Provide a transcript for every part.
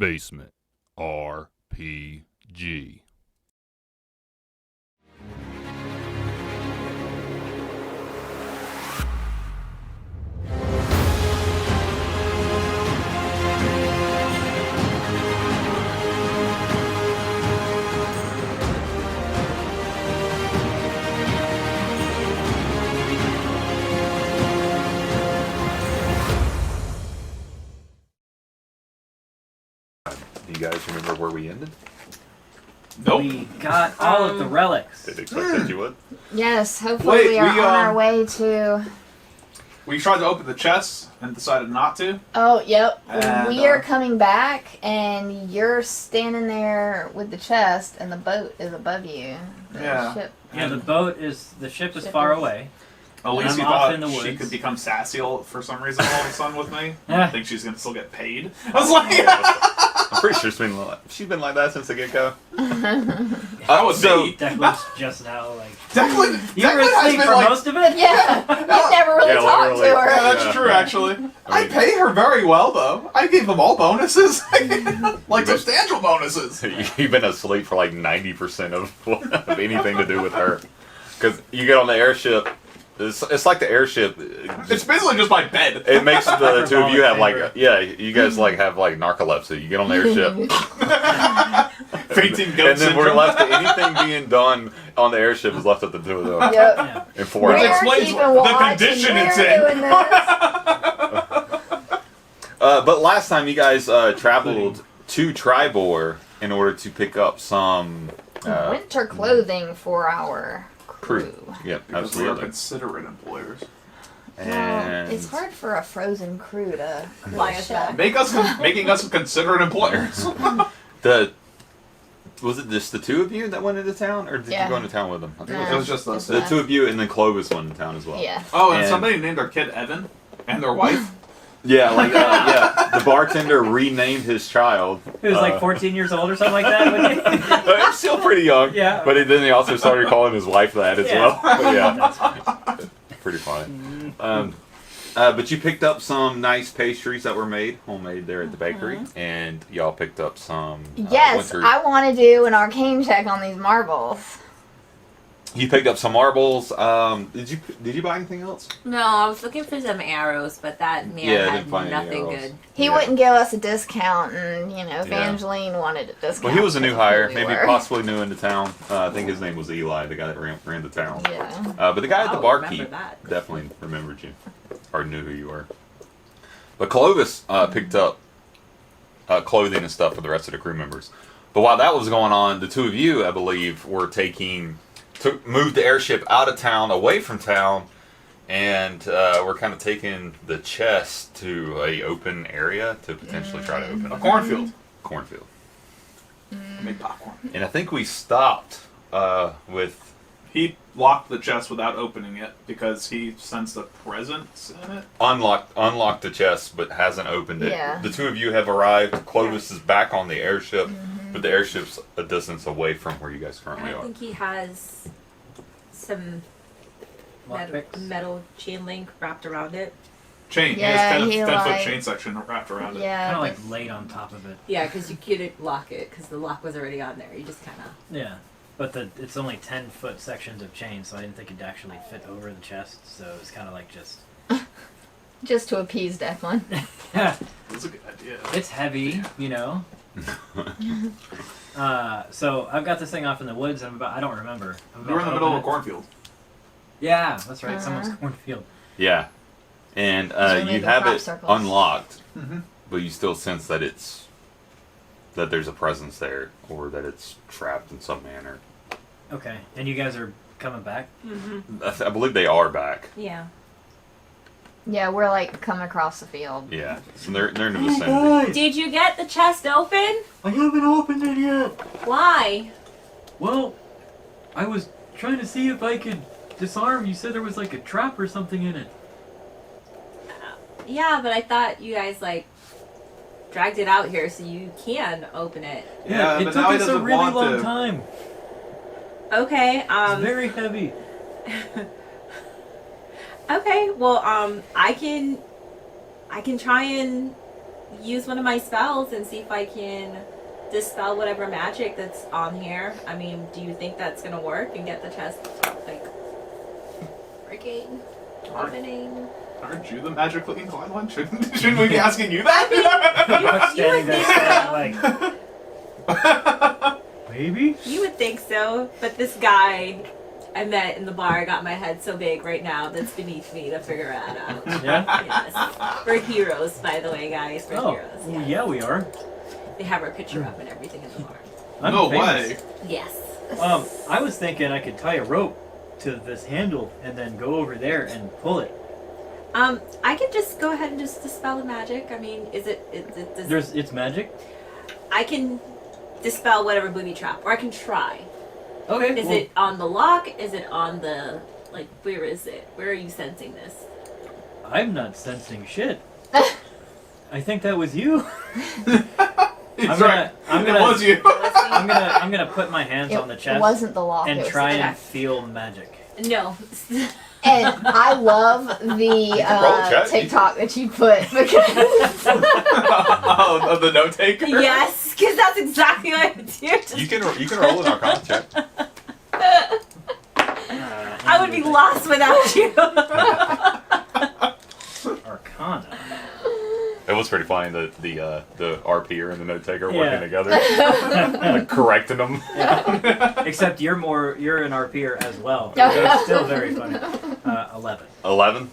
Basement RPG. Do you guys remember where we ended? Nope. We got all of the relics. Did expect that you would. Yes, hopefully Wait, we are we, on our way to... We tried to open the chest and decided not to. Oh, yep. And, we are coming back, and you're standing there with the chest, and the boat is above you. Yeah. Ship. Yeah, the ship is far away. Elise I'm off in thought the she woods. could become sassy for some reason all of a sudden with me. Yeah. I think she's going to still get paid. I was like... I'm pretty sure she's been like that since the get-go. That was so- me. Declan's just now like... Declan You were has asleep been for like... most of it? Yeah, you never really Yeah, talked to literally. her. Yeah, that's Yeah. true, actually. I mean- pay her very well, though. I gave them all bonuses. Like substantial bonuses. You've been asleep for like 90% of anything to do with her. Because you get on the airship, it's like the airship. It's basically just my bed. It makes the two of you have like, Revolving yeah, you guys like have like narcolepsy. You get on the airship. Fainting goat And then we're syndrome. left to anything being done on the airship is left up to the two of them. Yep. Yeah. In 4 Which We're hours. explains keeping the watch, condition and it's we're in. doing this. But last time you guys traveled to Tribor in order to pick up some Winter clothing for our crew. Yep, Because we are absolutely. considerate employers. Well, And it's hard for a frozen crew to Fly us back. Making us considerate employers. was it just the two of you that went into town, or did Yeah. you go into town with them? I think It was just us. the two of you, and then Clovis went into town as well. Yeah. Oh, and And- somebody named their kid Evan and their wife. Yeah, like the bartender renamed his child. He was like 14 years old or something like that. When It's still pretty young. Yeah. But then he also started calling his wife that as Yeah. well. But yeah, That's funny. pretty funny. But you picked up some nice pastries that were homemade there at the bakery, and y'all picked up some. Yes, winter. I want to do an arcane check on these marbles. You picked up some marbles. Did you buy anything else? No, I was looking for some arrows, but that man Yeah, I had didn't find any nothing arrows. good. He Yeah. wouldn't give us a discount, and Evangeline wanted a discount. Well, he was a new because of hire, who we maybe were. possibly new into town. I think his name was Eli, the guy that ran the town. Yeah. But the guy at the I'll barkeep remember that. definitely remembered you, or knew who you were. But Clovis picked up clothing and stuff for the rest of the crew members. But while that was going on, the two of you, I believe, were moved the airship out of town, away from town, and we're kind of taking the chest to a open area to potentially try to open A a cornfield. cornfield. Made popcorn. And I think we stopped with. He locked the chest without opening it because he sensed a presence in it. Unlocked the chest, but hasn't opened it. Yeah. The two of you have arrived. Clovis is back on the airship, but the airship's a distance away from where you guys And currently I are. think he has some Lockpicks. metal chain link wrapped around it. Chain. Yeah, he he has 10-foot like- chain section wrapped around it. Yeah. Kind of but- like laid on top of it. Yeah, because you couldn't lock it because the lock was already on there. You just kind of. Yeah. But it's only 10-foot sections of chain, so I didn't think it'd actually fit over the chest. So it was kind of like just to appease Declan. That's a good idea. it's heavy, you know. So I've got this thing off in the woods, and I don't remember. I'm We were in about the to middle of a open it. cornfield. Yeah, that's right. Uh-huh. Someone's cornfield. Yeah, and we're you making have crop it circles. unlocked, Mm-hmm. but you still sense that there's a presence there, or that it's trapped in some manner. Okay, and you guys are coming back. Mm-hmm. I believe they are back. Yeah. Yeah, we're like coming across the field. Yeah, so they're in the vicinity. Did you get the chest open? I haven't opened it yet. Why? Well, I was trying to see if I could disarm. You said there was like a trap or something in it. Yeah, but I thought you guys like dragged it out here so you can open it. Yeah, it but took now he us a doesn't really want long to. time. Okay. It's very heavy. Okay. Well, I can try and use one of my spells and see if I can dispel whatever magic that's on here. I mean, do you think that's gonna work and get the chest like freaking opening? Aren't you the magically inclined one? Shouldn't we be asking you that? Not standing there saying, like, Maybe? You would think so, but this guy I met in the bar got my head so big right now that's beneath me to figure that out. Yeah? Yes. We're heroes, by the way, guys. We're Oh, heroes. well, Yes. yeah, we are. They have our picture up and everything in the bar. I'm No famous. way. Yes. I was thinking I could tie a rope to this handle and then go over there and pull it. I could just go ahead and just dispel the magic. I mean, It's magic? I can dispel whatever booby trap, or I can try. Okay. Is well, it on the lock? Is it on the, like, where is it? Where are you sensing this? I'm not sensing shit. I think that was you. He's I'm right. I'm It gonna, was you. I'm gonna put my hands on the It chest wasn't the lock. and it was try the and chest. feel magic. No. And I love the roll check. TikTok that you put because Oh, the note taker. Yes, because that's exactly what I do. You can roll an Arcana check. I would be lost without you. Arcana. It was pretty funny that the RPer and the note taker Yeah. working together, like correcting them. Except you're an RPer as well. That's still very funny. 11. 11.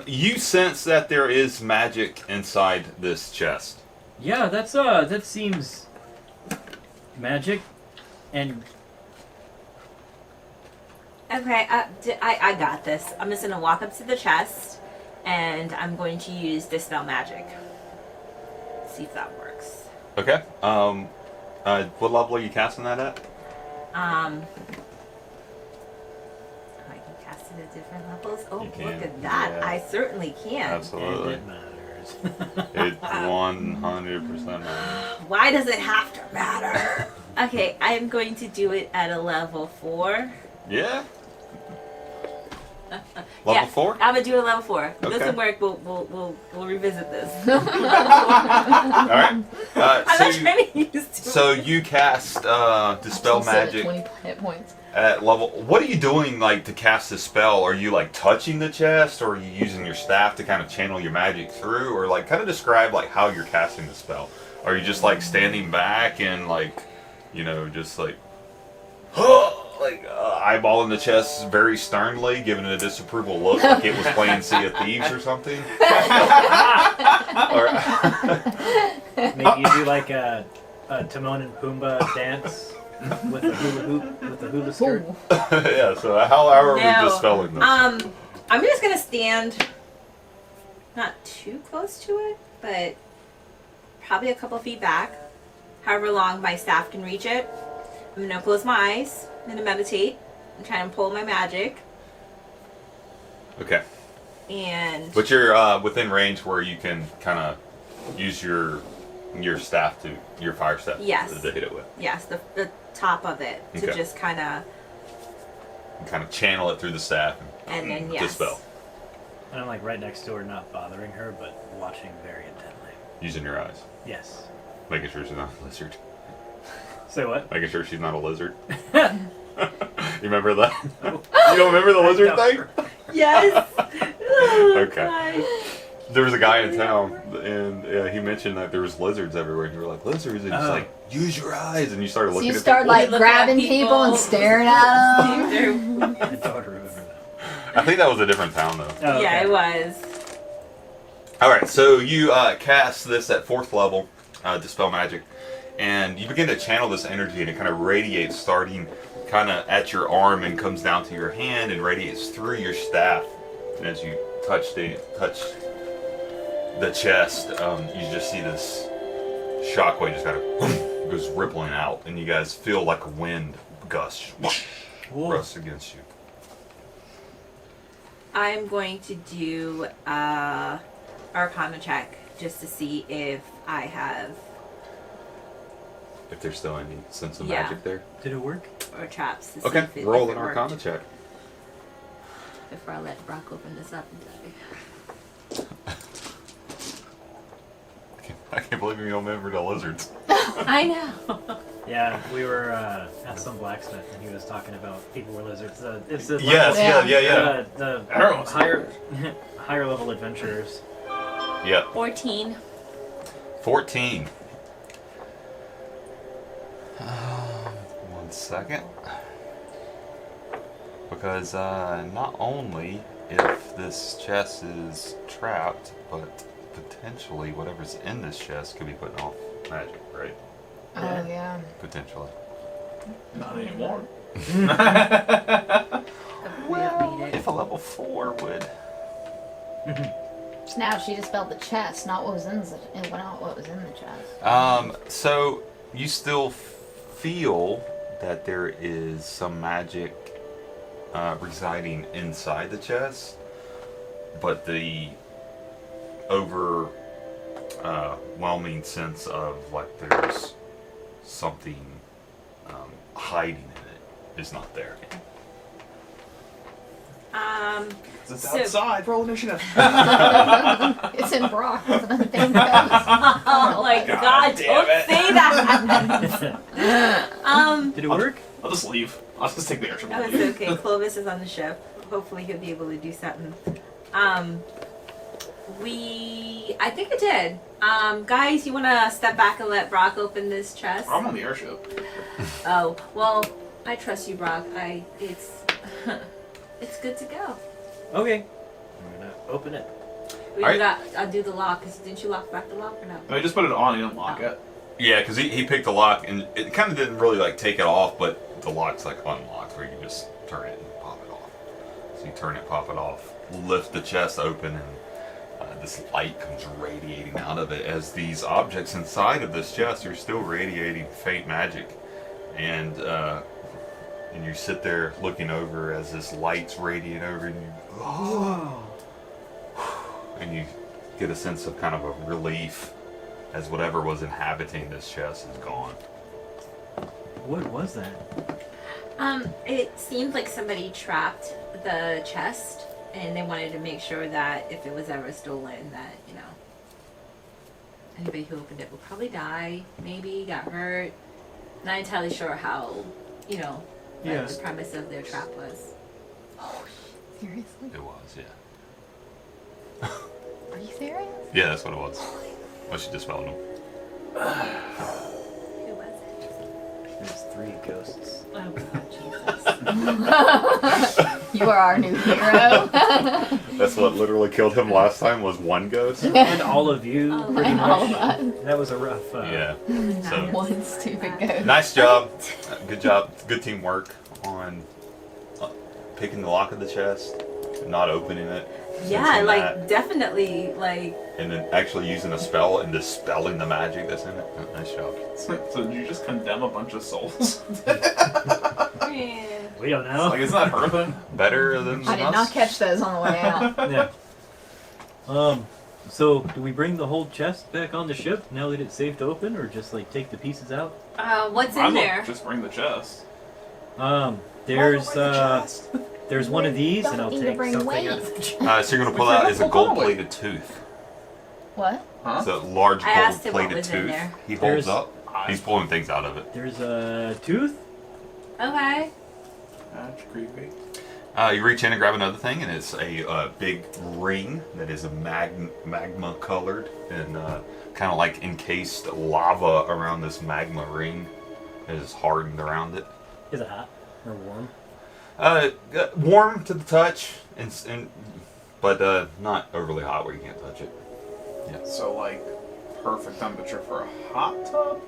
You sense that there is magic inside this chest. Yeah, that seems magic, and Okay, I got this. I'm just gonna walk up to the chest, and I'm going to use Dispel Magic. See if that works. Okay. What level are you casting that at? I can cast it at different levels. Oh, You look can, at that! yeah. I certainly can. and Absolutely. it matters. It 100% matters. Why does it have to matter? Okay, I'm going to do it at a level 4. Yeah. Yeah, Level 4? I'm gonna do a level 4. If it Okay. doesn't work, we'll revisit this. All right. I'm not trying to use too So much. you cast dispel Sit at magic 20 hit points. at level. What are you doing like to cast this spell? Are you like touching the chest, or are you using your staff to kind of channel your magic through, or like kind of describe like how you're casting the spell? Are you just like standing back and like, you know, just like, eyeballing the chest very sternly, giving it a disapproval look, like it was playing Sea of Thieves or something? Or, Maybe you do like a Timon and Pumbaa dance with the hula hoop, with the hula skirt. Ooh. yeah. So how are we No. dispelling this? I'm just gonna stand not too close to it, but probably a couple feet back, however long my staff can reach it. I'm gonna close my eyes. I'm gonna meditate. I'm trying to pull my magic, Okay. and But you're within range where you can kind of use your staff to your fire staff Yes. to hit it with, yes, the top of it to Okay. just kind of, and kind of channel it through the staff and then yes. dispel And I'm like right next to her, not bothering her, but watching very intently. using your eyes, Yes. making sure she's not a lizard, Say what? making sure she's not a lizard. You remember that? You don't remember the lizard thing? Yes. Okay. There was a guy in town, and he mentioned that there was lizards everywhere. And you were like, lizards? And he's Oh. like, use your eyes. And you started So looking you at start people. like Looking at grabbing people and people. staring at them. I don't remember that. I think that was a different town, though. Oh, Yeah, okay. it was. All right, so you cast this at 4th level, Dispel Magic, and you begin to channel this energy, and it kind of radiates, starting kind of at your arm and comes down to your hand and radiates through your staff. And as you touch the chest, you just see this shockwave just kind of goes rippling out, and you guys feel like a wind gust Whoa. rush against you. I'm going to do Arcana check just to see if I have If there's still any sense of Yeah. magic there. Did it work? or traps to see Okay, if it, roll if an it worked Arcana check. before I let Brock open this up and tell you. I can't believe you don't remember the lizards. I know. Yeah, we were at some blacksmith and he was talking about people were lizards. It's the Yes, yeah. the Everyone's higher level adventurers. Yep. 14. 14. One second. Because not only if this chest is trapped, but potentially whatever's in this chest could be putting off magic, right? Oh yeah. Potentially. Not anymore. Well, if a level 4 would. Now she dispelled the chest, not what was in the, not what was in the chest. So you still feel that there is some magic residing inside the chest, but the overwhelming sense of like there's something hiding in it is not there. It's So- outside. Roll initiative. It's in Brock. It's another thing. Oh my God! damn Don't it. say that. Did it work? I'll just leave. I'll just take the airship. No, and it's leave. okay. Clovis is on the ship. Hopefully he'll be able to do something. I think it did. Guys, you want to step back and let Brock open this chest? I'm on the airship. Oh, well, I trust you, Brock. It's it's good to go. Okay. I'm gonna open it. We Alright. got. I'll do the lock. Didn't you lock back the lock or no? I just put it on and unlock it. Yeah, because he picked the lock and it kind of didn't really like take it off, but the lock's like unlocked where you can just turn it and pop it off. So you turn it, pop it off, lift the chest open, and this light comes radiating out of it as these objects inside of this chest are still radiating faint magic. And you sit there looking over as this light's radiating over and and you get a sense of kind of a relief as whatever was inhabiting this chest is gone. What was that? It seemed like somebody trapped the chest, and they wanted to make sure that if it was ever stolen, that anybody who opened it would probably die, maybe got hurt. Not entirely sure how, what Yeah. the premise of their trap was. Seriously? It was, yeah. Are you serious? Yeah, that's what it was. Well, she dispelled them. Who was it? There's 3 ghosts. Oh God, Jesus! You are our new hero. That's what literally killed him last time was one ghost. And all of you, Oh, pretty and all much. of us. That was a rough. Yeah. So One stupid ghost. nice job. Good job. Good teamwork on picking the lock of the chest, not opening it. Yeah, sensing like that, definitely, like. and then actually using a spell and dispelling the magic that's in it. Nice job. So did you just condemn a bunch of souls? eh. We don't know. Like, isn't that her thing? Better than I did us? not catch those on the way out. Yeah. So, do we bring the whole chest back on the ship now that it's safe to open, or just like take the pieces out? What's I in look, there? just bring the chest. There's one of these, and I'll Don't need to take bring something weight. out of the chest. So you're gonna pull out is a gold-plated tooth. What? Huh? It's a large I asked him what gold-plated was in tooth. there. He holds There's- up. He's pulling things out of it. There's a tooth. Okay. That's creepy. You reach in and grab another thing, and it's a big ring that is a magma colored and kind of like encased lava around this magma ring that is hardened around it. Is it hot or warm? Warm to the touch, but not overly hot where you can't touch it. So, like, perfect temperature for a hot tub?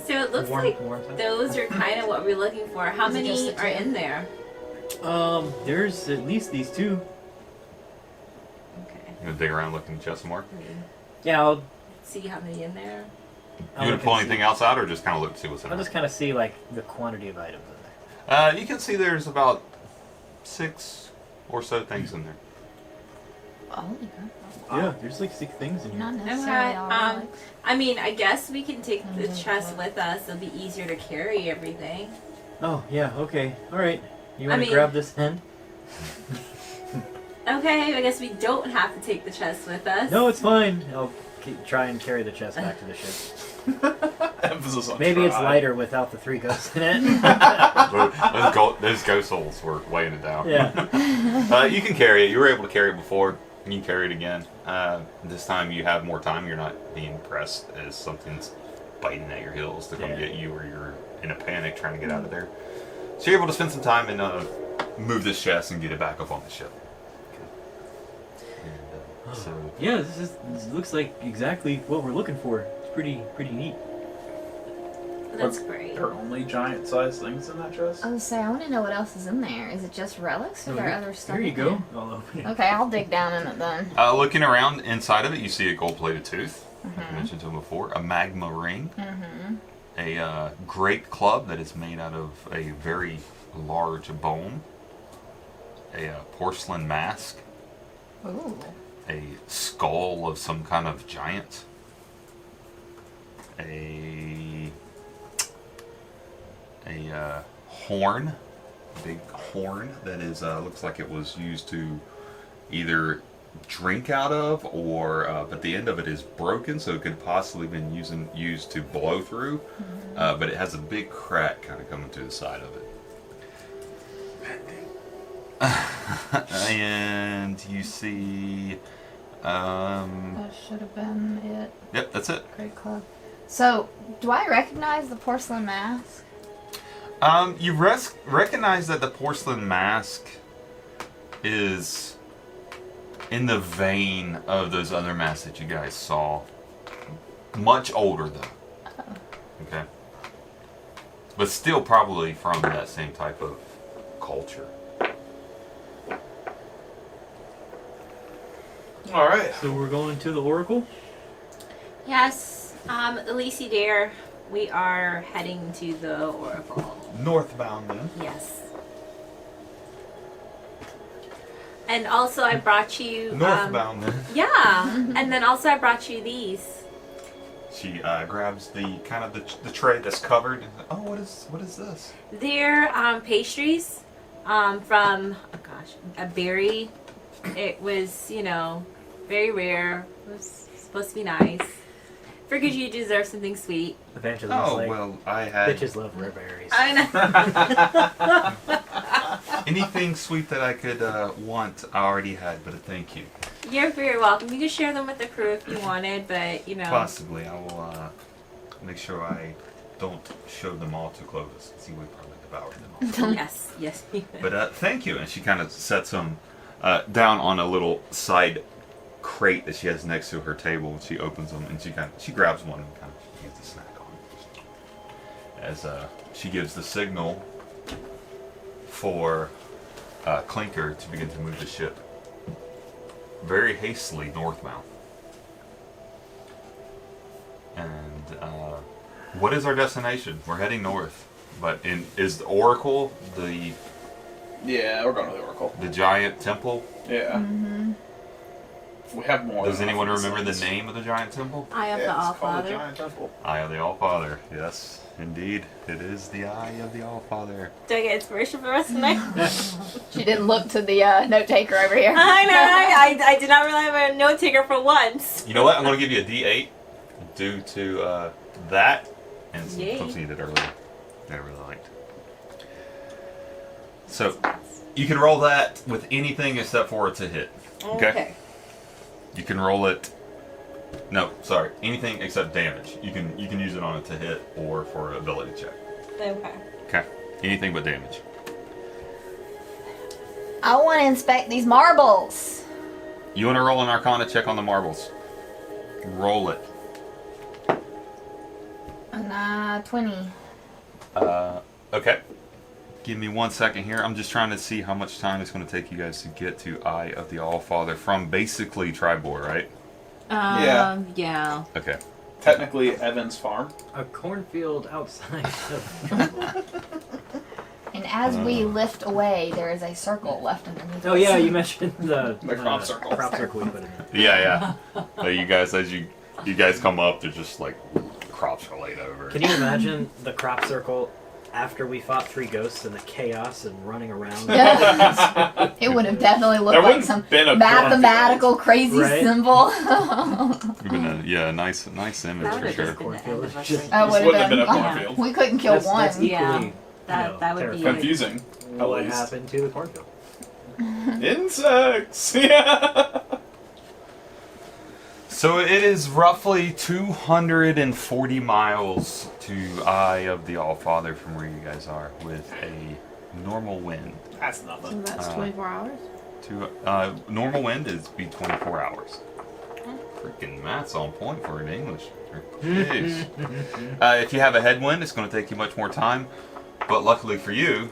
So it looks warm, like warm side? those are kind of what we're looking for. How Is it just many the are two? in there? There's at least these 2. Okay. You gonna dig around looking in the chest some more? Yeah, I'll. See how many in there. You I'll gonna look pull and anything see. else out, or just kind of look to see what's in I'll there? just kind of see like the quantity of items in there. You can see there's about 6 or so things in there. Holy crap. Yeah, there's like 6 things in here. Not Okay. necessarily all right. I mean, I guess we can take the Mhm. chest with us. It'll be easier to carry everything. Oh yeah, okay, all right. You I want to mean- grab this end? Okay, I guess we don't have to take the chest with us. No, it's fine. I'll try and carry the chest back to the ship. Emphasis on Maybe it's try. lighter without the 3 ghosts in it. Those ghost souls were weighing it down. Yeah. You can carry it. You were able to carry it before. You can carry it again. This time you have more time. You're not being pressed as something's biting at your heels to come Yeah. get you, or you're in a panic trying to get out of there. So you're able to spend some time and move this chest and get it back up on the ship. And, so Yeah, this looks like exactly what we're looking for. It's pretty neat. That's great. There are only giant-sized things in that chest. I was say, I want to know what else is in there. Is it just relics, or are there other stuff? Here you in go. there? I'll open it. Okay, I'll dig down in it then. looking around inside of it, you see a gold-plated tooth. Like I mentioned to him before, a magma ring, a great club that is made out of a very large bone, a porcelain mask, Ooh. a skull of some kind of giant, a horn, a big horn that is looks like it was used to either drink out of, or but the end of it is broken, so it could possibly have been used to blow through. But it has a big crack kind of coming through the side of it. And you see, That should have been it. yep, that's it. Great club. So, do I recognize the porcelain mask? You recognize that the porcelain mask is in the vein of those other masks that you guys saw. Much older though. Okay. But still probably from that same type of culture. All right. So we're going to the Oracle? Yes, Elise Dare, we are heading to the Oracle. Northbound then. Yes. And also I brought you... Northbound then. yeah, and then also I brought you these. She grabs the kind of the tray that's covered. Oh, what is this? They're pastries from, oh gosh, a berry. It was, very rare. It was supposed to be nice. Figured you deserve something sweet. Evangeline's Oh like, well, I had bitches love rare berries. I know. anything sweet that I could want. I already had, but thank you. You're very welcome. You could share them with the crew if you wanted, but Possibly, I will make sure I don't show them all to Clovis. See, we probably devoured them all. yes. you could. But thank you, and she kind of sets them down on a little side crate that she has next to her table, and she opens them, and she grabs one and kind of gives a snack on. As she gives the signal for Clinker to begin to move the ship very hastily northbound. And what is our destination? We're heading north, but is the Oracle Yeah, we're going to the Oracle. the giant temple? Yeah. We have more. Does than anyone enough of remember these the things. name of the giant temple? I am Yeah, the it's called the Allfather. Giant Temple. Eye of the Allfather. Yes, indeed, it is the Eye of the Allfather. Do I get inspiration for the rest of the night? She didn't look to the note taker over here. I know. I did not realize I was a note taker for once. You know what? I'm going to give you a D8 due to that and some Yay. something you did earlier that I really liked. So you can roll that with anything except for it's a hit. Okay. You can roll it. No, sorry. Anything except damage. You can use it on it to hit or for an ability check. Okay. Okay. Anything but damage. I want to inspect these marbles. You want to roll an Arcana check on the marbles? Roll it. And 20. Okay. Give me 1 second here. I'm just trying to see how much time it's going to take you guys to get to Eye of the Allfather from basically Tribor, right? Yeah. Okay. Technically, Evan's farm. A cornfield outside of And as we lift away, there is a circle left underneath. Oh yeah, you mentioned the crop circle. Crop circle we put in there. Yeah. You guys, as you guys come up, there's just like crops are laid over. Can you imagine the crop circle after we fought 3 ghosts and the chaos and running around. It would have definitely There looked like wouldn't some been a mathematical crazy Right? symbol. Yeah, nice image That for would have sure. just been the end of us. Just- That This would wouldn't have have been a been. cornfield. We couldn't kill That's one. equally, Yeah. you That- know, that would be- terrifying. Confusing. At What least. happened to the cornfield? Insects! Yeah! So it is roughly 240 miles to Eye of the Allfather from where you guys are, with a normal wind. That's So nothing. that's 24 hours. Normal wind is be 24 hours. Freaking math's on point for an English. Jeez. If you have a headwind, it's going to take you much more time. But luckily for you,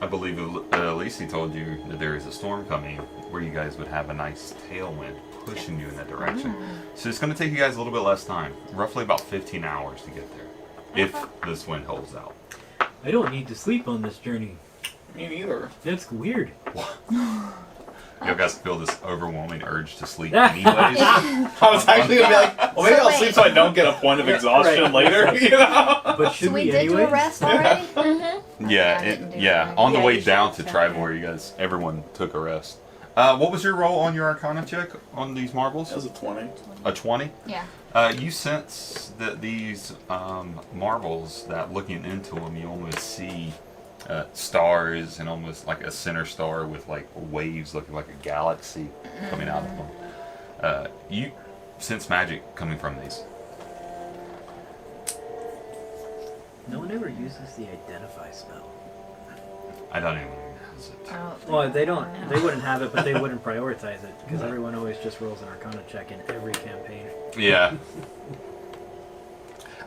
I believe Lacey told you that there is a storm coming where you guys would have a nice tailwind pushing you in that direction. So it's going to take you guys a little bit less time, roughly about 15 hours to get there, if this wind holds out. I don't need to sleep on this journey. Me neither. That's weird. You guys feel this overwhelming urge to sleep anyways. I was actually gonna be like, well, maybe So I'll sleep so I don't get a point of exhaustion Right. later, you know? But should So we we did do anyways? a rest already? Mm-hmm. Yeah, I didn't do yeah. that. On the Yeah, way you down should to have Tribor, you guys, everyone took a rest. What was your roll on your Arcana check on these marbles? That was a 20. A 20? Yeah. You sense that these marbles, that looking into them, you almost see stars and almost like a center star with like waves looking like a galaxy coming out of them. You sense magic coming from these. No one ever uses the identify spell. I don't even has it. Oh, Well, they don't. They wouldn't have it, but they wouldn't prioritize it because everyone always just rolls an Arcana check in every campaign. Yeah.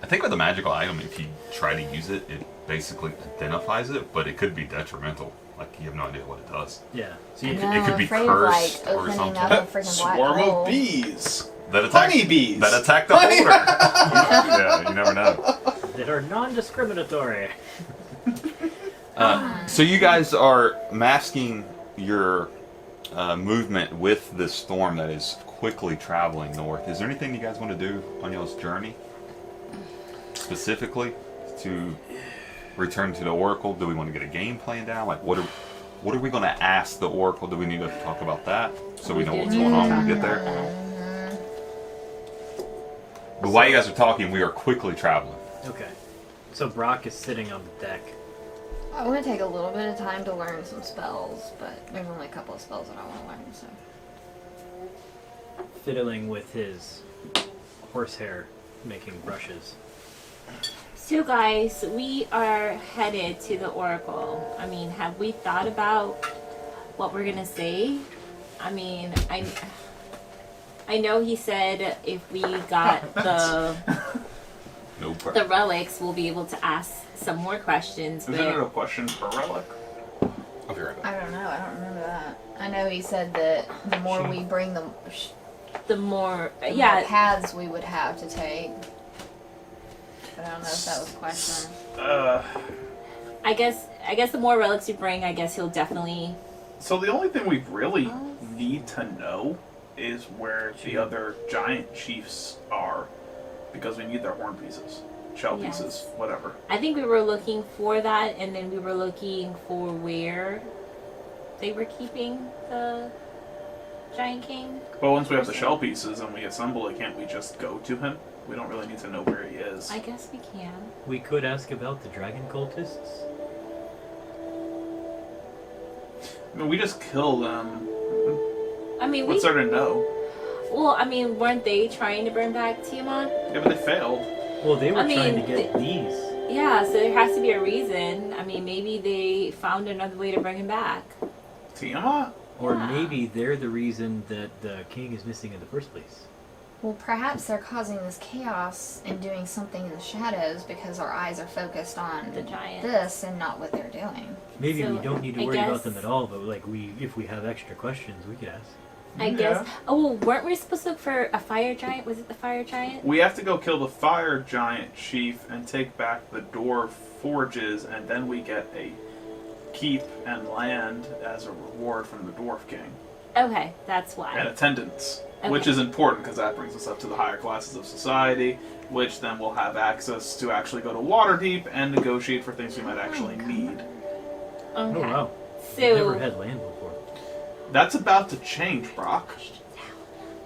I think with a magical item, if you try to use it, it basically identifies it, but it could be detrimental. Like, you have no idea what it does. Yeah. So It you could- No, it could I'm be afraid cursed of like or opening something. up a freaking black Swarm hole. of bees. That attack, Honeybees. that attack the holder. Yeah, you never know. that are non-discriminatory. So you guys are masking your movement with this storm that is quickly traveling north. Is there anything you guys want to do on y'all's journey? Specifically to return to the Oracle? Do we want to get a game plan down? Like, what are we going to ask the Oracle? Do we need to talk about that so we know what's going on when we get there? But while you guys are talking, we are quickly traveling. Okay. So Brock is sitting on the deck. I want to take a little bit of time to learn some spells, but there's only a couple of spells that I want to learn, so. Fiddling with his horsehair, making brushes. So guys, we are headed to the Oracle. I mean, have we thought about what we're gonna say? I mean, I know he said if we got the No problem. relics, we'll be able to ask some more questions. Isn't it a But question per relic? I'll be right back. I don't know. I don't remember that. I know he said that the more we bring them, the more, the more yeah, paths we would have to take. But I don't know if that was a question. I guess the more relics you bring, I guess he'll definitely. So the only thing we really need to know is where the other giant chiefs are, because we need their horn pieces, shell Yes. pieces, whatever. I think we were looking for that, and then we were looking for where they were keeping the giant king. But once we have the shell pieces and we assemble it, can't we just go to him? We don't really need to know where he is. I guess we can. We could ask about the dragon cultists. I mean, we just killed them. I mean, What's there to know? well, I mean, weren't they trying to bring back Tiamat? Yeah, but they failed. Well, they were I trying to mean, get these. Yeah, so there has to be a reason. I mean, maybe they found another way to bring him back. Tiamat? Or Yeah. maybe they're the reason that the king is missing in the first place. Well, perhaps they're causing this chaos and doing something in the shadows because our eyes are focused on The giant. this and not what they're doing. Maybe So, we don't need to I worry about guess- them at all, but like if we have extra questions, we could ask. I guess. Oh, well, weren't we supposed to look for a fire giant? Was it the fire giant? We have to go kill the fire giant chief and take back the dwarf forges, and then we get a keep and land as a reward from the dwarf king. Okay, that's And why. attendance. which is important because that brings us up to the higher classes of society, which then will have access to actually go to Waterdeep and negotiate for things we might actually need. Oh Okay. wow. So Never had land before. That's about to change, Brock.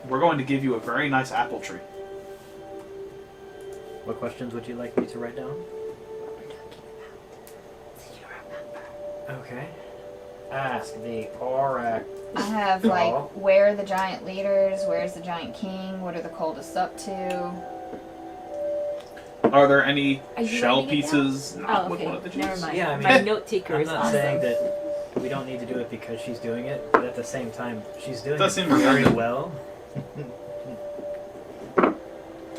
We're going to give you a very nice apple tree. What questions would you like me to write down? Okay. Ask the oracle. I have like, where are the giant leaders? Where's the giant king? What are the coldest up to? Are there any Are you shell writing it pieces not Oh, with okay. one of the Never Gs? mind. Yeah, I mean, my note taker I'm is not awesome. saying that we don't need to do it because she's doing it, but at the same time, she's doing Does it seem very redundant. well.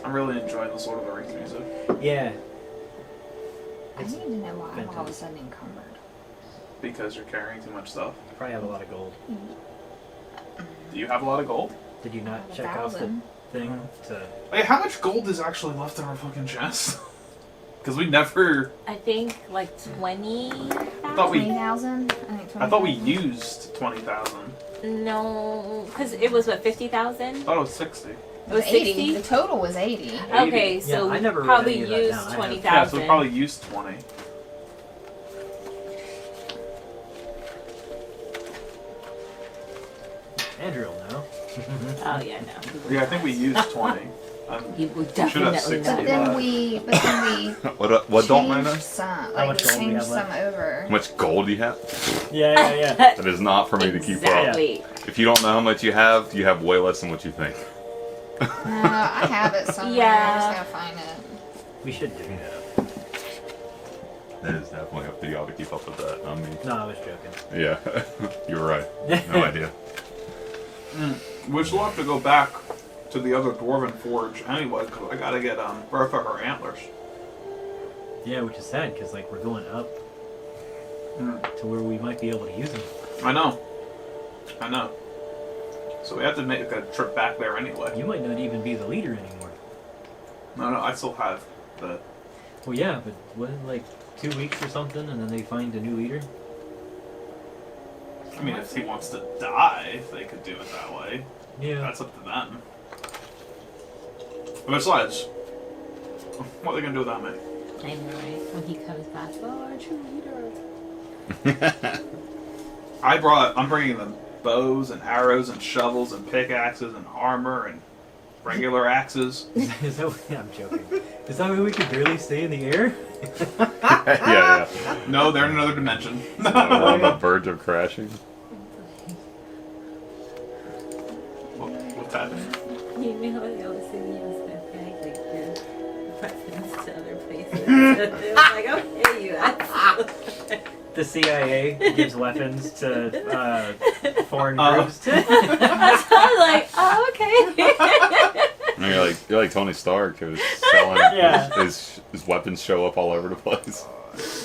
I'm really enjoying the Sword of the Rings music. Yeah. I It's need to know why I'm all of a fantastic. sudden encumbered. Because you're carrying too much stuff. Probably have a lot of gold. Do you have a lot of gold? Did you not A check off the 1,000. thing to? Wait, how much gold is actually left in our fucking chest? Because we never... I think like 20. thought we- 20,000? I think 20,000. I thought we used 20,000. No, because it was what 50,000. I thought it was 60. It was 80. 60. The total was 80. Okay, so Yeah, I never we wrote probably any of that used down. I have- 20,000. Yeah, so we probably used 20. Andrew will know. Oh yeah, no. Yeah, I think we used 20. You would should have definitely 60. know. But then we What don't I changed know? some. How Like much we gold we changed have some left? over. How much gold do you have? Yeah. That is not for me to keep up. Exactly. If you don't know how much you have way less than what you think. No, I have it somewhere. I Yeah. just gotta find it. We should do that. That is definitely up to y'all to keep up with that. I mean, No, I was joking. yeah, you're right. No idea. We still have to go back to the other Dwarven Forge anyway, because I gotta get Bertha her antlers. Yeah, which is sad because like we're going up Mm. to where we might be able to use them. I know. So we have to make a trip back there anyway. You might not even be the leader anymore. No, I still have the... Well, yeah, but wasn't like 2 weeks or something, and then they find a new leader. I mean, if he wants to die, they could do it that way. Yeah. That's up to them. But besides, what are they gonna do without me? I know, right? When he comes back, oh, our true leader. I'm bringing them bows and arrows and shovels and pickaxes and armor and regular axes. Is that yeah, I'm joking. Is that why we could barely stay in the air? yeah. No, they're in another dimension. We're on the verge of crashing. What's happening? You know what they always say when you use their bag, like your weapons to other places. They're like, okay, you ass. The CIA gives weapons to foreign groups. I was like, oh, okay. And you're like Tony Stark, who's selling Yeah. his weapons show up all over the place.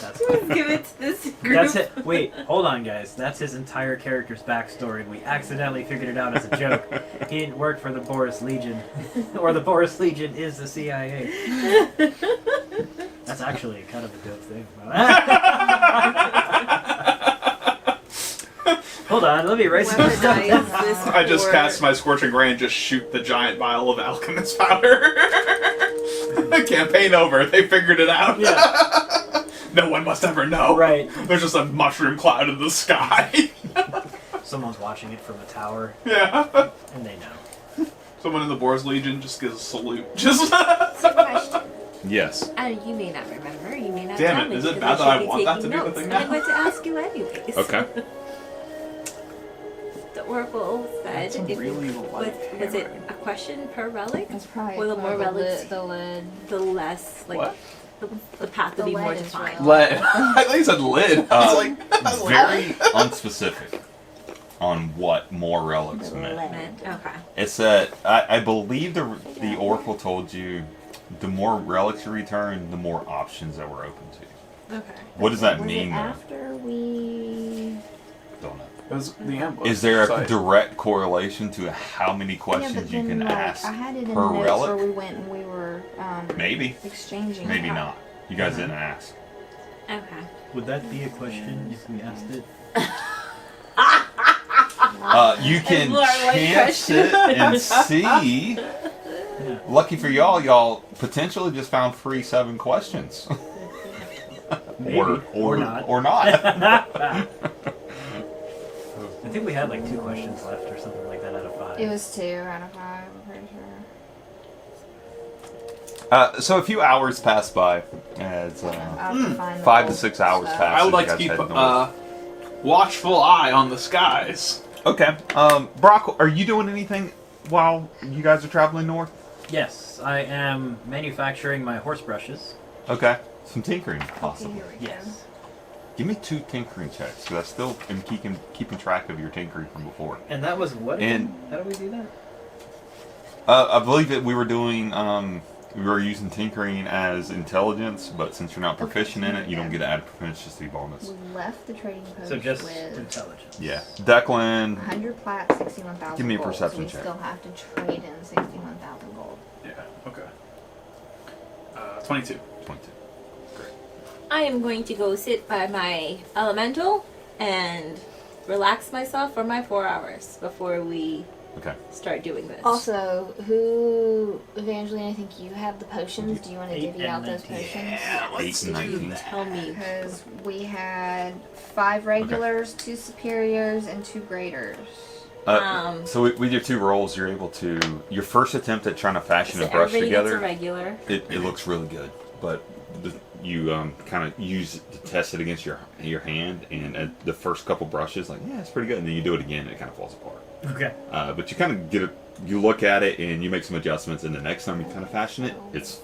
That's Give it to this group. That's it. Wait, hold on, guys. That's his entire character's backstory. We accidentally figured it out as a joke. He didn't work for the Boris Legion, or the Boris Legion is the CIA. That's actually kind of a dope thing. Hold on, let me write some stuff down. Weaponize this I just for- cast my Scorching Ray and just shoot the giant vial of alchemist powder. Campaign over. They figured it out. Yeah, No one must ever know. right. There's just a mushroom cloud in the sky. Someone's watching it from a tower, Yeah. and they know. Someone in the Boars Legion just gives a salute. Just. So question. Yes. You may not remember. You may not. Damn tell it, me is it because bad that I should be want that taking to be the notes, thing and now? I'm going to ask you anyways. Okay. The oracle said, That's a if really was light it hammer. a question per relic? It's probably Or the more relics- the lid. The less like What? the path The would be more lead is defined. real. Lead. I thought you said lid. I was like, Very unspecific on what more relics meant. Okay. It's that I believe the Oracle told you the more relics you return, the more options that we're open to. Okay. What does that Was mean, it though? after we... Don't know. it was the ambush. Is there a site. direct correlation to how many questions you can ask I had it in per the notes relic? where we went and we were Maybe. exchanging. Maybe not. You guys didn't ask. Okay. Would that be a question if we asked it? You can more like chance it and see. Lucky for y'all potentially just found free 7 questions. Maybe. Or not. Or not. I think we had like 2 questions left or something like that out of 5. It was 2 out of 5, I'm pretty sure. So a few hours pass by as I'll have to find the 5 to gold 6 hours stuff. pass. I would as like you to guys keep head north. watchful eye on the skies. Okay. Brock, are you doing anything while you guys are traveling north? Yes, I am manufacturing my horse brushes. Okay. Some tinkering, Okay, possibly. here we go. Yes. Give me 2 tinkering checks, because I still am keeping track of your tinkering from before. And that was what? And- again? How do we do that? I believe that we were doing, we were using tinkering as intelligence, but since you're not proficient in it, you don't get to add a proficiency bonus. We left the trading post So just with intelligence. Yeah. Declan, 100 plat, 61,000 Give me a gold, perception so check. we still have to trade in 61,000 gold. Yeah. Okay. 22. 22. I am going to go sit by my elemental and relax myself for my 4 hours before we Okay. start doing this. Also, who, Evangeline, I think you have the potions. Do you want to 8 divvy out and those 19. potions? Yeah, 8 and 19. Tell me. Because we had 5 regulars, 2 superiors, and 2 graders. So with your 2 rolls, you're able to, your first attempt at trying to fashion So a brush everybody gets together, a regular. it looks really good, but you kind of use it to test it against your hand, and at the first couple brushes, like, yeah, it's pretty good, and then you do it again, and it kind of falls apart. Okay. But you kind of get it, you look at it, and you make some adjustments, and the next time you kind of fashion it, it's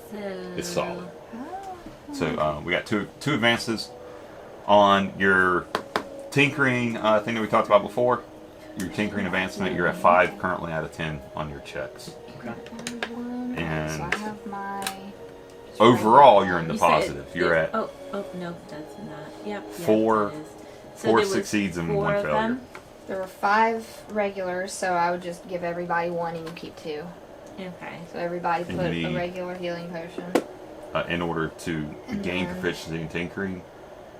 solid. So we got two advances on your tinkering thing that we talked about before. Your tinkering advancement, you're at 5 currently out of 10 on your checks. Okay. And so I have my. overall, you're in the You said positive. You're at Oh no, that's not. Yep. 4 that is. So 4 there was succeeds and 4 1 of failure. them? There were 5 regulars, so I would just give everybody 1 and you keep 2. Okay. So everybody And put a me. regular healing potion. In order to gain then- proficiency in tinkering,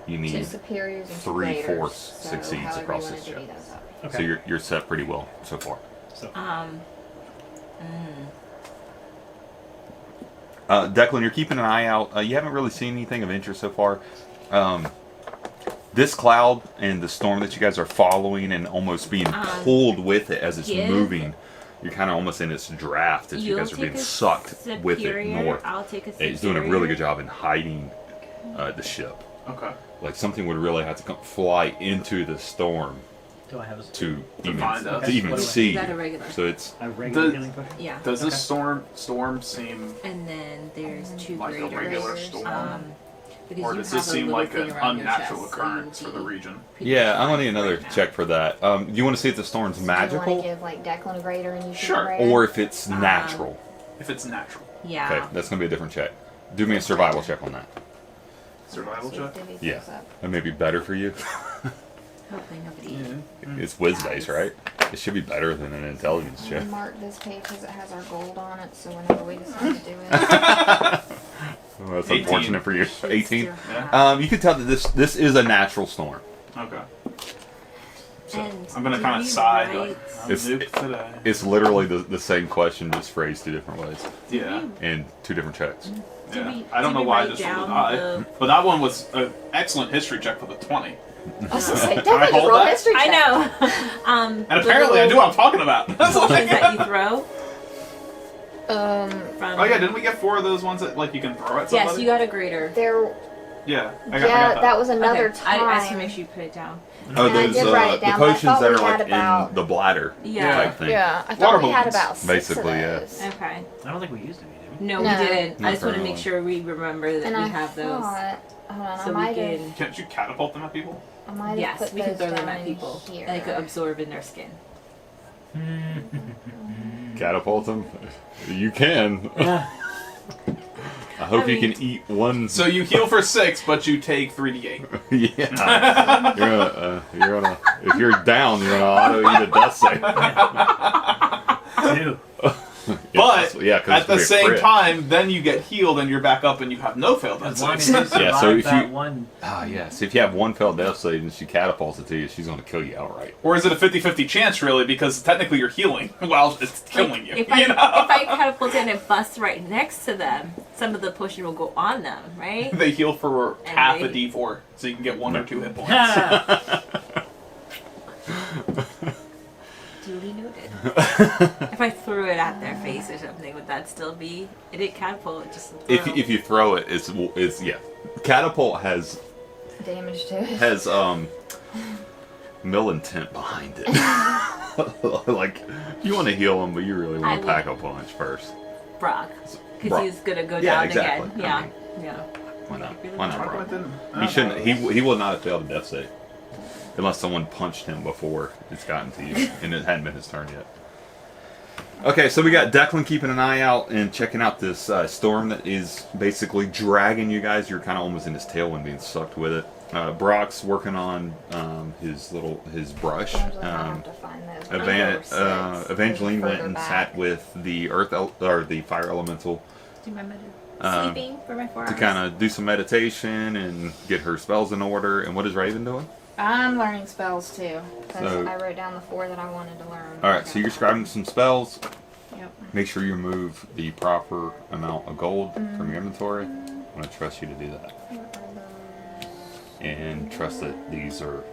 you 2 need superiors and 2 3 graders. fourths So succeeds however across you this wanna divvy check. those up. Okay. So you're set pretty well so far. So Declan, you're keeping an eye out. You haven't really seen anything of interest so far. This cloud and the storm that you guys are following and almost being pulled with it as it's give- moving, you're kind of almost in its draft as you guys are being sucked with it north. I'll take a superior. It's doing a really good job in hiding the ship. Okay. Like something would really have to come fly into the storm do I have a to find us. even What do I- see. Is that a regular? So it's a regular The- healing potion? Yeah. Does this Okay. storm seem And then there's 2 like a graders. regular storm? Because Or you does have this a seem little like thing an around your unnatural chest, so occurrence you for the would be region? pretty yeah, I'm gonna fine need another right now. check for that. Do you want to see if the storm's Do you want magical to give like Declan a grader and you shoot Sure. a grader? or if it's natural? If it's natural. Yeah. Okay, that's gonna be a different check. Do me a survival check on that. Survival So check? divvy Yeah. those up. That may be better for you. Hopefully nobody. It's whiz based, right? It should be better than an intelligence I'm check. gonna mark this page because it has our gold on it, so whenever we decide to do it. Well, that's 18. unfortunate for you. 18. Yeah. You can tell that this is a natural storm. Okay. So And I'm gonna do kind of we sigh. write- Like, I'm It's- nuked today. It's literally the same question, just phrased 2 different ways Yeah. and 2 different checks. Did Yeah. we- I don't did know we why write this one down was the- but that one was an excellent history check for the 20. I was gonna say, I Declan, hold roll that? history check. I know. And apparently I knew what I'm talking about. That's Potions like, that you throw from. oh yeah, didn't we get 4 of those ones that like you can throw at somebody? Yes, you got a grader. There, Yeah. I yeah, got that was another Okay. time. I just to make sure you put it down. Oh, And I those did write it the down, but I potions thought that we are had like about- in the bladder Yeah. type thing. Yeah, I Water thought we had balloons. about 6 Basically, yeah. of those. Okay. I don't think we used any, did we? No, No. we didn't. Not I just want to very make sure we remember that And we I have those. thought, hold on, So I we might can. have, Can't you catapult them at people? I might have Yes, put we can those throw them down at in people. here. And they could absorb in their skin. Catapult them? You can. I hope you can eat one. So you heal for 6, but you take 3d8. Yeah. You're gonna. If you're down, you're gonna auto eat a death save. 2. But Yeah, because At the same time, then you get healed and you're back up and you have no failed death As long as saves. you survive Yeah, so if that you- one. So if you have one failed death save and she catapults it to you, she's going to kill you outright. Or is it a 50-50 chance, really? Because technically you're healing while it's killing you. If I, You know? if I catapult in and bust right next to them, some of the potion will go on them, right? They heal for And half they- a D4, so you can get 1 or 2 hit points. Duly noted. If I threw it at their face or something, would that still be? It didn't catapult, it just. If you throw it, it's yeah. Catapult has Damage to it. mill intent behind it. Like you want to heal him, but you really I want to would- pack a punch first. Brock, because Brock. he's gonna go Yeah, down exactly. again. I Yeah, mean- yeah. Why not? Why not, Talk bro? about them. He shouldn't. He will not have failed a death save unless someone punched him before it's gotten to you, and it hadn't been his turn yet. Okay, so we got Declan keeping an eye out and checking out this storm that is basically dragging you guys. You're kind of almost in his tailwind, being sucked with it. Brock's working on his brush. I have to find those. Evangeline went Further and back. sat with the the fire elemental Do my sleeping for my 4 to hours. kind of do some meditation and get her spells in order. And what is Raven doing? I'm learning spells too, because So- I wrote down the 4 that I wanted to learn. All right, so you're scribing some spells. Yep. Make sure you remove the proper amount of gold from your inventory. I'm going to trust you to do that. And trust that these are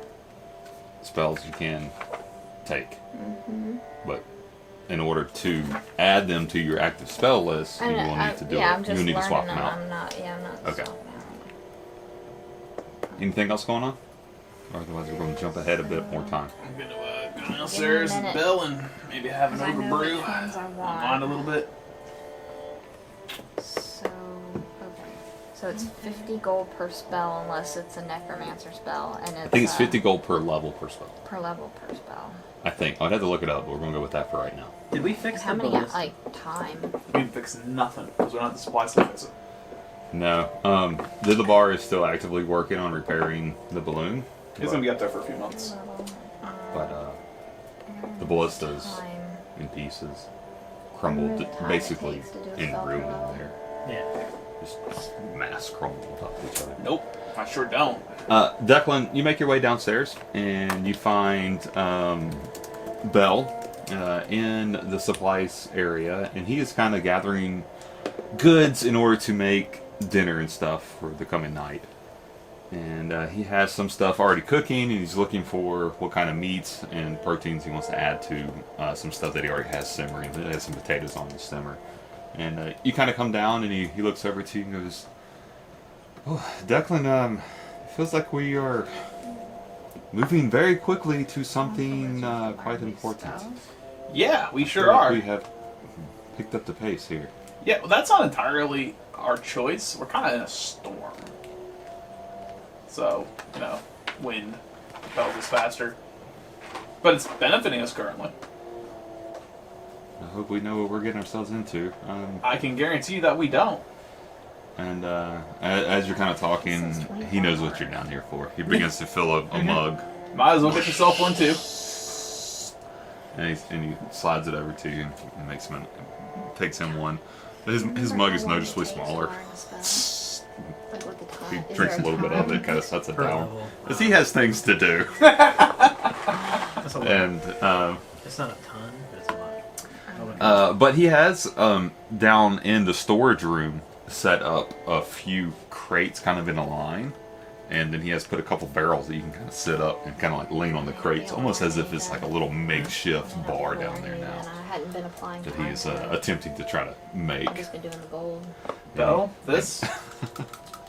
spells you can take. But in order to add them to your active spell list, you will need to do I'm it. just You need to swap learning them out. I'm not. Yeah, I'm not. Okay. swapping out. Anything else going on? Or otherwise, we're going to jump ahead a bit more time. I'm going to go downstairs and minute. Bill and maybe have an Because I know overbrew. which ones I want. Unwind a little bit. So, okay. So it's 50 gold per spell unless it's a necromancer spell, and it's. I think it's 50 gold per level per spell. per level per spell. I think. I'd have to look it up, but we're going to go with that for right now. Did we fix How the many ballista? like time? We can fix nothing because we don't have the supplies to fix it. No. Dillabar is still actively working on repairing the balloon. It's going to be up there for a few months. But the ballista's Time. in pieces, crumbled, Time it basically takes to do a in spell ruin level. there. Yeah. Just mass crumbled on top of each other. Nope, I sure don't. Declan, you make your way downstairs and you find Bell in the supplies area, and he is kind of gathering goods in order to make dinner and stuff for the coming night. And he has some stuff already cooking, and he's looking for what kind of meats and proteins he wants to add to some stuff that he already has simmering. He has some potatoes on the simmer. And you kind of come down, and he looks over to you and goes, "Oh, Declan, it feels like we are moving very quickly to something quite important. Yeah, we sure Feel like are. We have picked up the pace here." Yeah, well, that's not entirely our choice. We're kind of in a storm. So, wind propels us faster. But it's benefiting us currently. I hope we know what we're getting ourselves into. I can guarantee you that we don't. And as you're kind of talking, he knows what you're down here for. He begins to fill a mug, Might as well get yourself one too. and he slides it over to you and takes him one. His mug is noticeably smaller. He drinks a little bit of it, kind of sets it Per down. level. Because he has things to do. That's a lot. And It's not a ton, but it's a lot. but he has down in the storage room set up a few crates kind of in a line, and then he has put a couple barrels that you can kind of sit up and kind of like lean on the crates, almost as if it's like a little makeshift bar down there And now I hadn't been applying that time he is for it. attempting to try to make. I've just been doing the gold. No, this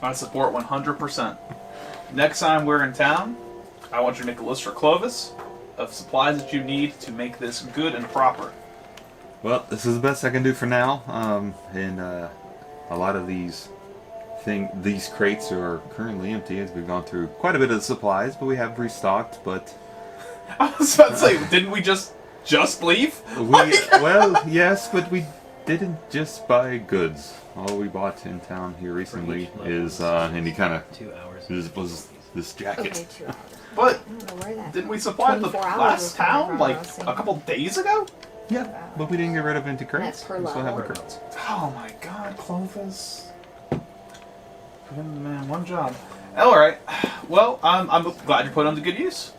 I support 100%. Next time we're in town, I want you to make a list for Clovis of supplies that you need to make this good and proper. Well, this is the best I can do for now, and a lot of these crates are currently empty as we've gone through quite a bit of the supplies, but we have restocked. But I was about to say, didn't we just leave? well, yes, but we didn't just buy goods. All we bought in town here recently is, and he kind of 2 hours. was this jacket. Okay, 2 hours. But I don't know where that. didn't we supply the 24 hours last was coming town from, like I was a thinking. couple days ago? Yeah, but we didn't get rid of empty crates. That's per We still have the level. crates. Oh my God, Clovis. Giving the man one job. All right. Well, I'm glad you put them to good use.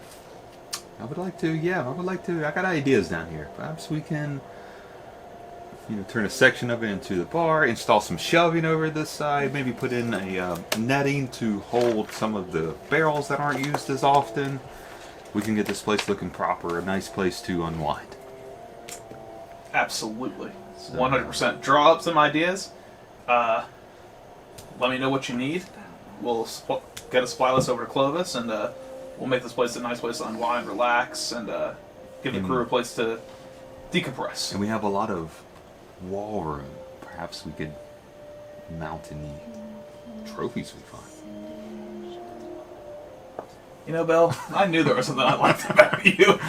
I would like to, yeah, I would like to. I got ideas down here. Perhaps we can, turn a section of it into the bar, install some shelving over this side, maybe put in a netting to hold some of the barrels that aren't used as often. We can get this place looking proper, a nice place to unwind. Absolutely. 100%. Draw up some ideas. Let me know what you need. We'll get a supply list over to Clovis, and we'll make this place a nice place to unwind, relax, and give the crew a place to decompress. And we have a lot of wall room. Perhaps we could mount any trophies we find. You know, Bill, I knew there was something I liked about you.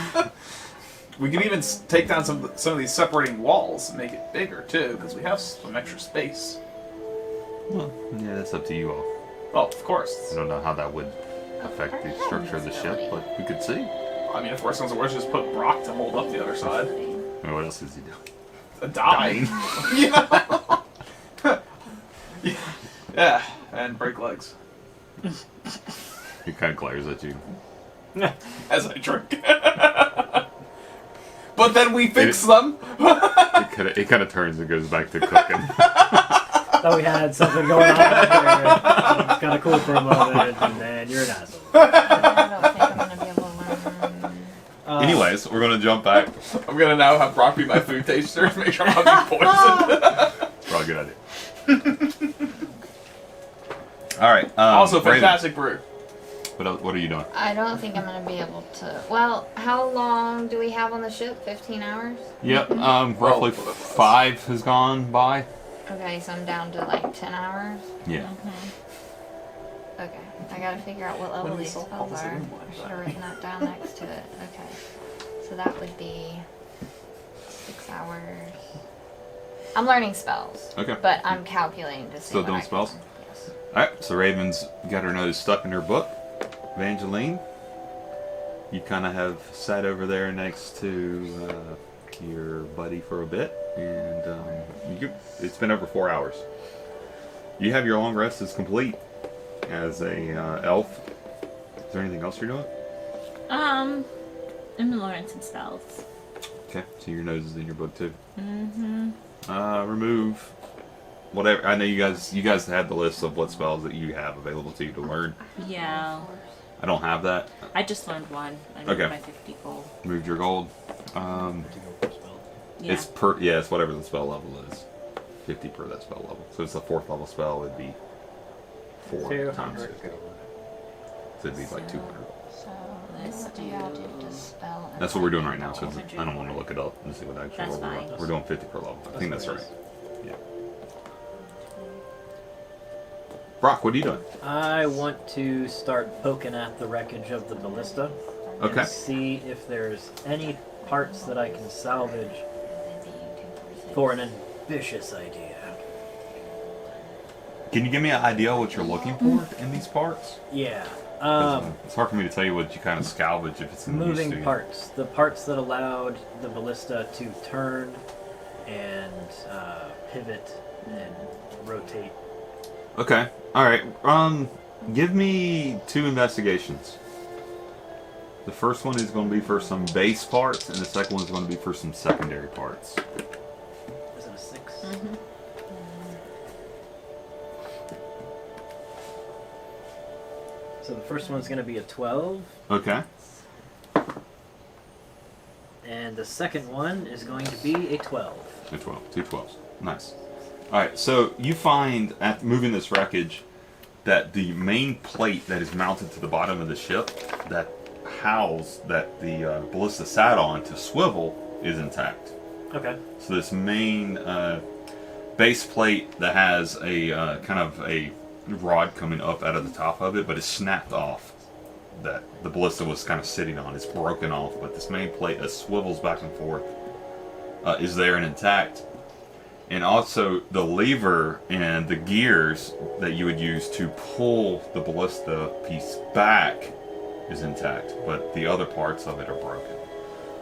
We can even take down some of these separating walls and make it bigger, too, because we have some extra space. Well, yeah, that's up to you all. Oh, of course. I don't know how that would affect the structure of the ship, but we could see. I mean, if worse comes to worse, just put Brock to hold up the other side. I mean, what else is he doing? Die. Yeah, and break legs. He kind of glares at you. As I drink. But then we fix them. It kind of turns and goes back to cooking. Thought we had something going on here. It's kind of cool for a moment, and then you're an asshole. I don't think I'm gonna be able to learn. Anyways, we're going to jump back. I'm gonna now have Brock be my food taster to make sure I'm not being poisoned. Probably a good idea. All right. Also, Raven, fantastic brew. what are you doing? I don't think I'm gonna be able to. Well, how long do we have on the ship? 15 hours? Yep. Roughly 5 has gone by. Okay, so I'm down to like 10 hours. Yeah. Okay, I gotta figure out what level When we these saw spells Paul's are. in one, I should have written that down next to it. Okay, so that would be 6 hours. I'm learning spells. Okay. But I'm calculating to see Still what doing I spells? Can. Yes. All right. So Raven's got her nose stuck in her book. Evangeline, you kind of have sat over there next to your buddy for a bit, and it's been over 4 hours. You have your long rest is complete as a elf. Is there anything else you're doing? I'm learning some spells. Okay, so your nose is in your book too. Mm-hmm. Remove whatever. I know you guys had the list of what spells that you have available to you to learn. Yeah. I don't have that. I just learned one. I need Okay. my 50 gold. Moved your gold. Yeah. It's whatever the spell level is. 50 per that spell level. So it's a 4th level spell. It'd be 4 times 50. So it'd be like 200. So let's do dispel. That's what we're doing right now. So I don't want to look it up and see what actual That's level we're fine. on. We're doing 50 per level. I think that's right. Yeah. Brock, what are you doing? I want to start poking at the wreckage of the ballista. Okay. And see if there's any parts that I can salvage for an ambitious idea. Can you give me an idea what you're looking for in these parts? Yeah. 'Cause, it's hard for me to tell you what you kind of salvage if it's in Moving use to. parts. The parts that allowed the ballista to turn and pivot and rotate. Okay. All right. Give me 2 investigations. The first one is going to be for some base parts, and the second one is going to be for some secondary parts. Is it a 6? Mm-hmm. So the first one's going to be a 12, Okay. and the second one is going to be a 12. A 12. 2 12s. Nice. All right. So you find at moving this wreckage that the main plate that is mounted to the bottom of the ship that that the ballista sat on to swivel is intact. Okay. So this main base plate that has a kind of a rod coming up out of the top of it, but it's snapped off. That the ballista was kind of sitting on. It's broken off, but this main plate that swivels back and forth is there and intact. And also the lever and the gears that you would use to pull the ballista piece back is intact, but the other parts of it are broken.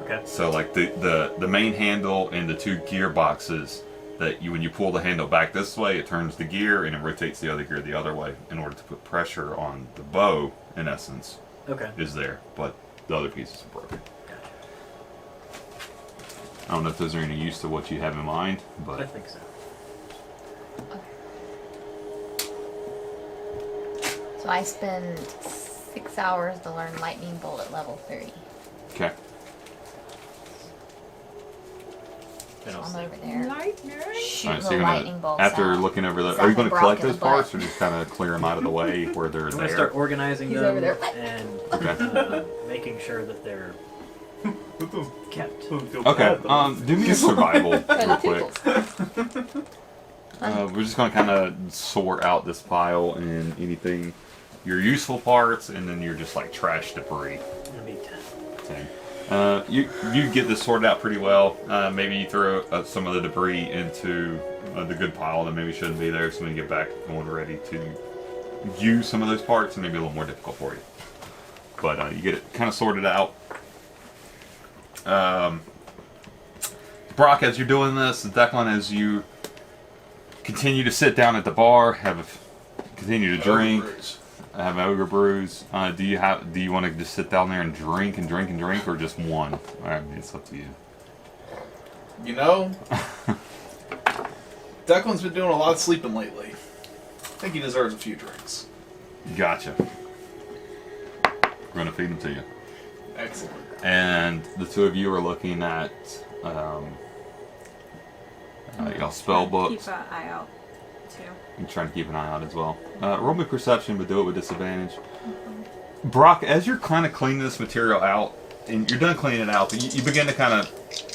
Okay. So like the main handle and the two gearboxes that when you pull the handle back this way, it turns the gear and it rotates the other gear the other way in order to put pressure on the bow, in essence, Okay. is there. But the other pieces are broken. Gotcha. I don't know if those are any use to what you have in mind, I but think so. So I spend 6 hours to learn lightning bolt at level 30. okay. Then I'll I'm save. over there Lightner. shooting Alright, so the you're lightning gonna, bolts after out. looking over the, are you Zapping going to Brock collect in the those parts butt. or just kind of clear them out of the way where they're I'm gonna there? start organizing He's them over there. and Okay. making sure that they're kept. Okay. Do me a survival real Trying to quick. tickle. We're just going to kind of sort out this pile and anything, your useful parts, and then your just like trash debris. It'll be 10. You get this sorted out pretty well. Maybe you throw some of the debris into the good pile that maybe shouldn't be there, so when you get back going ready to use some of those parts, it may be a little more difficult for you. But you get it kind of sorted out. Brock, as you're doing this, Declan, as you continue to sit down at the bar, continue to drink, have ogre brews. Do you want to just sit down there and drink, or just one? All right, it's up to you. You know, Declan's been doing a lot of sleeping lately. I think he deserves a few drinks. Gotcha. We're gonna feed them to you. Excellent. And the two of you are looking at y'all spell books. Keep an eye out, too. I'm trying to keep an eye out as well. Roll me perception, but do it with disadvantage. Brock, as you're kind of cleaning this material out, and you're done cleaning it out, but you begin to kind of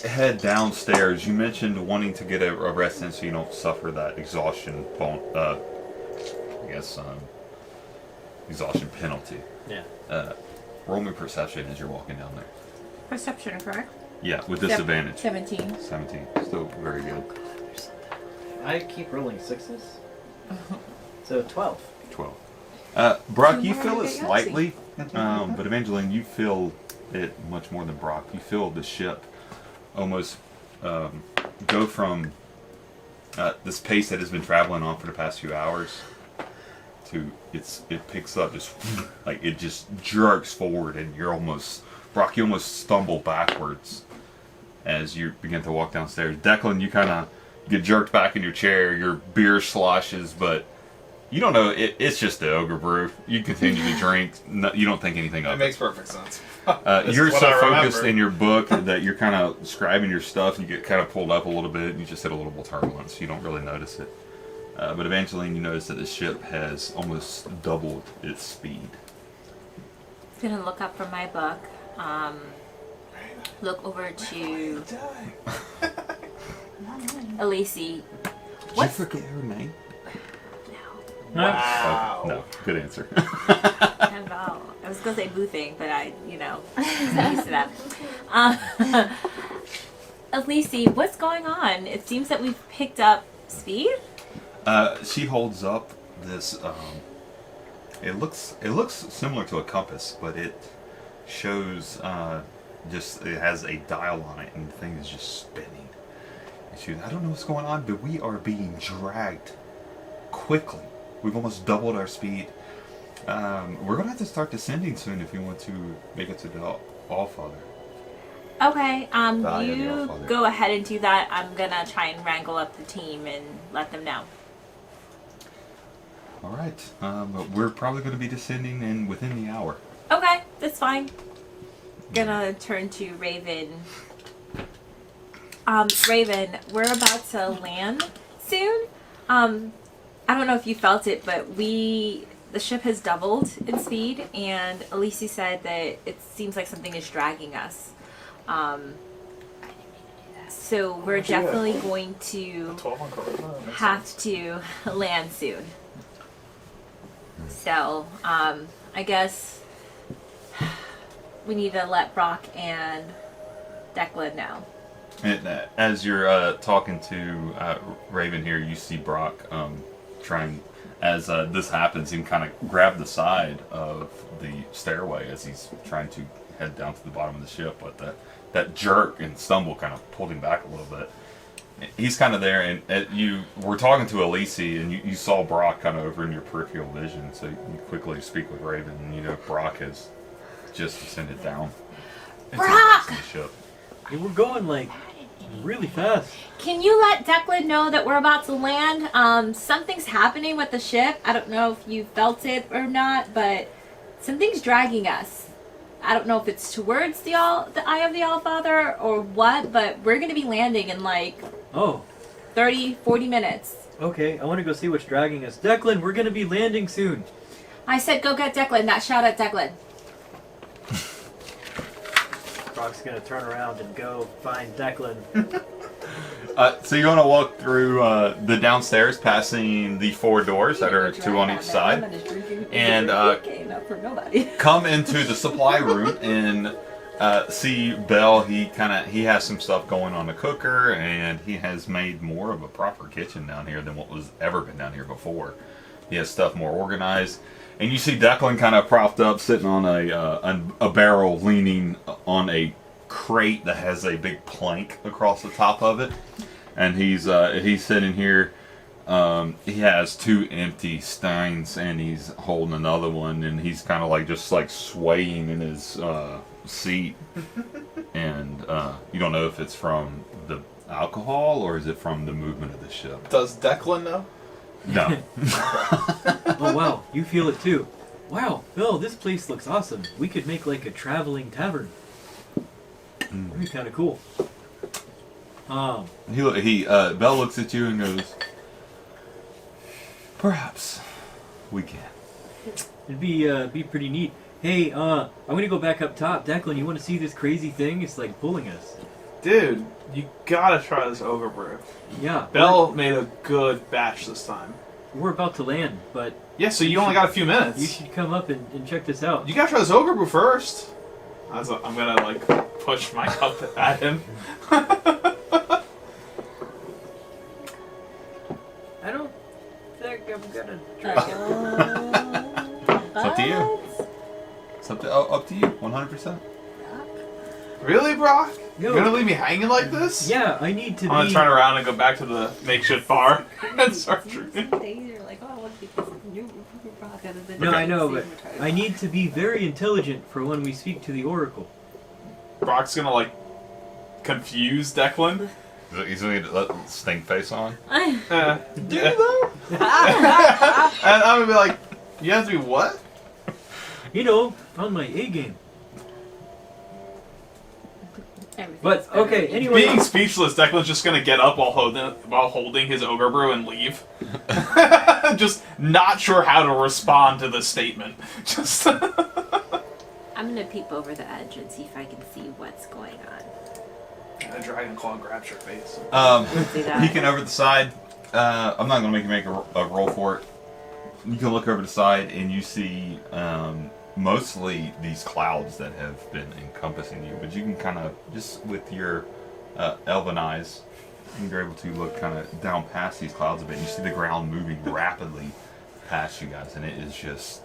head downstairs. You mentioned wanting to get a rest in so you don't suffer that exhaustion exhaustion penalty. Yeah. Roll me perception as you're walking down there. Perception, correct? Yeah, with disadvantage. 17. 17. Still very good. I keep rolling 6s. So 12. 12. Brock, you Tomorrow feel I it get Yahtzee. slightly, but Evangeline, you feel it much more than Brock. You feel the ship almost go from this pace that has been traveling on for the past few hours to it picks up just like it just jerks forward, and you almost stumble backwards as you begin to walk downstairs. Declan, you kind of get jerked back in your chair. Your beer sloshes, but you don't know. It's just the ogre brew. You continue to drink. No, you don't think anything That of makes it. perfect sense. You're what so I focused remember. in your book that you're kind of scribing your stuff. And you get kind of pulled up a little bit, and you just hit a little bit of turbulence. You don't really notice it. But Evangeline, you notice that the ship has almost doubled its speed. Gonna look up from my book. Look over to Elise. Did What's you forget her name? Wow. Oh, no. Good answer. I was gonna say boo thing, but I'm used to that. Elise, what's going on? It seems that we've picked up speed. She holds up this. It looks similar to a compass, but it shows it has a dial on it, and the thing is just spinning. And she goes, I don't know what's going on, but we are being dragged quickly. We've almost doubled our speed. We're gonna have to start descending soon if we want to make it to the Allfather. Okay, Valley of the you Allfather. go ahead and do that. I'm gonna try and wrangle up the team and let them know. All right. We're probably going to be descending within the hour. Okay, that's fine. Gonna turn to Raven. Raven, we're about to land soon. I don't know if you felt it, but the ship has doubled in speed, and Elise said that it seems like something is dragging us. So we're definitely going to 12 on Corona. have to land soon. So, I guess we need to let Brock and Declan know. And as you're talking to Raven here, you see Brock trying, as this happens, he can kind of grab the side of the stairway as he's trying to head down to the bottom of the ship, but that jerk and stumble kind of pulled him back a little bit. He's kind of there, and you were talking to Elise, and you saw Brock kind of over in your peripheral vision, so you quickly speak with Raven, and you know Brock has just descended down. Brock! The ship. Hey, we're going like really fast. Can you let Declan know that we're about to land? Something's happening with the ship. I don't know if you felt it or not, but something's dragging us. I don't know if it's towards the Eye of the Allfather or what, but we're going to be landing in like Oh, 30, 40 minutes. okay. I want to go see what's dragging us. Declan, we're gonna be landing soon. I said go get Declan, not shout at Declan. Brock's gonna turn around and go find Declan. So you're gonna walk through the downstairs, passing the 4 doors that are 2 on each side, and come into the supply room and see Bell. He has some stuff going on the cooker, and he has made more of a proper kitchen down here than what was ever been down here before. He has stuff more organized, and you see Declan kind of propped up, sitting on a barrel, leaning on a crate that has a big plank across the top of it, and he's sitting here. He has 2 empty steins, and he's holding another one, and he's kind of like just like swaying in his seat, and you don't know if it's from the alcohol or is it from the movement of the ship. Does Declan know? No. Oh wow, you feel it too. Wow, Bill, this place looks awesome. We could make like a traveling tavern. That'd be kind of cool. Bell looks at you and goes, "Perhaps we can." It'd be pretty neat. Hey, I'm gonna go back up top. Declan, you want to see this crazy thing? It's like pulling us. Dude, you gotta try this overbrew. Yeah. Bell made a good batch this time. We're about to land, but Yeah, so you only got a few you minutes. should come up and check this out. You gotta try this overbrew first. I'm gonna like push my cup at him. I don't think I'm gonna try it. It's up to you. It's up to you, 100%. Really, Brock? Yo. You're gonna leave me hanging like this? Yeah, I need to I'm gonna be. turn around and go back to the makeshift bar and start drinking. No, I know, but I need to be very intelligent for when we speak to the Oracle. Brock's gonna like confuse Declan. He's gonna need that stink face on. Do you though? And I'm gonna be like, you have to be what? You know, on my A game. But okay, anyway. Being speechless, Declan's just gonna get up while holding his ogre brew and leave. Just not sure how to respond to this statement. Just. I'm gonna peep over the edge and see if I can see what's going on. And a dragon claw grabs your face. Peeking over the side. I'm not gonna make you make a roll for it. You can look over the side and you see mostly these clouds that have been encompassing you, but you can kind of, just with your elven eyes, you're able to look kind of down past these clouds a bit, and you see the ground moving rapidly past you guys, and it is just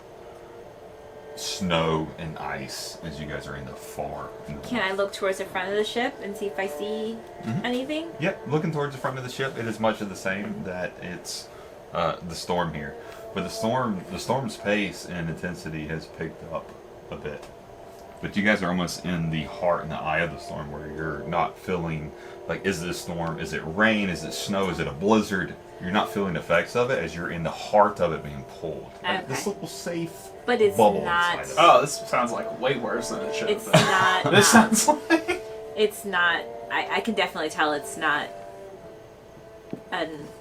snow and ice as you guys are in the far. Can I look towards the front of the ship and see if I see anything? Yep, looking towards the front of the ship, it is much of the same, that it's the storm here. But the storm's pace and intensity has picked up a bit. But you guys are almost in the heart and the eye of the storm, where you're not feeling like, is this storm? Is it rain? Is it snow? Is it a blizzard? You're not feeling the effects of it as you're in the heart of it being pulled. Like this little safe But it's bubble not. inside of it. Oh, this sounds like way worse than it should have It's been. not. This sounds like. It's not. I can definitely tell it's not.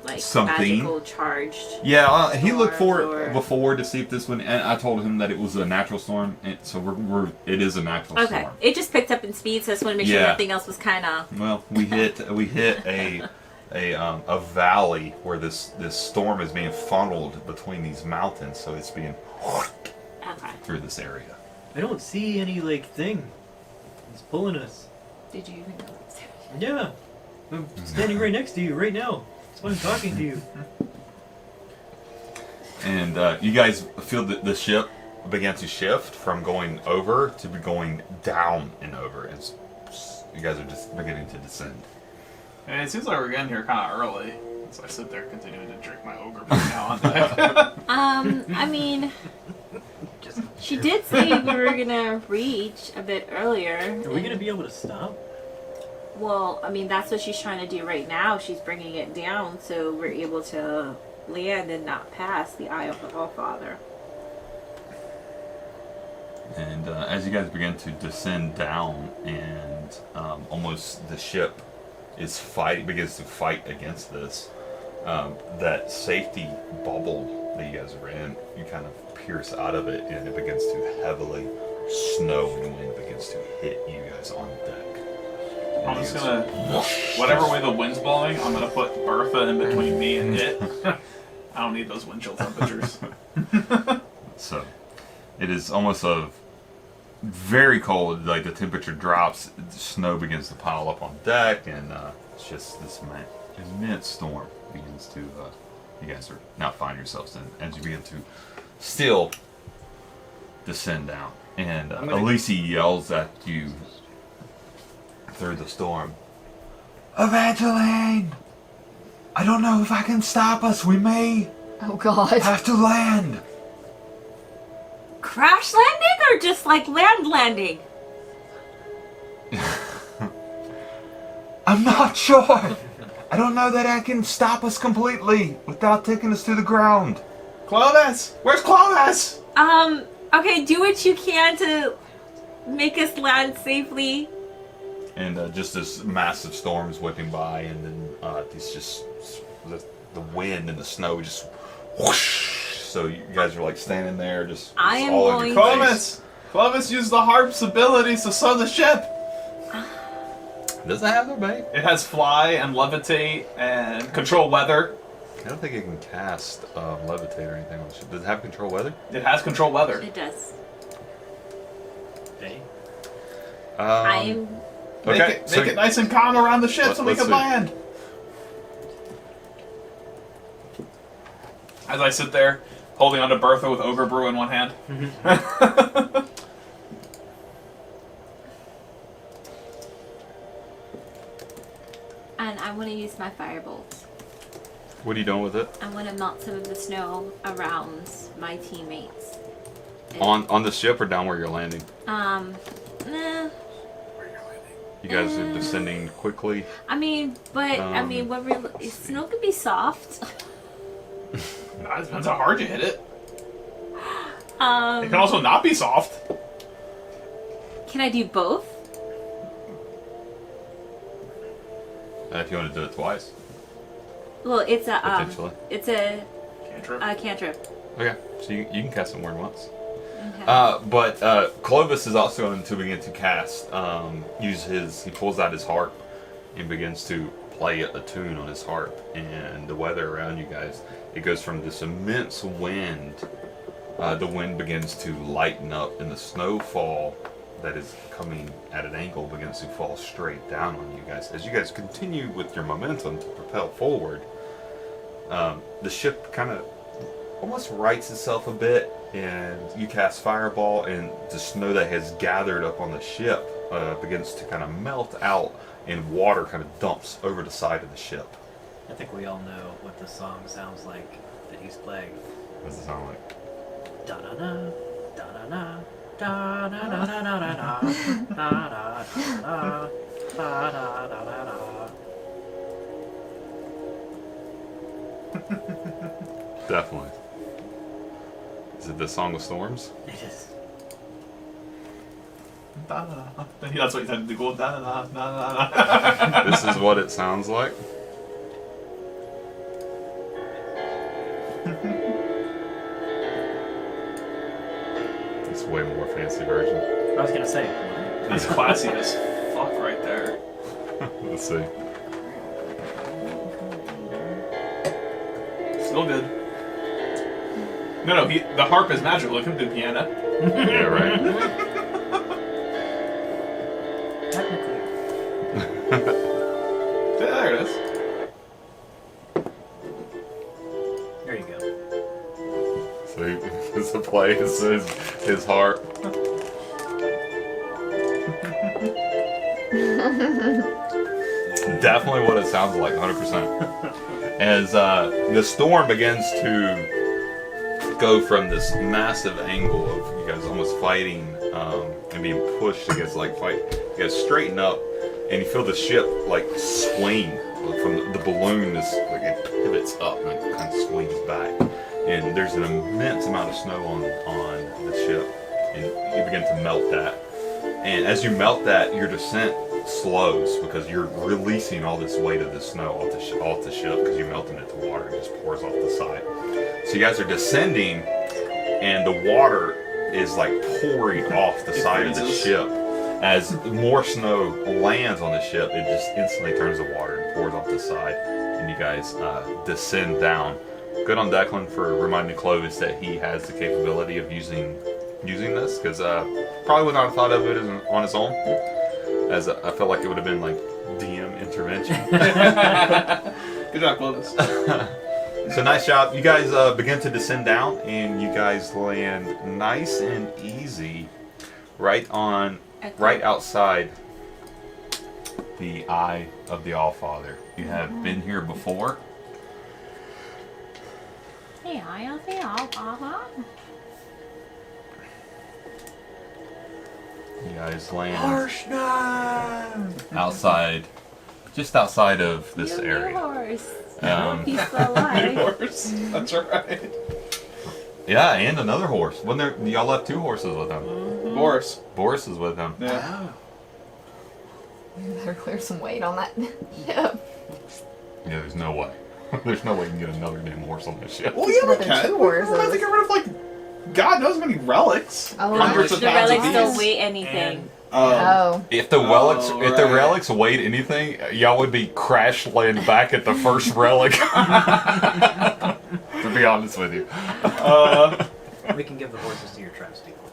Like Something. magical charged. Yeah, he looked for storm it or- before to see if this one, and I told him that it was a natural storm, and so it is a natural Okay, storm. it just picked up in speed, so I just want to make sure Yeah. nothing else was kind of. Well, we hit a valley where this storm is being funneled between these mountains, so it's being Okay. through this area. I don't see any like thing. It's pulling us. Did you even know? Yeah, I'm standing right next to you right now. That's why I'm talking to you. And you guys feel that the ship began to shift from going over to going down and over. you guys are just beginning to descend. And it seems like we're getting here kind of early. So I sit there continuing to drink my ogre beer now on deck. I mean, she did say we were gonna reach a bit earlier. Are we gonna be able to stop? Well, I mean, that's what she's trying to do right now. She's bringing it down so we're able to land and not pass the Eye of the All-Father. And as you guys begin to descend down, and almost the ship begins to fight against this, that safety bubble that you guys are in, you kind of pierce out of it, and it begins to heavily snow, and wind begins to hit you guys on deck. I'm just gonna, whatever way the wind's blowing, I'm gonna put Bertha in between me and it. I don't need those wind chill temperatures. So, it is almost very cold. Like the temperature drops, the snow begins to pile up on deck, and it's just this immense storm begins to. You guys are now find yourselves in as you begin to still descend down, and Elise yells at you through the storm. Evangeline! I don't know if I can stop us. We may Oh God. have to land. Crash landing or just like landing? I'm not sure. I don't know that I can stop us completely without taking us to the ground. Clovis! Where's Clovis? Okay, do what you can to make us land safely. And just this massive storm is whipping by, and then it's just the wind and the snow just whoosh. So you guys are like standing there, just I am all going over your Clovis! face. Clovis used the harp's abilities to sew the ship. Does it have their bait? It has fly and levitate and control weather. I don't think it can cast levitate or anything on the ship. Does it have control weather? It has control weather. It does. Hey. I'm. Okay, Make it nice and calm around the ship so we let's can see. land. As I sit there, holding onto Bertha with ogre brew in one hand. And I want to use my firebolt. What are you doing with it? I want to melt some of the snow around my teammates. On the ship or down where you're landing? Nah. You guys are descending quickly. I mean, what really snow can be soft. It depends how hard you hit it. It Um, can also not be soft. can I do both? If you want to do it twice, Well, it's a potentially. it's a Cantrip. cantrip. Okay, so you can cast it more than once. Okay. But Clovis is also going to begin to cast. He pulls out his harp and begins to play a tune on his harp. And the weather around you guys, it goes from this immense wind. The wind begins to lighten up, and the snowfall that is coming at an angle begins to fall straight down on you guys. As you guys continue with your momentum to propel forward, the ship kind of almost rights itself a bit, and you cast Fireball, and the snow that has gathered up on the ship begins to kind of melt out, and water kind of dumps over the side of the ship. I think we all know what the song sounds like that he's playing. What does it sound like? Da da da da da da da da da da da da da da da da. Definitely. Is it the Song of Storms? It is. Da-da-da. That's what you said to go. Da-da-da. This is what it sounds like. It's a way more fancy version. I was gonna say. That's classy as fuck right there. Let's see. Still good. No, the harp is magical. It can do piano. Yeah, right. Technically. There it is. There you go. So he gets to play his harp. definitely what it sounds like, 100%. As the storm begins to go from this massive angle of you guys almost fighting and being pushed against fight, you guys straighten up and you feel the ship swing from the balloon. It pivots up and it kind of swings back, and there's an immense amount of snow on the ship, and you begin to melt that. And as you melt that, your descent slows because you're releasing all this weight of the snow off the ship because you're melting it to water and it just pours off the side. So you guys are descending, and the water is pouring off the side of the ship. As more snow lands on the ship, it just instantly turns to water and pours off the side, and you guys descend down. Good on Declan for reminding Clovis that he has the capability of using this, because probably would not have thought of it on his own, as I felt like it would have been DM intervention. Good job, Clovis. So nice job. You guys begin to descend down, and you guys land nice and easy right outside the Eye of the Allfather. You have been here before. Hey, I think You guys land Harshnag! outside, just outside of this area. Horse. New horse. That's right. Yeah, and another horse. When y'all left 2 horses with him. Boris. Boris is with him. Yeah. You better clear some weight on that ship. Yeah, there's no way. There's no way you can get another damn horse on this ship. Well, yeah, we Another can. 2 We have horses. to get rid of God knows how many relics. Oh, Hundreds of The pounds of relics don't these. weigh anything. Oh. If the relics, Oh, if the right. relics weighed anything, y'all would be crash land back at the first relic. To be honest with you. We can give the horses to your tribes people.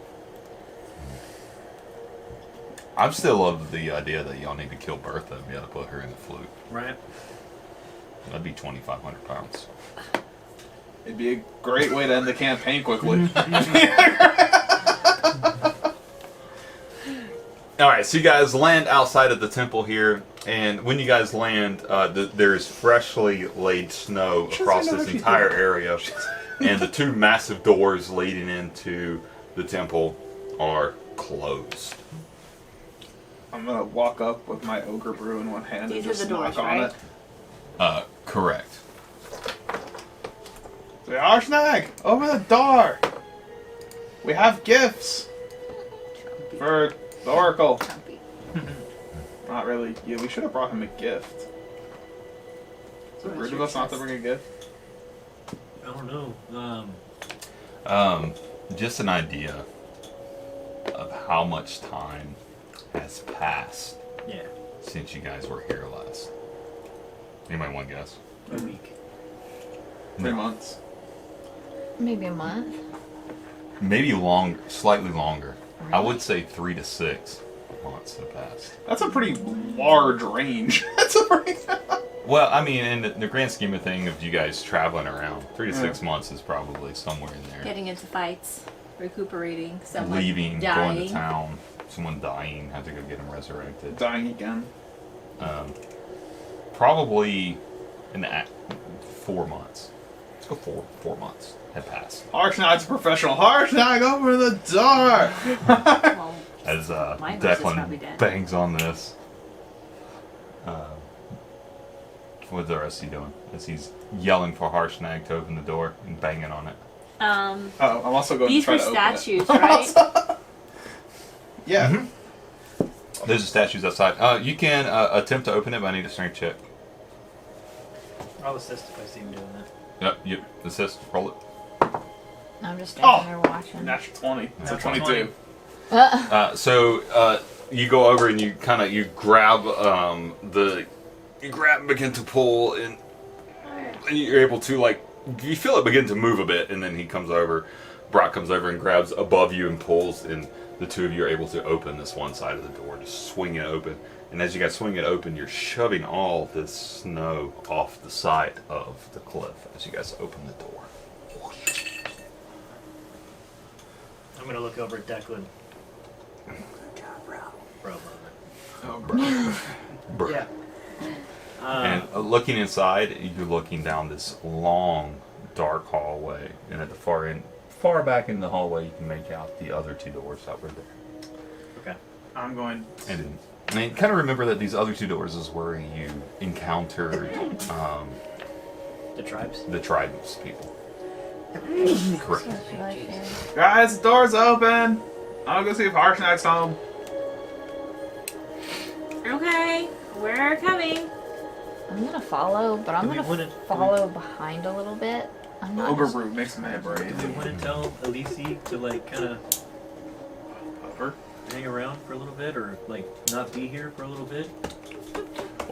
I'm still of the idea that y'all need to kill Bertha and be able to put her in the flute. Right? That'd be 2,500 pounds. It'd be a great way to end the campaign quickly. Alright, so you guys land outside of the temple here, and when you guys land, there's freshly laid snow across this entire area, and the 2 massive doors leading into the temple are closed. I'm gonna walk up with my ogre brew in one hand These and are just the doors, knock on right? it. Correct. Say, Harshnag, open the door. We have gifts for the Oracle. Trumpy. Not really. Yeah, we should have brought him a gift. Is it rude of us not to bring a gift? I don't know. Just an idea of how much time has passed Yeah. since you guys were here last. Anybody want to guess? A week. 3 months. Maybe a month. Maybe slightly longer. I would say 3 to 6 months have passed. That's a pretty large range. That's a pretty... Well, I mean, in the grand scheme of things of you guys traveling around, 3 to 6 months is probably somewhere in there. Getting into fights, recuperating, someone Leaving, dying. going to town, someone dying, have to go get them resurrected. Dying again. Probably in 4 months. Let's go 4 months have passed. Harshnag's a professional. Harshnag, open the door! Well, As My horse is probably Declan dead. bangs on this. What's the rest of you doing? As he's yelling for Harshnag to open the door and banging on it. Oh, I'm also going these to try were to open it. statues, right? Yeah. Mm-hmm. There's the statues outside. You can attempt to open it, but I need a strength check. I'll assist if I see him doing that. Yep, yep. Assist. Roll it. I'm just standing there watching. Natural 20. It's a Natural 22. 20. So you go over and you grab you grab and begin to pull, and you're able to you feel it begin to move a bit, and then he comes over. Brock comes over and grabs above you and pulls, and the 2 of you are able to open this one side of the door, just swing it open. And as you guys swing it open, you're shoving all this snow off the side of the cliff as you guys open the door. I'm gonna look over at Declan. Bro moment. Oh, bro. Brr. Yeah. And looking inside, you're looking down this long, dark hallway, and at the far end, far back in the hallway, you can make out the other two doors that were there. Okay. I'm going. And kind of remember that these other two doors is where you encountered The tribes? the tribes people. Correct. Guys, the door's open. I'll go see if Harshnag's home. Okay, we're coming. I'm gonna follow, but I'm Do we gonna wanna- follow behind a little bit. I'm not. Ogre just- brew makes me Do brave. we want to tell Elise to, like, kind of Hover. hang around for a little bit, or, like, not be here for a little bit?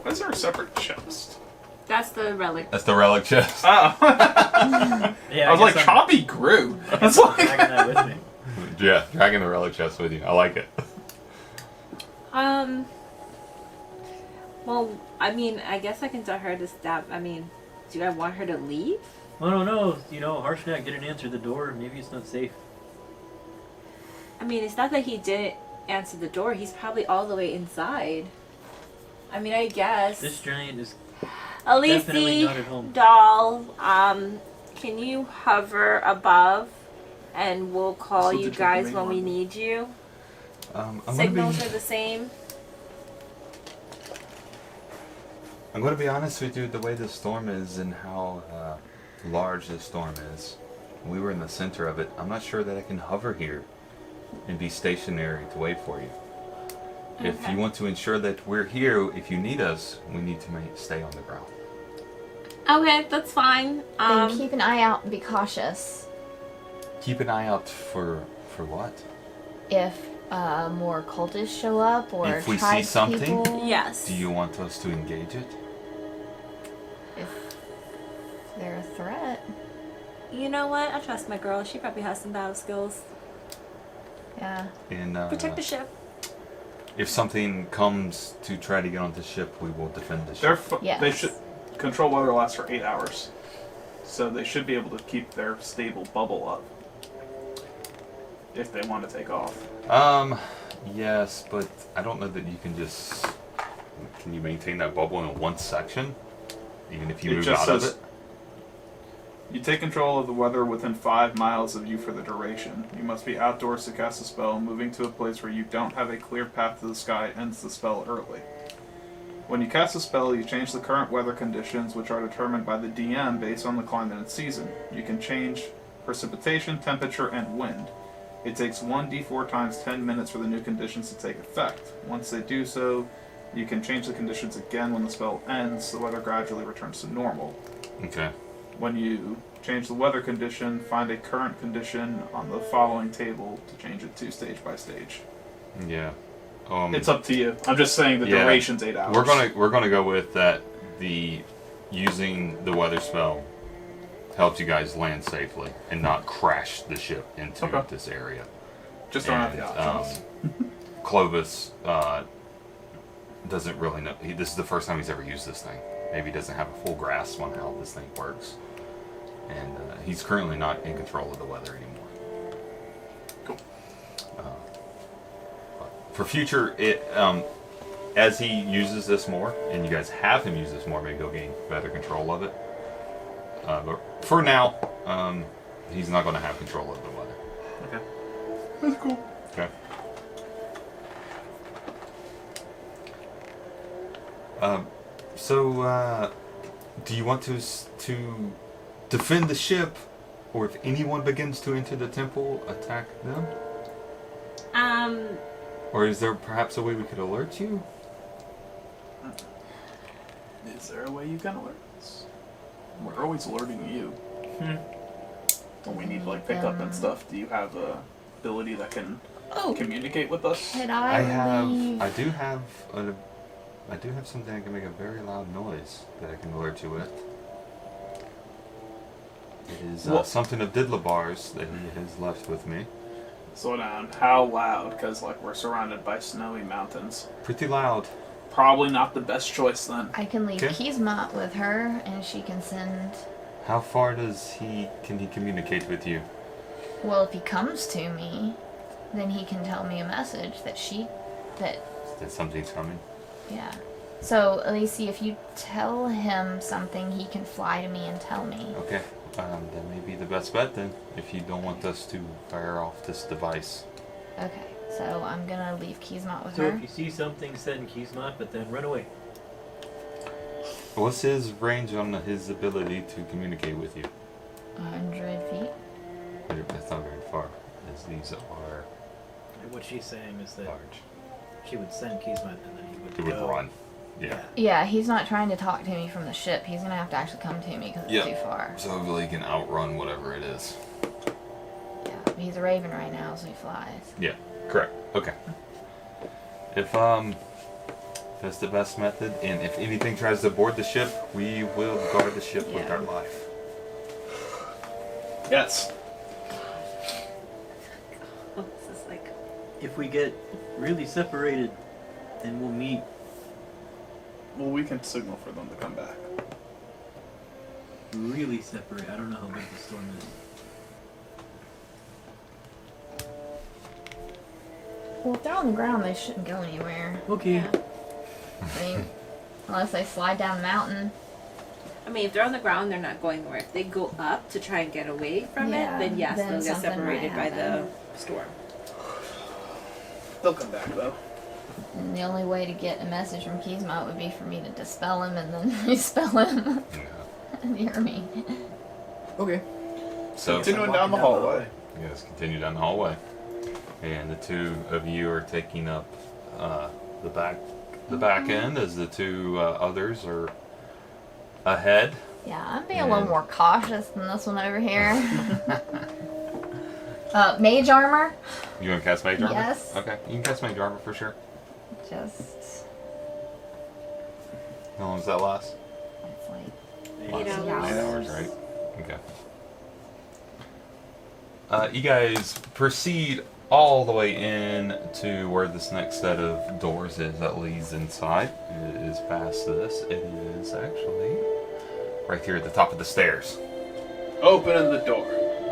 Why is there a separate chest? That's the relic. That's the relic chest. Oh. Yeah, I was like, guess Choppy grew. I'm That's like. dragging that with me. Yeah, dragging the relic chest with you. I like it. Well, I mean, I guess I can tell her to stop. I mean, do I want her to leave? I don't know. You know, Harshnag didn't answer the door. Maybe it's not safe. I mean, it's not that he didn't answer the door. He's probably all the way inside. I mean, I guess. This giant is Elise, definitely not at home. doll, can you hover above and we'll call So you did you guys make when we one? need you? I'm Signals gonna are the same. I'm going to be honest with you. The way the storm is and how large the storm is, we were in the center of it. I'm not sure that I can hover here and be stationary to wait for you. If Okay. you want to ensure that we're here, if you need us, we need to stay on the ground. Okay, that's fine. Then keep an eye out and be cautious. Keep an eye out for what? If more cultists show up or If we see tribes something? people, Yes. Do you want us to engage it? if they're a threat, You know what? I trust my girl. She probably has some battle skills. yeah. And Protect the ship. if something comes to try to get on the ship, we will defend the They're ship. Yes. They should control weather lasts for 8 hours, so they should be able to keep their stable bubble up if they want to take off. Yes, but I don't know that you can just. Can you maintain that bubble in one section, even if you It move just out of says- it? You take control of the weather within 5 miles of you for the duration. You must be outdoors to cast a spell. Moving to a place where you don't have a clear path to the sky ends the spell early. When you cast a spell, you change the current weather conditions, which are determined by the DM based on the climate and season. You can change precipitation, temperature, and wind. It takes 1d4 times 10 minutes for the new conditions to take effect. Once they do so, you can change the conditions again when the spell ends. The weather gradually returns to normal. Okay. When you change the weather condition, find a current condition on the following table to change it to stage by stage. Yeah. It's up to you. I'm just saying the Yeah. duration's 8 hours. We're gonna go with that. The using the weather spell helps you guys land safely and not crash the ship into Okay. this area. just don't have the And, options. Clovis doesn't really know. This is the first time he's ever used this thing. Maybe he doesn't have a full grasp on how this thing works. And he's currently not in control of the weather anymore. Cool. For future, as he uses this more, and you guys have him use this more, maybe he'll gain better control of it. But for now, he's not going to have control of the weather. Okay. That's cool. Okay. So, do you want to defend the ship, or if anyone begins to enter the temple, attack them? Or is there perhaps a way we could alert you? Is there a way you can alert us? We're always alerting you. When we need like pickup and stuff, do you have a ability that can communicate with us? Could I leave? I do have something that can make a very loud noise that I can alert you with. It is What? something of Didlabar's that he has left with me. Slow down. How loud? Because like we're surrounded by snowy mountains. Pretty loud. Probably not the best choice then. I can leave Okay. Kismet with her, and she can send. How far can he communicate with you? Well, if he comes to me, then he can tell me a message that That something's coming? yeah. So, Alicia, if you tell him something, he can fly to me and tell me. Okay. That may be the best bet then, if you don't want us to fire off this device. Okay, so I'm gonna leave Keysmont with So her. if you see something, send Keysmont, but then run away. What's his range on his ability to communicate with you? 100 feet. That's not very far, as these are What she's saying is that large. she would send Keysmont and then he would It would go. run. Yeah. Yeah, he's not trying to talk to me from the ship. He's gonna have to actually come to me because it's Yeah. too far. So hopefully he can outrun whatever it is. Yeah, but he's a raven right now, so he flies. Yeah, correct. Okay. If that's the best method, and if anything tries to board the ship, we will guard the ship with Yeah. our life. Yes. Oh, this is like. If we get really separated, then we'll meet. Well, we can signal for them to come back. Really separate. I don't know how big the storm is. Well, if they're on the ground, they shouldn't go anywhere. Okay. Yeah. I mean, unless they slide down the mountain. I mean, if they're on the ground, they're not going anywhere. If they go up to try and get away from Yeah, it, then yes, then they'll get something separated might by the happen. storm. They'll come back though. And the only way to get a message from Keysmont would be for me to dispel him and then dispel him near me. Okay. So Continuing down the hallway. you guys continue down the hallway, and the two of you are taking up the back end as the two others are ahead. Yeah, I'm being a little more cautious than this one over here. Mage armor. You want to cast mage armor? Yes. Okay, you can cast mage armor for sure. Just. How long does that last? It's like 8 hours. 8 hours, right? Okay. You guys proceed all the way in to where this next set of doors is that leads inside. It is past this. It is actually right here at the top of the stairs. Opening the door.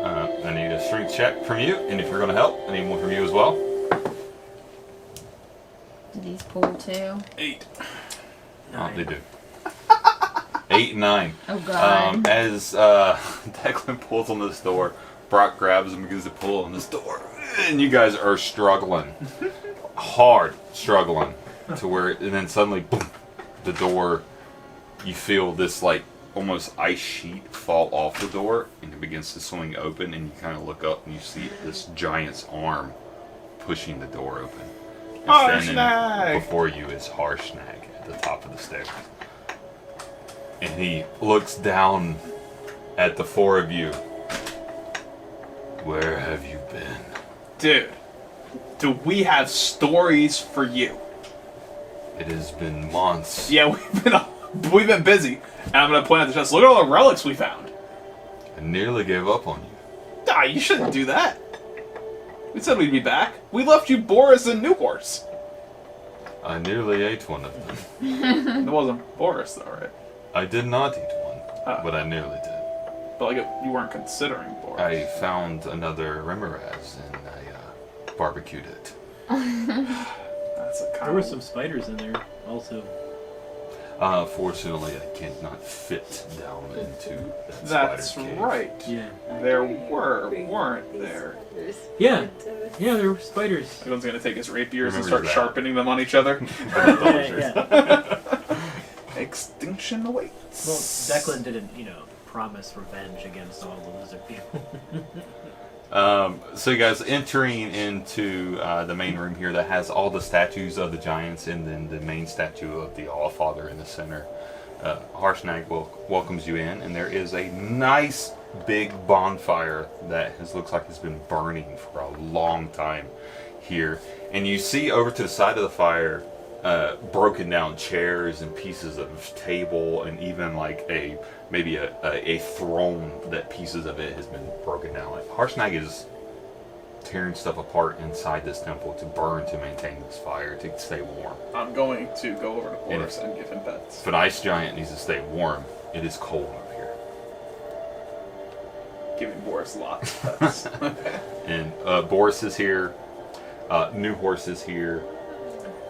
I need a strength check from you, and if you're going to help, I need one from you as well. Do these pull too? 8. Oh, they do. 8 and 9. Oh god. As Declan pulls on this door, Brock grabs him and begins to pull on this door, and you guys are struggling, hard struggling, to where, and then suddenly, boom, the door. You feel this like almost ice sheet fall off the door, and it begins to swing open, and you kind of look up and you see this giant's arm pushing the door open. And standing Harshnag! before you is Harshnag at the top of the stairs. And he looks down at the four of you. Where have you been? Dude, do we have stories for you? It has been months. Yeah, we've been busy. And I'm gonna point at the chest. Look at all the relics we found. I nearly gave up on you. Ah, you shouldn't do that. We said we'd be back. We left you Boris and New Horse. I nearly ate one of them. It wasn't Boris though, right? I did not eat one, Oh. but I nearly did. But like you weren't considering Boris. I found another Remoraz and I barbecued it. That's a There common. were some spiders in there also. Fortunately, I cannot fit down into that That's spider cave. right. Yeah. There weren't there? Yeah. Yeah, there were spiders. Everyone's gonna take his rapiers and Remembers start that. sharpening them on each other. Yeah. Extinction awaits. Well, Declan didn't, promise revenge against all the lizard people. So you guys entering into the main room here that has all the statues of the giants and then the main statue of the Allfather in the center. Harshnag welcomes you in, and there is a nice big bonfire that looks like it's been burning for a long time here. And you see over to the side of the fire broken down chairs and pieces of table, and even like maybe a throne that pieces of it has been broken down. Like Harshnag is tearing stuff apart inside this temple to burn to maintain this fire to stay warm. I'm going to go over to Boris and give him pets. If an ice giant needs to stay warm, it is cold over here. Giving Boris lots of pets. And Boris is here, New Horse is here,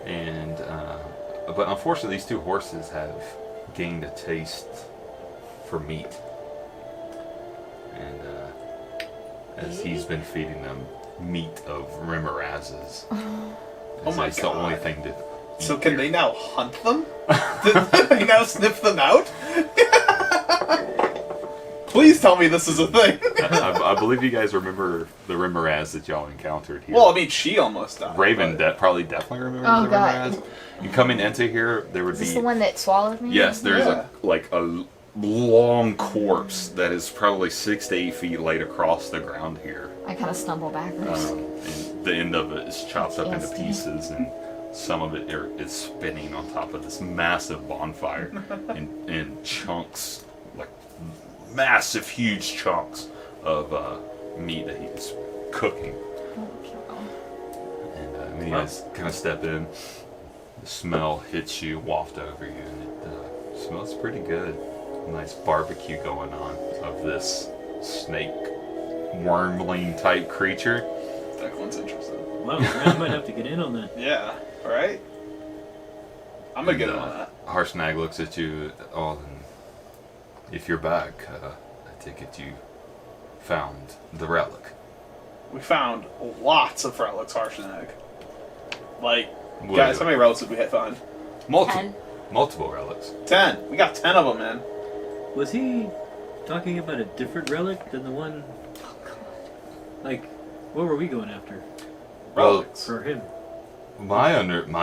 and but unfortunately, these two horses have gained a taste for meat, and as he's been feeding them meat of remorazes, Oh my it's the only God. thing to. So can they now hunt them? Did they now sniff them out? Please tell me this is a thing. I believe you guys remember the remoraz that y'all encountered here. Well, I mean, she almost died. Raven but- probably definitely remembers Oh, the God. remoraz. You coming into here, there would Is this be the one that swallowed me? yes, there's Yeah. a long corpse that is probably 6 to 8 feet laid across the ground here. I kind of stumble backwards. And the end of it is chopped up into PTSD. pieces, and some of it is spinning on top of this massive bonfire in chunks, like massive, huge chunks of meat that he's cooking. And when you guys kind of step in, the smell hits you, waft over you, and it smells pretty good. A nice barbecue going on of this snake wormling type creature. Declan's interested. Wow, I might have to get in on that. Yeah, right? I'm gonna get in on that. Harshnag looks at you. Oh, and if you're back, I take it you found the relic. We found lots of relics, Harshnag. Like, What guys, is how it? many relics did we find? Multiple relics. 10. We got 10 of them, man. Was he talking about a different relic than the one? Like, what were we going after Well, Relics. for him? my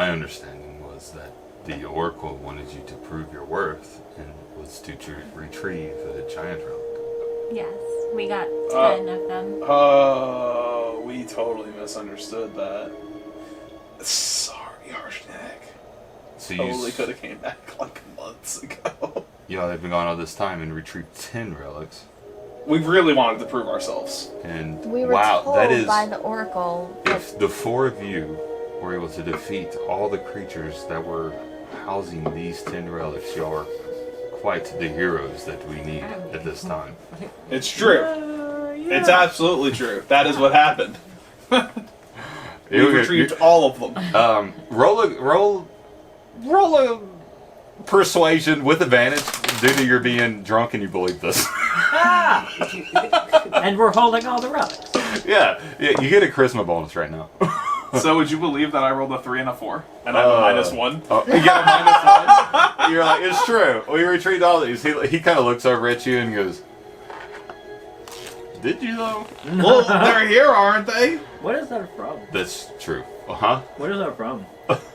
understanding was that the Oracle wanted you to prove your worth and was to retrieve a giant relic. Yes, we got 10 of them. Oh, we totally misunderstood that. Sorry, Harshnag. So Totally could have came back like months ago. Yeah, they've been gone all this time and retrieved 10 relics. We really wanted to prove ourselves. And We were wow, told that is by the Oracle that if the four of you were able to defeat all the creatures that were housing these 10 relics, y'all are quite the heroes that we need at this time. It's true. It's absolutely true. That is what happened. We retrieved all of them. Roll a persuasion with advantage due to your being drunk and you believe this. And we're holding all the relics. yeah, you get a charisma bonus right now. So would you believe that I rolled a 3 and a 4? And I have a -1? Oh, you get a -1? You're like, it's true. We retrieved all these. He kind of looks over at you and goes, did you though? Well, they're here, aren't they? What is that from? That's true. Uh-huh. What is that from?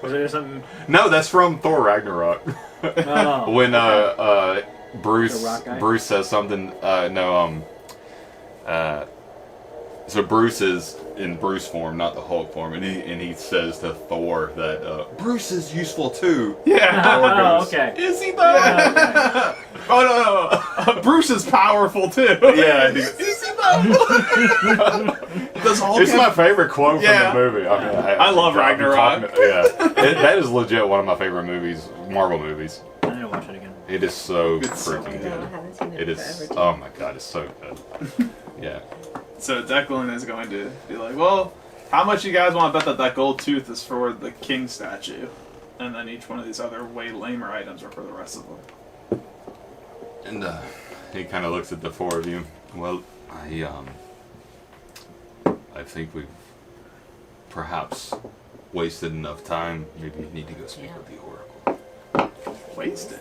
Was there something? No, that's from Thor Ragnarok. Oh, When The Bruce rock guy? Bruce says something so Bruce is in Bruce form, not the Hulk form, and he says to Thor that Bruce is useful too. Yeah. Thor Oh, goes, okay. is he though? Oh, no. Bruce is powerful, too. Yeah, Is he though? Does Hulk it's have- my favorite quote Yeah. from the movie. I mean, I love I've been Ragnarok. talking- that is legit one of my favorite movies, Marvel movies. I need to watch it again. It is so It's so freaking good. I good. haven't seen it, It in is. forever. Oh my god, it's so good. Yeah. So Declan is going to be like, well, how much you guys want to bet that gold tooth is for the king statue? And then each one of these other way lamer items are for the rest of them. And he kind of looks at the four of you. Well, I think we've perhaps wasted enough time. Maybe you need to go speak with the Oracle. Wasted.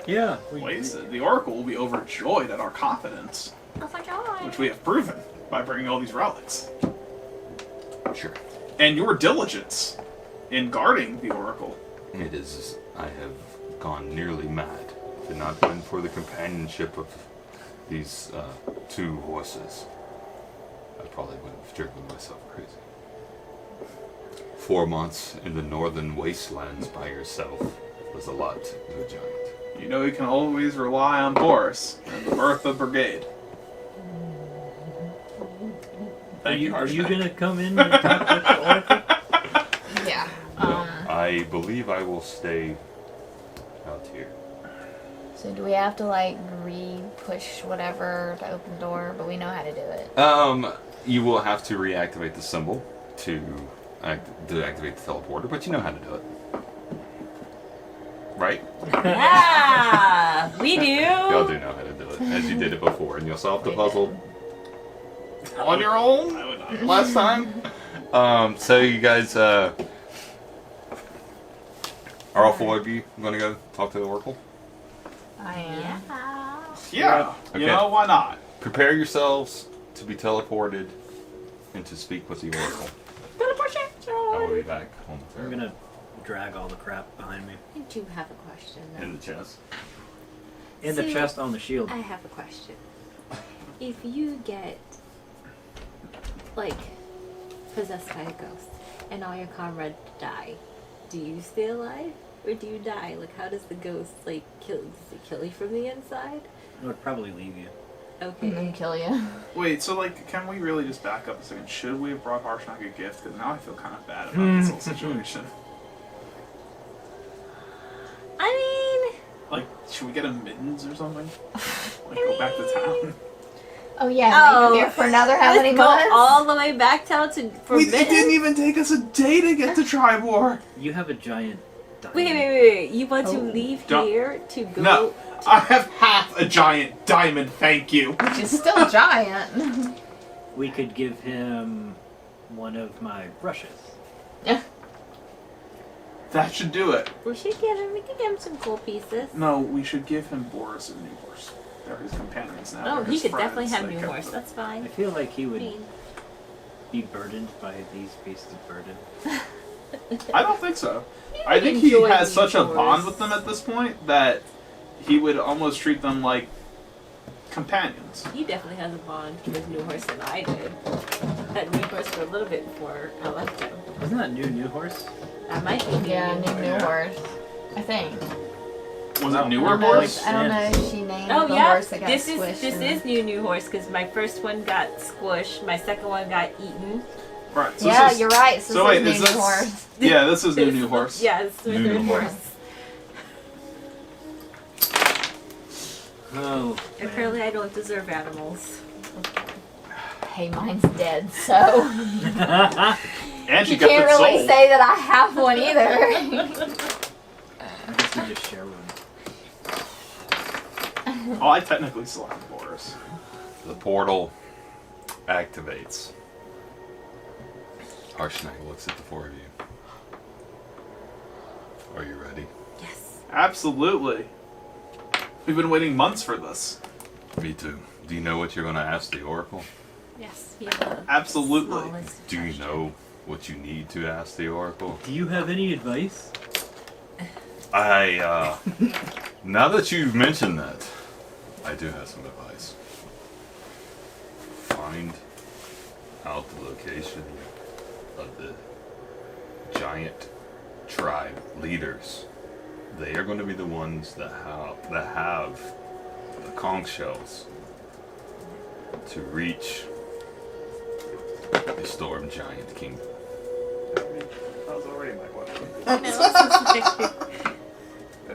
Yeah. Wasted. The Oracle will be overjoyed at our confidence, Oh my god. which we have proven by bringing all these relics. Sure. And your diligence in guarding the Oracle. It is. I have gone nearly mad. If it not been for the companionship of these two horses, I probably would have driven myself crazy. 4 months in the northern wastelands by yourself was a lot to a giant. You know you can always rely on Boris and the Bertha Brigade. Thank you, Are you Harshnag. gonna come in and talk with the Oracle? yeah. I believe I will stay out here. So do we have to like re-push whatever to open the door? But we know how to do it. You will have to reactivate the symbol to activate the teleporter, but you know how to do it. right? Yeah, we do. Y'all do know how to do it, as you did it before, and you'll solve the puzzle on your own last time. So you guys, are all four of you going to go talk to the Oracle? I am. Yeah. Okay. You know, why not? Prepare yourselves to be teleported and to speak with the Oracle. I will be back on the I'm third. gonna drag all the crap behind me. I do have a question. Though. In the chest. In the See, chest on the shield. I have a question. If you get, like, possessed by a ghost and all your comrades die, do you stay alive or do you die? Like, how does the ghost, like, kill? Does it kill you from the inside? It would probably leave you. And then Okay. kill you. Wait, so like, can we really just back up a second? Should we have brought Harshnag a gift? Because now I feel kind of bad about this whole situation. I Like, should we get him mittens or something? Like, go back to town? Oh yeah, Oh, make it there for another how mean, many go months? all the way back down to for It mittens? didn't even take us a day to get to Tribor. You have a giant diamond. Wait. You want to Oh. leave Don't- here to go? No, I have half a giant diamond, thank you. Which is still giant. We could give him one of my brushes. That should do it. We should get him. We could give him some cool pieces. No, we should give him Boris and New Horse. They're his companions now. Oh, They're he his could friends. definitely have They New can- Horse. That's I fine. feel like he I would mean, be burdened by these beasts of burden. I don't think so. I think he enjoy has New such a Horse. bond with them at this point that he would almost treat them like companions. he definitely has a bond with New Horse than I did. Had New Horse for a little bit before I left him. Isn't that new horse? That might be Yeah, new. new horse. I think. Was No. it I newer don't know. Boris? I don't know if she named Oh the yeah, horse that got this squished. is new Horse because my first one got squished, my second one got eaten. Right. So Yeah, this is, you're right. So, so this wait, is is new this- horse. Yeah, this is New Horse. Yeah, it's the New third Horse. horse. Oh. Apparently, I don't deserve animals. Hey, mine's dead, so And she you got can't the really soul. say that I have one either. I guess we just share one. Oh, I technically still have Boris. The portal activates. Harshnag looks at the four of you. Are you ready? Yes. Absolutely. We've been waiting months for this. Me too. Do you know what you're going to ask the Oracle? Yes. We have a Absolutely. small list of Do you questions. know what you need to ask the Oracle? Do you have any advice? Now that you've mentioned that, I do have some advice. Find out the location of the giant tribe leaders. They are going to be the ones that have the conch shells to reach the storm giant kingdom. That was already my question. No.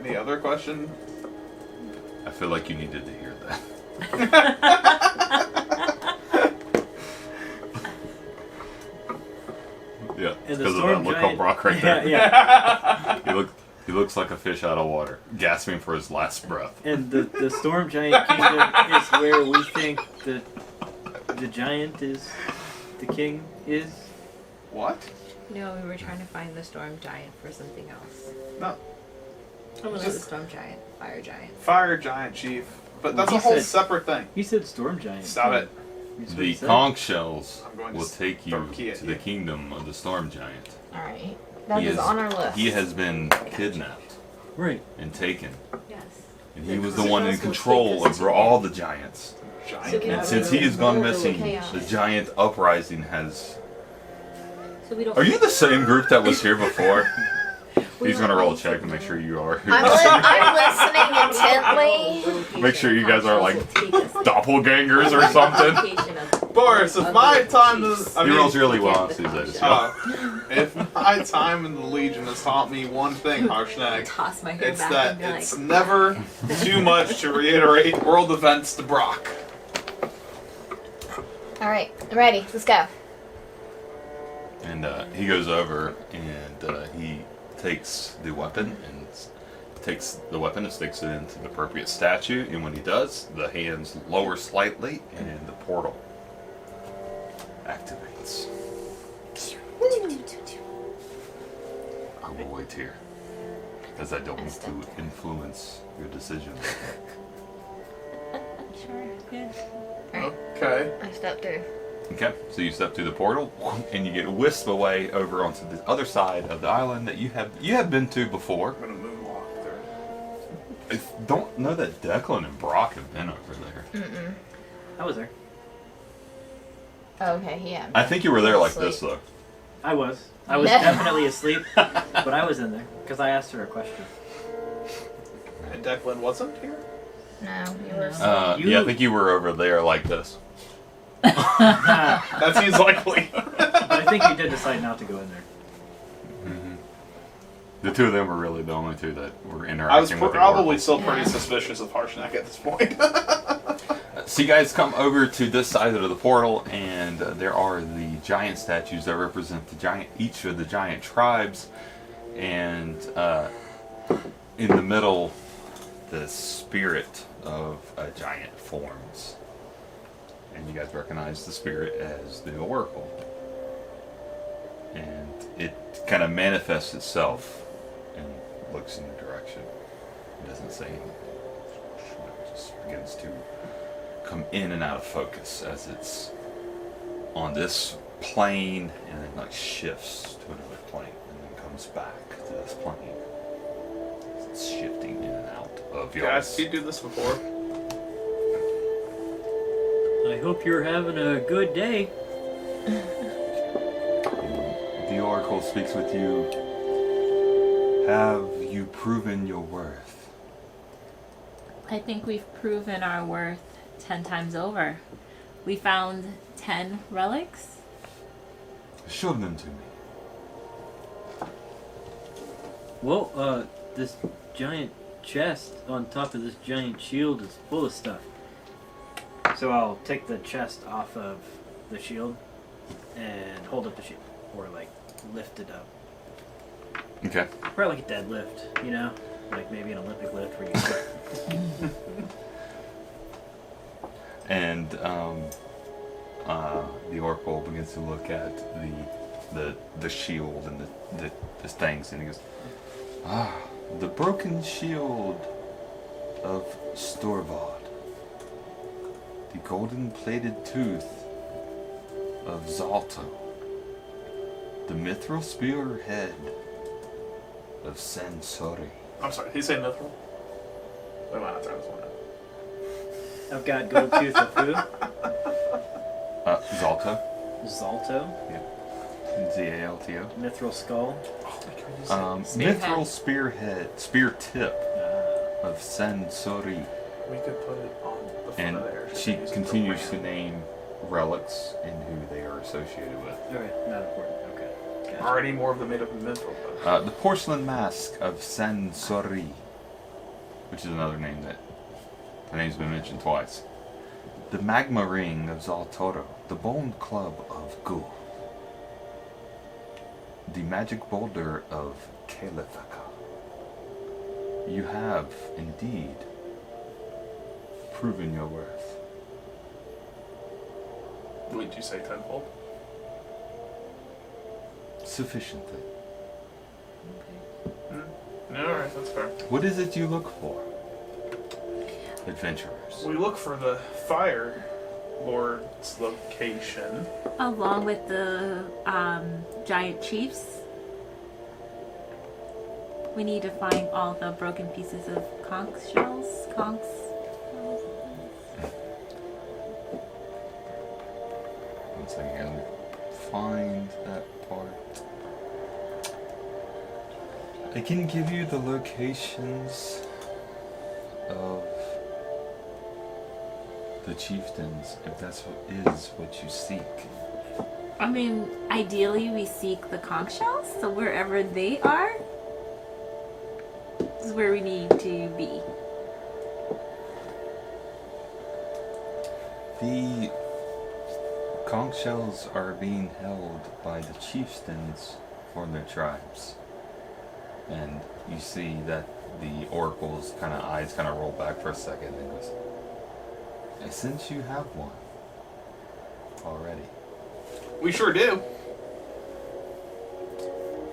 Any other question? I feel like you needed to hear that. Yeah, And the because of that storm look on giant- Brock right Yeah, there. yeah. He looks like a fish out of water, gasping for his last breath. And the storm giant kingdom is where we think the giant is, the king is. What? No, we were trying to find the storm giant for something else. No. Oh, no, the Just- storm giant, fire giant. Fire giant chief. But that's He a whole said- separate thing. He said storm giant. Stop it. That's what he The said. conch shells I'm going to will take you throw a key at to the you. kingdom of the storm giant. Alright. That He is on our list. He has been kidnapped Right. and taken, Yes. and he The was the conch one in shells will control take us over to all him. the giants. Giant. So we And have since a he has gone little missing, chaos. the giant uprising has. So we don't. Are you the same group that was here before? We He's don't gonna roll a like check to and make know. sure you are. I'm listening intently. Make sure you guys are like doppelgangers or something. Boris, if my time to... I He mean, rolls really you well. get So the he's conch if my time in the Legion has taught me one thing, Harshnag, Toss my hair it's back that and be it's like, never too much to reiterate world events to Brock. Alright, I'm ready. Let's go. And he goes over and he takes the weapon and takes the weapon and sticks it into the appropriate statue, and when he does, the hands lower slightly, and the portal activates. I will wait here, as I don't want to influence your decision. Sure. Good. Alright. Okay. I stepped through. Okay, so you step through the portal, and you get whisked away over onto the other side of the island that you have been to before. I'm gonna moonwalk there. I don't know that Declan and Brock have been over there. Mm-mm. I was there. Oh, okay, yeah. I think you were there like this, though. I was. I was definitely asleep, but I was in there because I asked her a question. And Declan wasn't here? No, you were. Yeah, I think you were over there like this. That seems likely. But I think you did decide not to go in there. Mm-hmm. The two of them were really the only two that were interacting I was with the probably Oracle. still pretty suspicious of Harshnag at this point. So you guys come over to this side of the portal, and there are the giant statues that represent each of the giant tribes, and in the middle, the spirit of a giant forms, and you guys recognize the spirit as the Oracle, and it kind of manifests itself and looks in your direction. It doesn't say anything. It just begins to come in and out of focus as it's on this plane, and then like shifts to another plane and then comes back to this plane. It's shifting in and out of your Guys, you do this before? I hope you're having a good day. The Oracle speaks with you. Have you proven your worth? I think we've proven our worth 10 times over. We found 10 relics. Show them to me. Well, this giant chest on top of this giant shield is full of stuff. So I'll take the chest off of the shield and hold up the shield, or like lift it up. Okay. Probably like a deadlift, you know, like maybe an Olympic lift where you. And the Oracle begins to look at the shield and the things, and he goes, the broken shield of Storvad, the golden plated tooth of Zalto, the mithril spear head of Sansori. I'm sorry, he said mithril? Wait, am I not trying this one out? I've got gold tooth of who? Zalto. Zalto. Z-A-L-T-O. Mithril skull. Mithril spear tip of Sansori. We could put it on the front And of there. she Use it for continues to brand. name relics and who they are associated with. Okay, not important. Okay. Gotcha. Already more of them made up of mithril, though. The porcelain mask of Sansori, which is another name that the name's been mentioned twice. The magma ring of Zaltoro, the bone club of Gul, the magic boulder of Kalithaka. You have indeed proven your worth. Would you say tenfold? Sufficiently. No, alright, that's fair. What is it you look for, adventurers? We look for the Fire Lord's location. Along with the giant chiefs. We need to find all the broken pieces of conch shells. One second, I'll find that part. I can give you the locations of the chieftains if that's what you seek. I mean, ideally we seek the conch shells, so wherever they are is where we need to be. The conch shells are being held by the chieftains for their tribes. And you see that the oracle's kind of eyes kind of roll back for a second and goes, since you have one already. We sure do.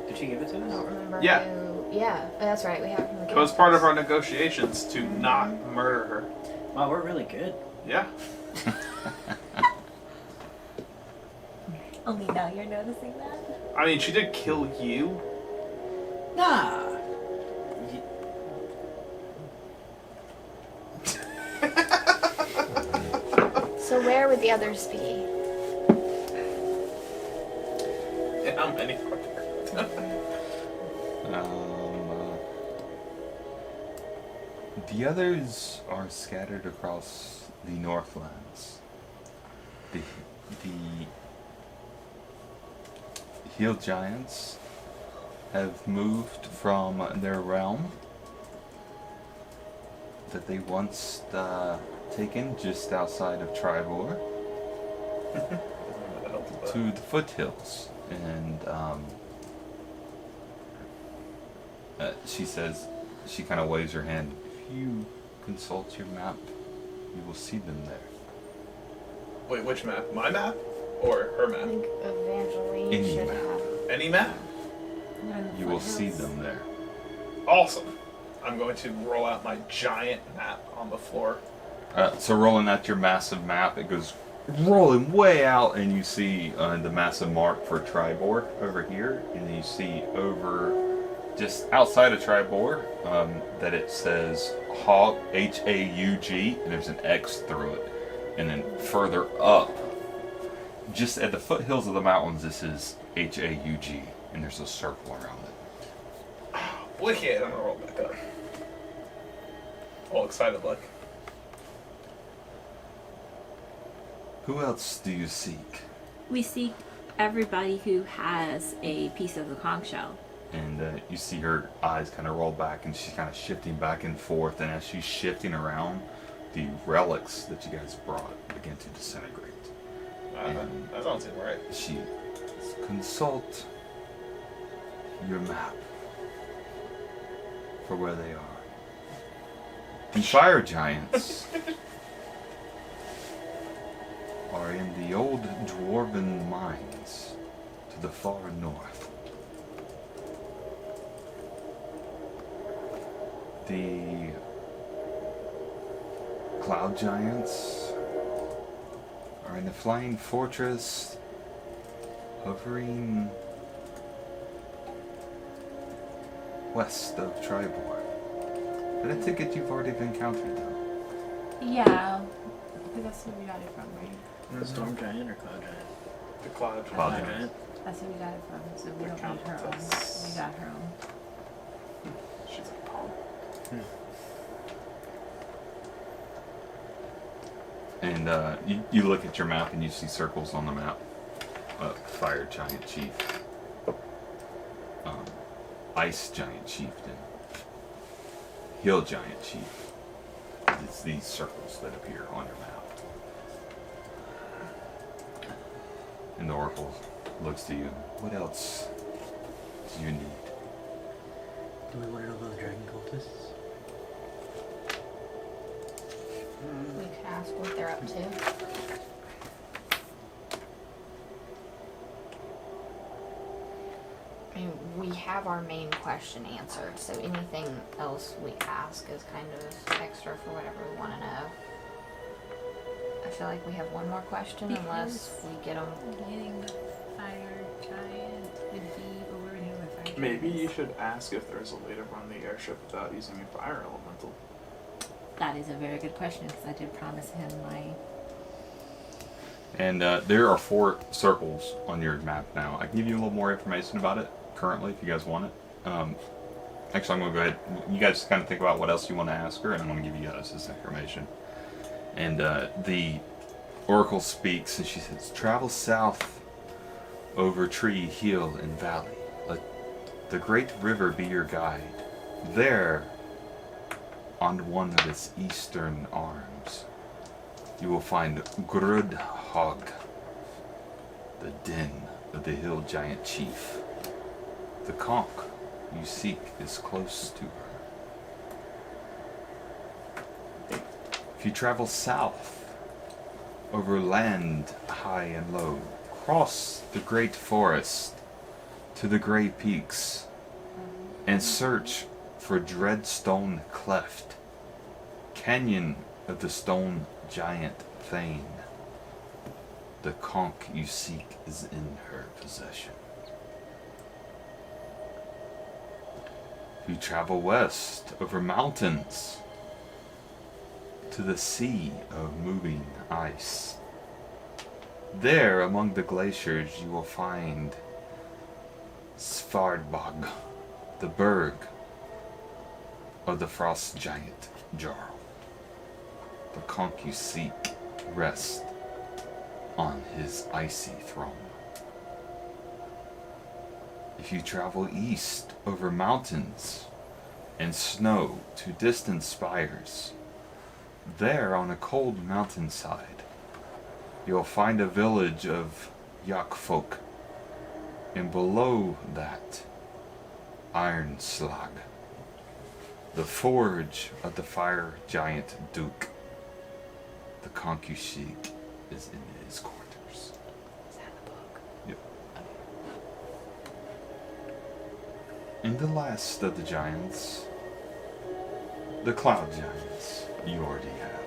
Did she give it to I us? don't remember Yeah. who. Yeah, that's right. We have from the It was part of our negotiations to not murder her. Wow, we're really good. Yeah. Only now you're noticing that? I mean, she did kill you. Nah. So where would the others be? And how many are there? The others are scattered across the Northlands. The Hill Giants have moved from their realm that they once taken just outside of Tribor to the foothills. And she says, she kind of waves her hand. If you consult your map, you will see them there. Wait, which map? My map? Or her I map? think Evangeline Any should map. have. Any map? You will see them there. Awesome. I'm going to roll out my giant map on the floor. So rolling out your massive map, it goes rolling way out, and you see the massive mark for Tribor over here, and then you see over just outside of Tribor that it says Haug, H-A-U-G, and there's an X through it. And then further up, just at the foothills of the mountains, this is H-A-U-G, and there's a circle around it. Wicked. I'm gonna roll back up. All excited like. Who else do you seek? We seek everybody who has a piece of the conch shell. And you see her eyes kind of roll back, and she's kind of shifting back and forth. And as she's shifting around, the relics that you guys brought begin to disintegrate. That sounds right. She consult your map for where they are. The fire giants are in the old dwarven mines to the far north. The cloud giants are in the flying fortress hovering west of Tribor. But I take it you've already encountered them. Yeah. I think that's where we got it from, right? Storm giant or cloud giant? The cloud. Cloud Cloud giant. That's where we got it from. So we The don't need her own. Countess. We got her own. She's a palm. And you look at your map and you see circles on the map. Fire giant chief. Ice giant chieftain. Hill giant chief. It's these circles that appear on your map. And the oracle looks to you. What else do you need? Do we want to know about the dragon cultists? We could ask what they're up to. I mean, we have our main question answered, so anything else we ask is kind of extra for whatever we want to know. I feel like we have one more question unless we get them. Getting the fire giant would be over here with fire Maybe you giants. should ask if there's a way to run the airship without using a fire elemental. That is a very good question because I did promise him my. And there are 4 circles on your map now. I can give you a little more information about it currently if you guys want it. Actually, I'm going to go ahead. You guys kind of think about what else you want to ask her, and I'm going to give you guys this information. And the oracle speaks, and she says, travel south over tree, hill, and valley. Let the great river be your guide. There, on one of its eastern arms, you will find Grudhog, the den of the hill giant chief. The conch you seek is close to her. If you travel south, over land high and low, cross the great forest to the gray peaks, and search for Dreadstone Cleft, canyon of the stone giant Thane. The conch you seek is in her possession. If you travel west over mountains to the sea of moving ice, there among the glaciers you will find Svardbog, the berg of the frost giant Jarl. The conch you seek rests on his icy throne. If you travel east over mountains and snow to distant spires, there on a cold mountainside, you'll find a village of Yakfolk, and below that, Ironslag, the forge of the fire giant Duke. The conch you seek is in his quarters. Is that the book? Yep. And the last of the giants, the cloud giants, you already have.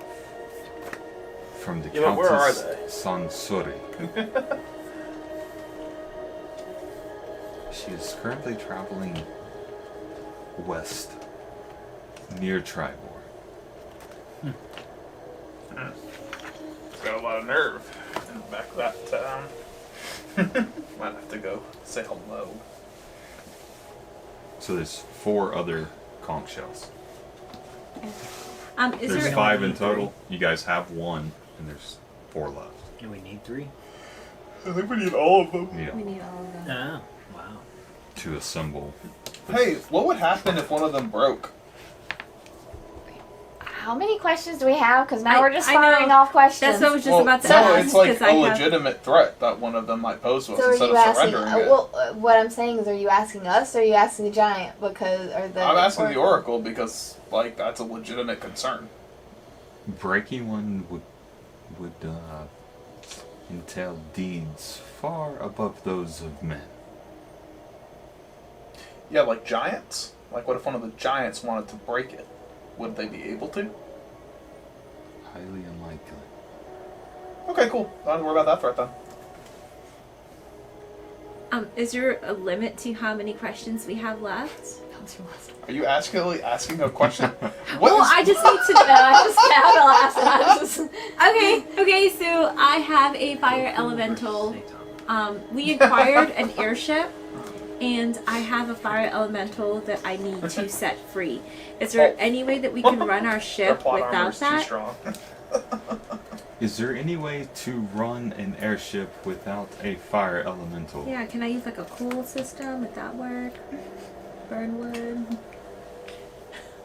From the Yeah, but where are Countess they? Sansuri. She is currently traveling west, near Tribor. It's got a lot of nerve in the back of that town. Might have to go say hello. So there's 4 other conch shells. Is There's there 5 in total. You guys have 1, and there's 4 left. And we need 3? I think we need all of them. Yeah. we need all of them. Oh, wow. To assemble. Hey, what would happen if one of them broke? How many questions do we have? Because now I- we're just I know. firing off questions. That's what I was just Well, about to no, ask. it's like 'cause a I have- legitimate threat that one of them might pose to us So are instead you of asking? surrendering it. What I'm saying is, are you asking us, or are you asking the giant? Because or the I'm asking the Oracle because, like, that's a legitimate concern. Breaking one would entail deeds far above those of men. Yeah, like giants. Like, what if one of the giants wanted to break it? Would they be able to? Highly unlikely. Okay, cool. Don't worry about that threat then. Is there a limit to how many questions we have left? Are you actually asking a question? What Well, is- I just need to know. I just Okay, so I have a fire elemental. We acquired an airship, and I have a fire elemental that I need to set free. Is there any way that we can run our Their ship plot armor without is too that? strong. Is there any way to run an airship without a fire elemental? Yeah, can I use like a cool system? Would that work? Burn wood.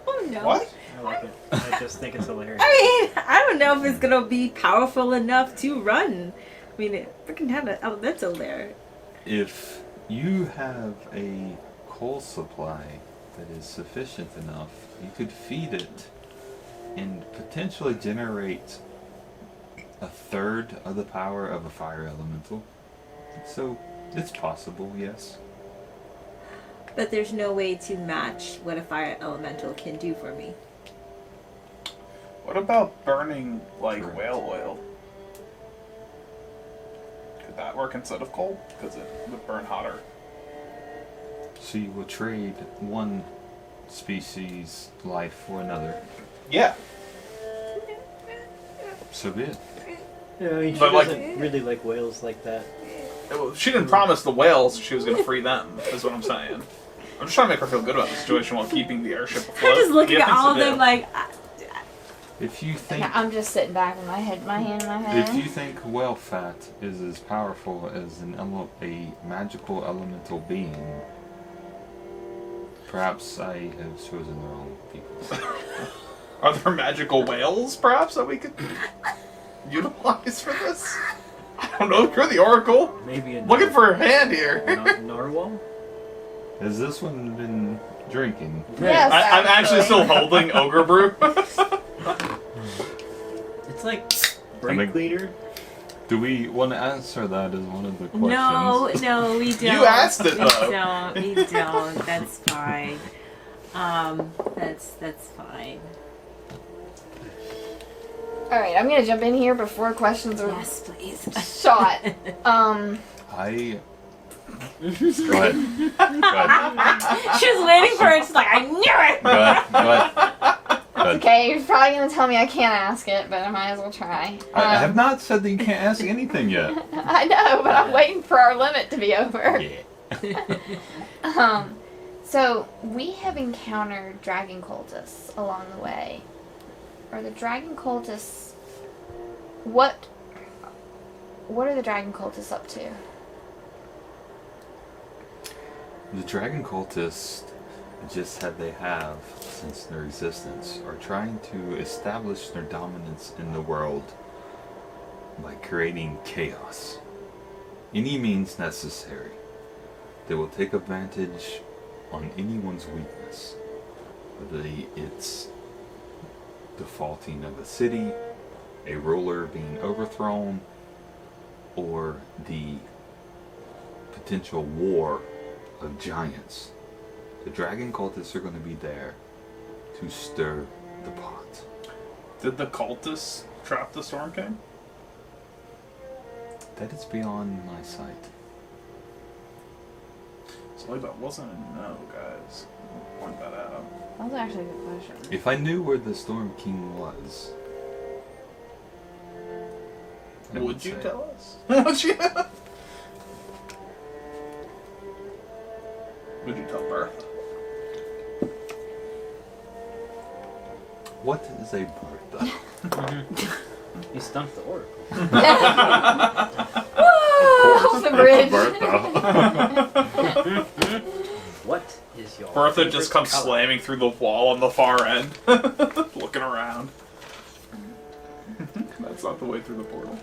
Oh no. What? I like it. I just think it's hilarious. I mean, I don't know if it's gonna be powerful enough to run. I mean, it freaking have an elemental there. If you have a coal supply that is sufficient enough, you could feed it and potentially generate a third of the power of a fire elemental. So it's possible, yes. But there's no way to match what a fire elemental can do for me. What about burning, like, Correct. whale oil? Could that work instead of coal? Because it would burn hotter. So you will trade one species life for another. Yeah. So be it. Yeah, I mean, she But, like- doesn't really like whales like that. Well, she didn't promise the whales she was going to free them, is what I'm saying. I'm just trying to make her feel good about the situation while keeping the airship afloat. I'm just looking Yeah, at all of things to them do. like, If you think I'm just sitting back with my hand in my head. If you think whale fat is as powerful as a magical elemental being, perhaps I have chosen the wrong people. Are there magical whales, perhaps, that we could utilize for this? I don't know. You're the Oracle. Maybe a Looking for a hand here. narwhal. Has this one been drinking? Yes, I'm actually actually. still holding Ogre Brew. It's like brake I think- cleaner. Do we want to answer that as one of the questions? No, we don't. You asked it, We though. don't. We don't. That's fine. That's fine. All right, I'm gonna jump in here before questions are Yes, please. shot. I. Go ahead. She was waiting for it. She's like, I knew it. Go ahead. Go ahead. Okay, you're probably gonna tell me I can't ask it, but I might as well try. I have not said that you can't ask anything yet. I know, but I'm waiting for our limit to be over. Yeah. So we have encountered dragon cultists along the way. Are the dragon cultists... What are the dragon cultists up to? The dragon cultists, just as they have since their existence, are trying to establish their dominance in the world by creating chaos. Any means necessary. They will take advantage on anyone's weakness, whether it's defaulting of a city, a ruler being overthrown, or the potential war of giants. The dragon cultists are going to be there to stir the pot. Did the cultists trap the Storm King? That is beyond my sight. So that wasn't a no, guys. I'll point that out. That was actually a good question. If I knew where the Storm King was, I Would you say- tell us? Would you? Would you tell Bertha? What is a Bertha? You stumped the oracle. Off the bridge. Bertha. What is your Bertha favorite just comes color? slamming through the wall on the far end, looking around. That's not the way through the portal.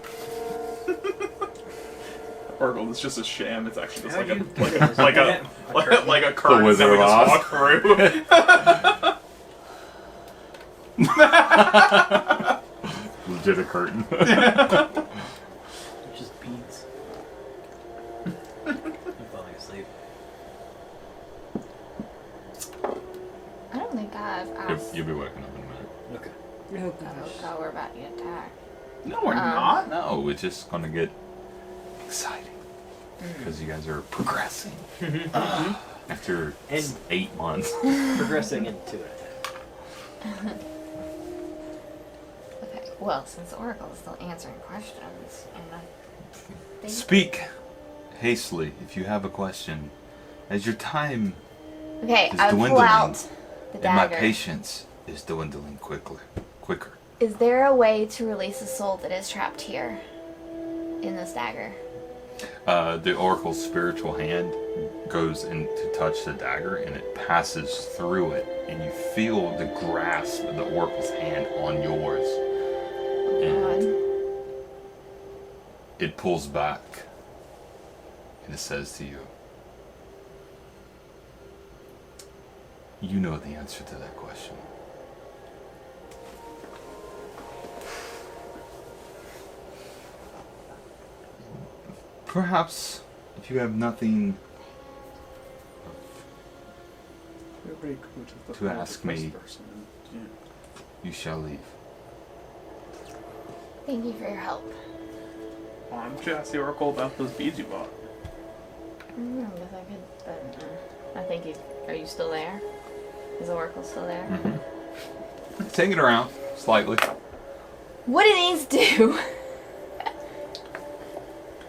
Oracle is just a sham. It's actually just How'd like you- like a curtain Wizard that we of just Oz. walk through. Legit a curtain. Just beads. I'm falling asleep. I don't think I've asked. You'll be waking up in a minute. Okay. Oh god, we're about to get attacked. No, we're not. No, it's just gonna get exciting because you guys are progressing after And- 8 months. Progressing into it. Okay, well, since the Oracle is still answering questions, and I think... Speak hastily if you have a question, as your time Okay, is I pull dwindling out the and my dagger. patience is dwindling quicker. Is there a way to release a soul that is trapped here in this dagger? The oracle's spiritual hand goes in to touch the dagger, and it passes through it, and you feel the grasp of the oracle's hand on yours, and it pulls back, and it says to you, "You know the answer to that question." Perhaps, if you have nothing to ask me, you shall leave. Thank you for your help. Why don't you ask the Oracle about those beads you bought? I guess I could, but I think you... Are you still there? Is the Oracle still there? Mm-hmm. Take it around, slightly. What do these do?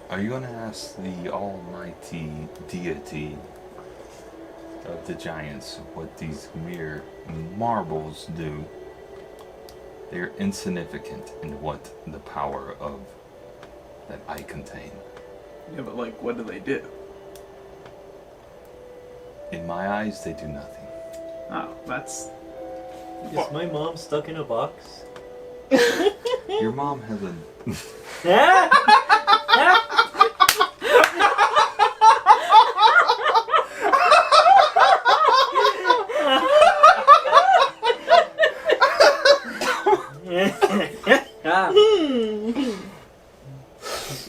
Are you going to ask the almighty deity of the giants what these mere marbles do? They're insignificant in what the power of that I contain. Yeah, but like, what do they do? In my eyes, they do nothing. Oh, that's... Is my mom stuck in a box? Your mom has a...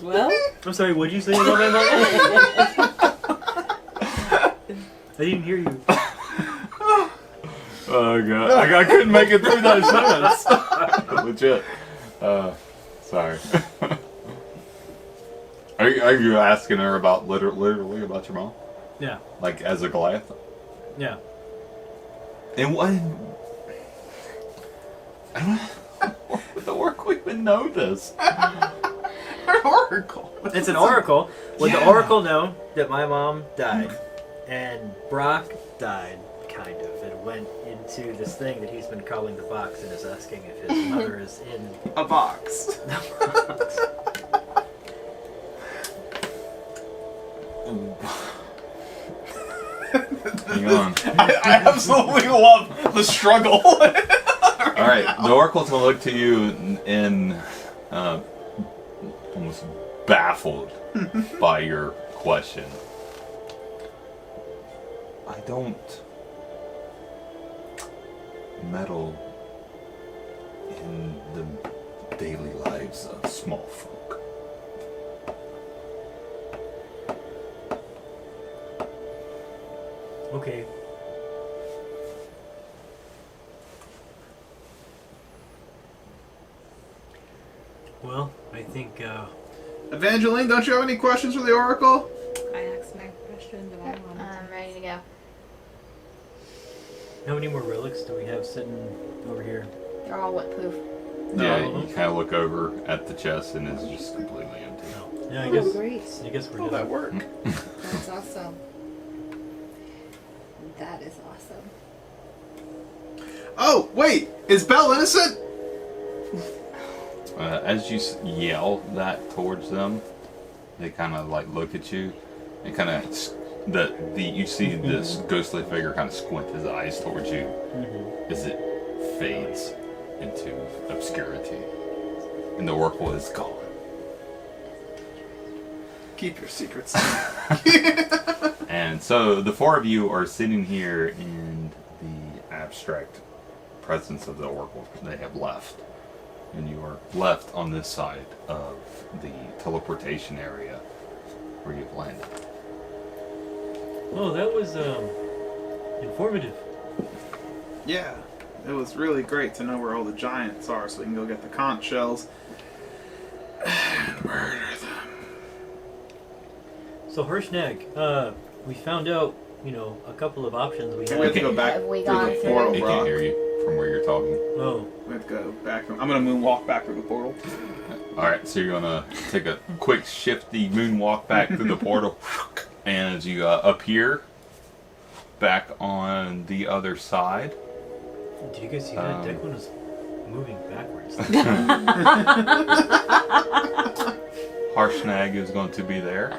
Well, I'm sorry, what'd you say about my mom? I didn't hear you. Oh god, I couldn't make it through that sentence. Legit. Sorry. Are you asking her about literally about your mom? Yeah. Like as a Goliath? Yeah. And what? I don't know. Would the Oracle even know this? Oracle. It's an oracle. Would the oracle know that my mom died and Brock died, kind of, and went into this thing that he's been calling the box and is asking if his mother is in A box. the box? Hang on. I absolutely love the struggle. Alright, the Oracle's gonna look to you in almost baffled by your question. I don't meddle in the daily lives of small folk. Okay. Well, I think, Evangeline, don't you have any questions for the Oracle? I asked my question that I wanted. I'm ready to go. how many more relics do we have sitting over here? They're all what poof. Yeah, No. you kind of look over at the chest and it's just completely empty. No. Yeah, Oh, great. I guess we're Oh, done. that work. That's awesome. That is awesome. Oh, wait! Is Belle innocent? As you yell that towards them, they kind of like look at you, and kind of you see this ghostly figure kind of squint his eyes towards you as it fades into obscurity, and the Oracle is gone. Keep your secrets. And so the four of you are sitting here in the abstract presence of the Oracle. They have left. And you are left on this side of the teleportation area where you've landed. Oh, that was, informative. Yeah, it was really great to know where all the giants are so we can go get the conch shells and murder them. So, Harshnag, we found out, a couple of options we We have had. to go back Have we through gone the through? portal, They bro. can't hear you from where you're talking. Oh, We have to go back. I'm gonna moonwalk back through the portal. Alright, so you're gonna take a quick shifty moonwalk back through the portal, and as you appear back on the other side, did you guys see that? Declan was moving backwards. Harshnag is going to be there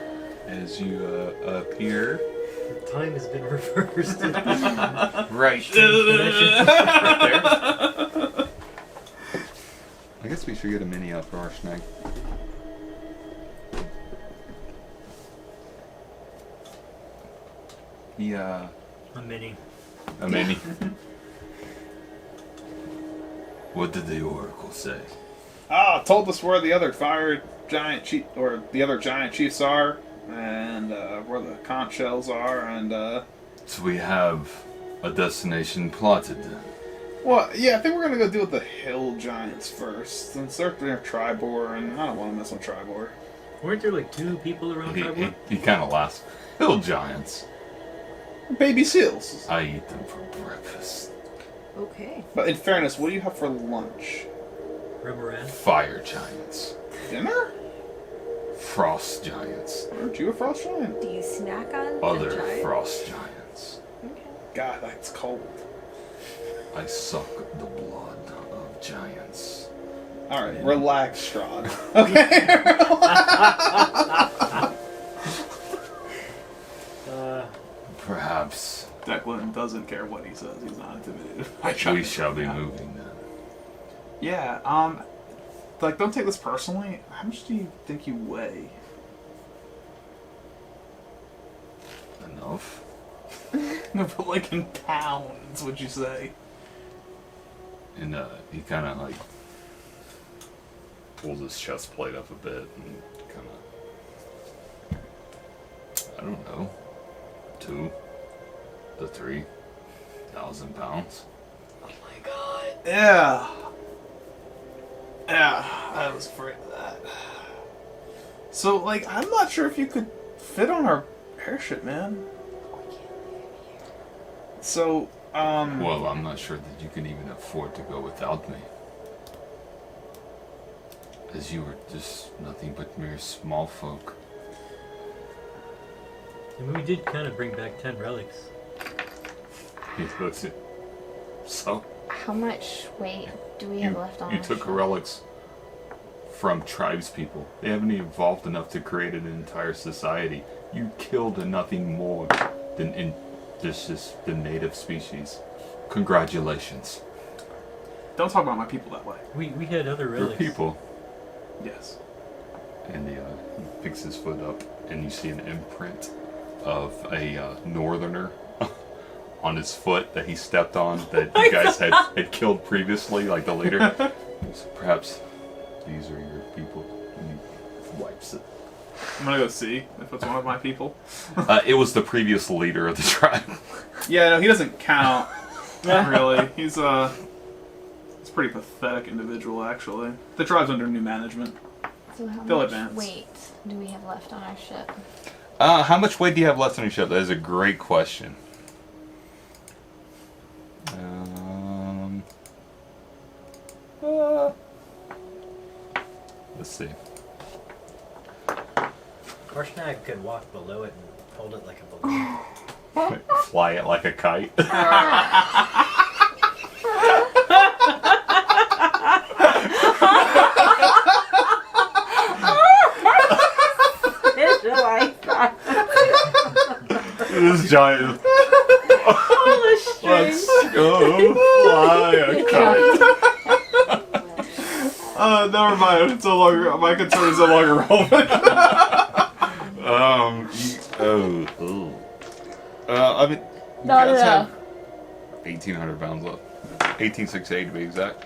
as you appear. Time has been reversed. Right. Connection. Right there. I guess we should get a mini up for Harshnag. Yeah. A mini. A mini. What did the Oracle say? Told us where the other fire giant chief, or the other giant chiefs are, and where the conch shells are, and So we have a destination plotted then. well, yeah, I think we're gonna go deal with the hill giants first, since they're near Tribor, and I don't want to mess with Tribor. Weren't there like 2 people around Tribor? He kind of laughs. Hill giants. Baby seals. I eat them for breakfast. Okay. But in fairness, what do you have for lunch? Remoran? Fire giants. Dinner? Frost giants. Aren't you a frost giant? Do you snack on Other the giant? frost giants. Okay. God, that's cold. I suck the blood of giants. Alright, relax, Strahd. Okay? Perhaps Declan doesn't care what he says. He's not intimidated. we shall be moving then. Yeah, like, don't take this personally. How much do you think you weigh? Enough? No, but like in pounds, would you say? And he kind of like pulls his chest plate up a bit and kind of, I don't know, 2 to 3,000 pounds. Oh my god. Yeah. Yeah, I was afraid of that. So, like, I'm not sure if you could fit on our airship, man. So, Well, I'm not sure that you can even afford to go without me. As you were just nothing but mere small folk. I mean, we did kind of bring back 10 relics. He looks at. So? How much weight do we have left on You our took ship? relics from tribespeople. They haven't evolved enough to create an entire society. You killed nothing more than just the native species. Congratulations. don't talk about my people that way. We had other Your relics. people. Yes. And he picks his foot up, and you see an imprint of a northerner on his foot that he stepped on that you guys had killed previously, like the leader. So perhaps these are your people. And he wipes it. I'm gonna go see if it's one of my people. It was the previous leader of the tribe. Yeah, no, he doesn't count. Not really. He's a pretty pathetic individual, actually. The tribe's under new management. So how They'll much advance. weight do we have left on our ship? How much weight do you have left on your ship? That is a great question. Let's see. Harshnag could walk below it and hold it like a balloon. Fly it like a kite. This giant. Let's go fly a kite. Never mind. It's no longer, my concern is no longer relevant. I mean, you No, guys no, no. have 1,800 pounds left. 1,868 to be exact.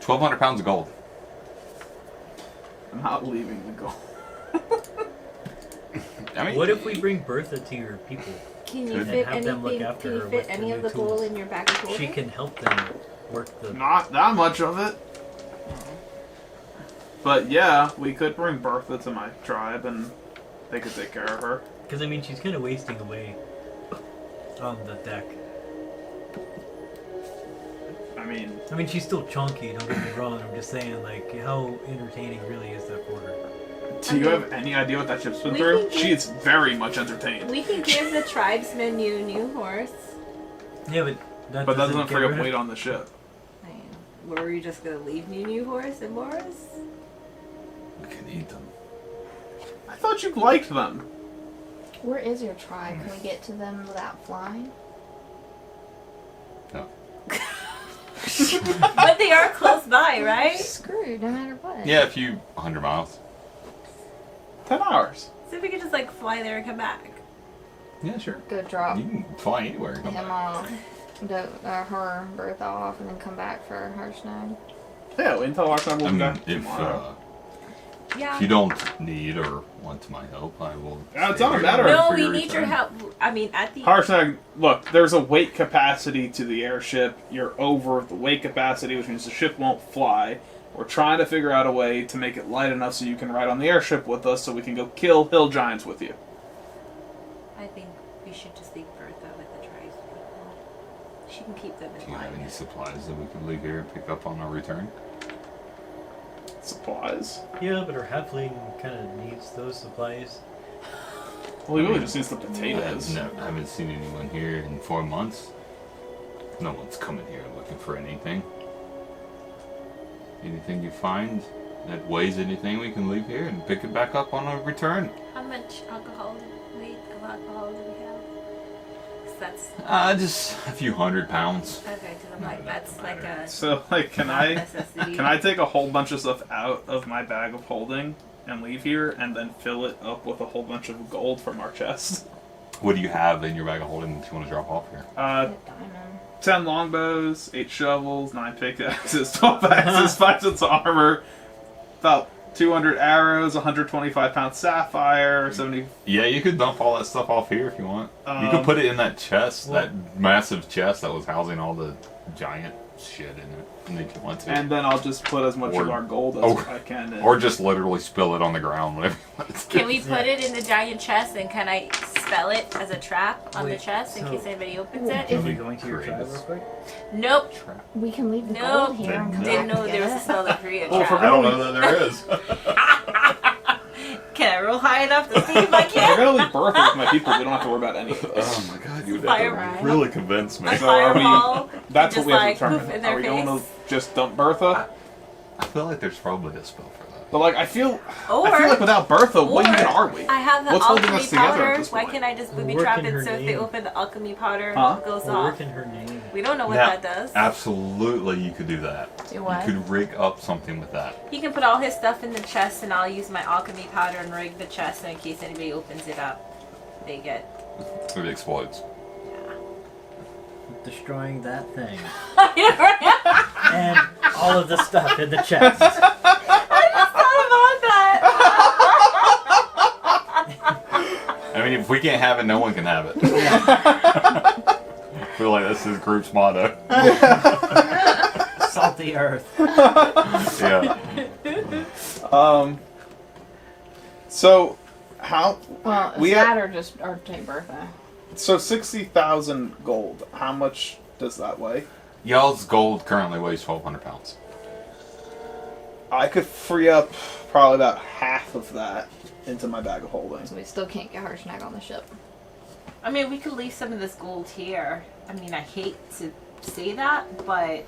£1,200 of gold. I'm not leaving the goal. I mean, What if we bring Bertha to your people? Can you Could. fit And have them look anything? after Can you her fit with any the of new the gold tools. in your bag of holding? She can help them work the... Not that much of it. But yeah, we could bring Bertha to my tribe and they could take care of her. Because, I mean, she's kind of wasting away on the deck. I mean, She's still chunky, don't get me wrong. I'm just saying, like, how entertaining really is that for her? do you have any idea what that ship's been We through? can give- She is very much entertained. We can give the tribesmen a new horse. Yeah, but that But that doesn't doesn't get free up rid of- weight on the ship. I mean, were we just gonna leave new horse and Morris? we can eat them. I thought you liked them. Where is your tribe? Can we get to them without flying? No. But they are close by, right? Screwed, no matter what. Yeah, a few 100 miles. 10 hours. So we could just like fly there and come back. Yeah, sure. Go drop You can fly anywhere. and come him back. off, her, Bertha off, and then come back for Harshnag. Yeah, wait until our time we'll I be mean, back if tomorrow. Yeah. you don't need or want my help, I will. Yeah, it's stay not a here matter No, for we your need your return. help. I mean, at the Harshnag, look, there's a weight capacity to the airship. You're over the weight capacity, which means the ship won't fly. We're trying to figure out a way to make it light enough so you can ride on the airship with us so we can go kill hill giants with you. I think we should just leave Bertha with the tribespeople. She can keep them Do in you have any line. supplies that we could leave here and pick up on our return? Supplies. Yeah, but her halfling kind of needs those supplies. Well, he really just needs the potatoes. No, I haven't seen anyone here in 4 months. No one's coming here looking for anything. Anything you find that weighs anything, we can leave here and pick it back up on our return. How much weight of alcohol do we have? 'Cause that's Just a few 100 pounds. okay. Because I'm No, like, that that's doesn't like matter. a So, like, can necessity. I take a whole bunch of stuff out of my bag of holding and leave here, and then fill it up with a whole bunch of gold from our chest? What do you have in your bag of holding that you want to drop off here? Diamond. 10 longbows, 8 shovels, 9 pickaxes, 12 axes, 5 sets of armor, about 200 arrows, 125 pound sapphire, 70. Yeah, you could dump all that stuff off here if you want. You could put it in that chest, that massive chest that was housing all the giant shit in it, if you want to. And then I'll just put as much of our gold as I can in. Or just literally spill it on the ground whenever you want to. Can we put it in the giant chest and can I spell it as a trap on the chest in case anybody opens it? Are we going to your tribe real quick? Nope. We can leave the Nope. gold here and come Didn't back know and there get was a it. spell that created a Oh, trap. I don't know that there is. Can I roll high enough to see if I If can? we're gonna leave Bertha with my people, we don't have to worry about any of this. Oh my god, you would Fire have to right. really convince me. So are we? Fireball. That's just what we have like to determine. poof in their Are we going to face. just dump Bertha? I feel like there's probably a spell for that. But like, I feel Or like without Bertha, what or- even are we? I have the What's holding alchemy us together at powder. this Why point? can't I just booby We're trap working it her so if they name. open the alchemy powder Huh? goes We're off? working her name. We don't know what Now, that does. absolutely, you could do that. Do what? You could rig up something with that. He can put all his stuff in the chest and I'll use my alchemy powder and rig the chest and in case anybody opens it up, they get... It explodes. Destroying that thing. I And all of the stuff in the chest. just thought about that! I mean, if we can't have it, no one can have it. I feel like that's his group's motto. Salt the earth. Yeah. So how? Well, We is have- that or just or take Bertha? So 60,000 gold. How much does that weigh? Y'all's gold currently weighs 1,200 pounds. I could free up probably about half of that into my bag of holding. So we still can't get Harshnag on the ship. I mean, we could leave some of this gold here. I mean, I hate to say that, but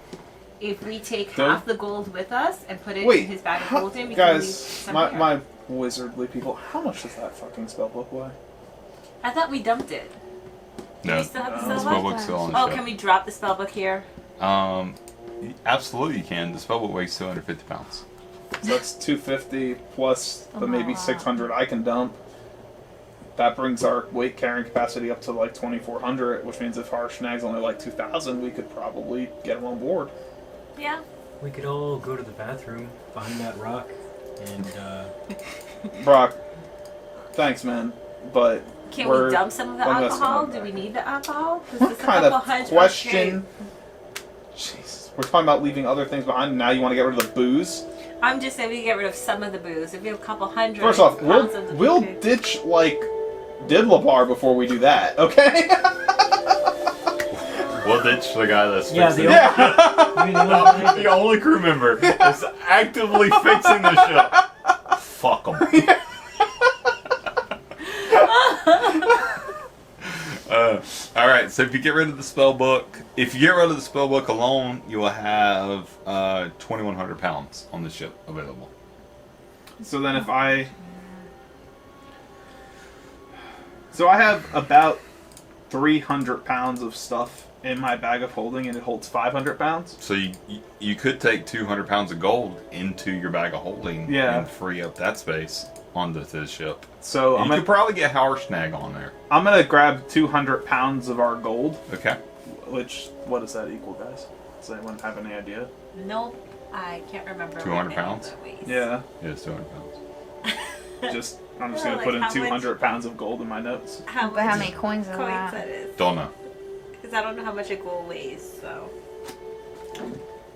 if we take Don't- half the gold with us and put it Wait, in his bag of holding, we can leave guys, some my, here. my wizardly people, how much does that fucking spell book weigh? I thought we dumped it. Do No, we still have the No. spell book? spellbook's still on the Oh, ship. can we drop the spell book here? Absolutely you can. The spellbook weighs 250 pounds. So that's 250 plus the maybe Wow. 600 I can dump. That brings our weight carrying capacity up to like 2,400, which means if Harshnag's only like 2,000, we could probably get him on board. Yeah. We could all go to the bathroom behind that rock and Brock, thanks, man, but Can we're we dump some of the one less alcohol? one Do we back. need the alcohol? 'Cause What there's a kind couple of hundred- question? Jesus, we're talking about leaving other things behind. And now you want to get rid of the booze? I'm just saying we get rid of some of the booze. If we have a couple hundred First off, pounds of the we'll booze. ditch like Diddler before we do that. Okay? We'll ditch the guy that's yeah, fixing the it. I mean, the The only crew member that's actively fixing the ship. Fuck them. Alright, so if you get rid of the spell book, if you get rid of the spell book alone, you will have 2,100 pounds on the ship available. So then if I... So I have about 300 pounds of stuff in my bag of holding, and it holds 500 pounds. So you could take 200 pounds of gold into your bag of holding Yeah. and free up that space onto the ship. So You could probably get Harshnag on there. I'm gonna grab 200 pounds of our gold, Okay. which, what does that equal, guys? Does anyone have any idea? Nope. I can't remember. 200 what any of pounds? that weighs. Yeah, Yeah, it's 200 pounds. I'm just Oh, gonna like put in how much- 200 pounds of gold in my notes. How But how much many coins is coins that? that is? Don't know. Because I don't know how much a gold weighs, so.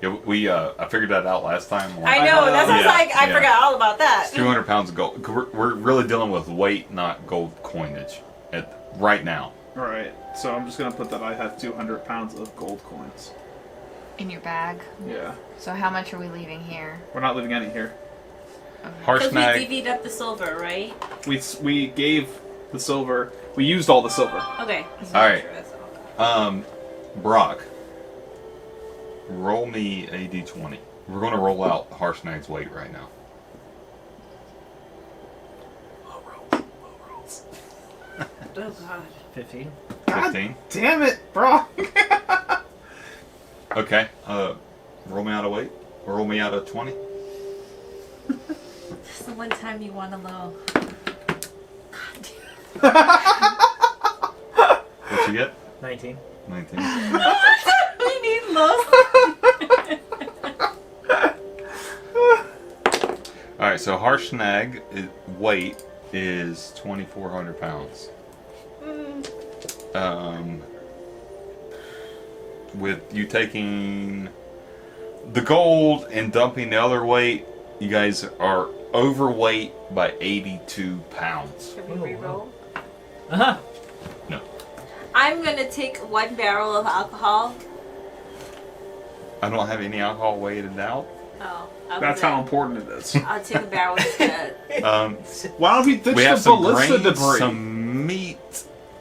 Yeah, I figured that out last time. I know, that's what I was Yeah, like, I yeah. forgot all about that. It's 200 pounds of gold. We're really dealing with weight, not gold coinage, right now. Alright, so I'm just gonna put that I have 200 pounds of gold coins. In your bag. Yeah, So how much are we leaving here? we're not leaving any here. Because we Harshnag. divvied up the silver, right? We gave the silver. We used all the silver. Okay. All right. Sure, that's all. Brock, roll me a d20. We're going to roll out Harshnag's weight right now. Oh, God. 15. 15. Damn it, bro! Okay. Roll me out a weight. Or roll me out a 20. This is the one time you want to low. you get? 19. 19. We need low. Alright, so Harshnag weight is 2,400 pounds. With you taking the gold and dumping the other weight, you guys are overweight by 82 pounds. Should we reroll? Uh-huh. No. I'm gonna take 1 barrel of alcohol. I don't have any alcohol weighted out. Oh, That's how important it is. I'll take a barrel instead. Why don't we ditch We have the some ballista grains, debris? some meat,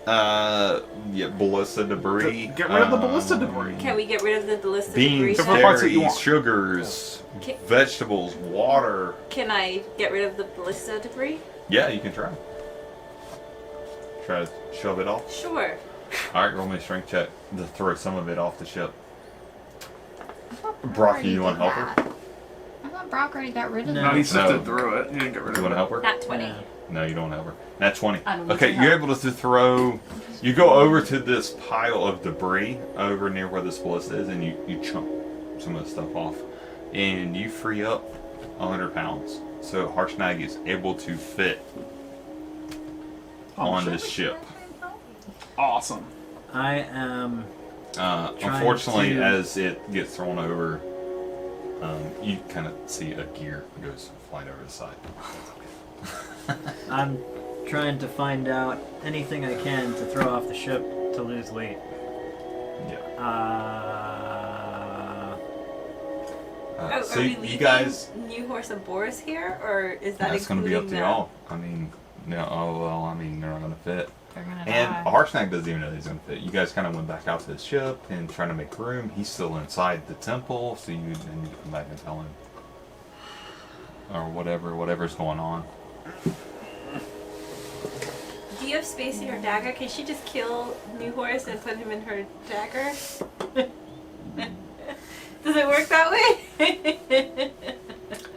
ballista debris. Get rid of the ballista debris. Can we get rid of the ballista debris? Beans, Different parts that you berries, want. sugars, Okay. vegetables, water. Can I get rid of the ballista debris? Yeah, you can try. Try to shove it off. Sure. Alright, roll me a strength check to throw some of it off the ship. I thought Brock Brock, already you want did to help her? that. I thought Brock already got rid of No. No, that. he sifted through it. He didn't get rid Do you of want it. to help her? Not 20. No, you don't help her. Nat 20. I don't need Okay, your you're help. able to throw. You go over to this pile of debris over near where this ballista is, and you chunk some of the stuff off. And you free up 100 pounds. So Harshnag is able to fit on this ship. Awesome. I am. Trying Unfortunately, to- as it gets thrown over, you kind of see a gear goes flying over the side. I'm trying to find out anything I can to throw off the ship to lose weight. Yeah. Oh, So are we you leaving guys, New Horse and Boris here, or is that that's going to be up to including y'all. I mean, no, oh well, I mean, they're not going to fit. They're gonna And die. Harshnag doesn't even know he's going to fit. You guys kind of went back out to the ship and trying to make room. He's still inside the temple, so then you come back and tell him. Or whatever's going on. Do you have space in your dagger? Can she just kill New Horse and put him in her dagger? Does it work that way?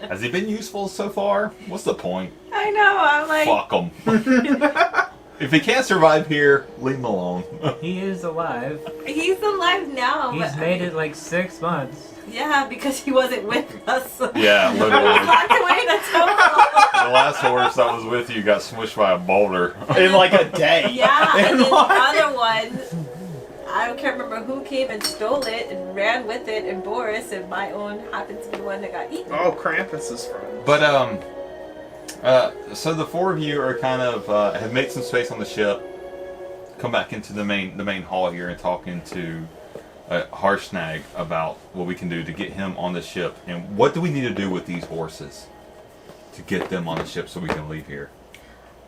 Has he been useful so far? What's the point? I know, I'm like... Fuck him. If he can't survive here, leave him alone. He is alive. He's alive now. He's but made it like 6 months. Yeah, because he wasn't with us. Yeah, He literally. locked away in a temple. The last horse that was with you got smushed by a boulder. In like a day. Yeah, and then the other one, I can't remember who came and stole it and ran with it, and Boris, and my own happened to be the one that got eaten. Oh, Krampus is friend. But so the four of you are kind of have made some space on the ship. Come back into the main hall here and talking to Harshnag about what we can do to get him on the ship, and what do we need to do with these horses to get them on the ship so we can leave here.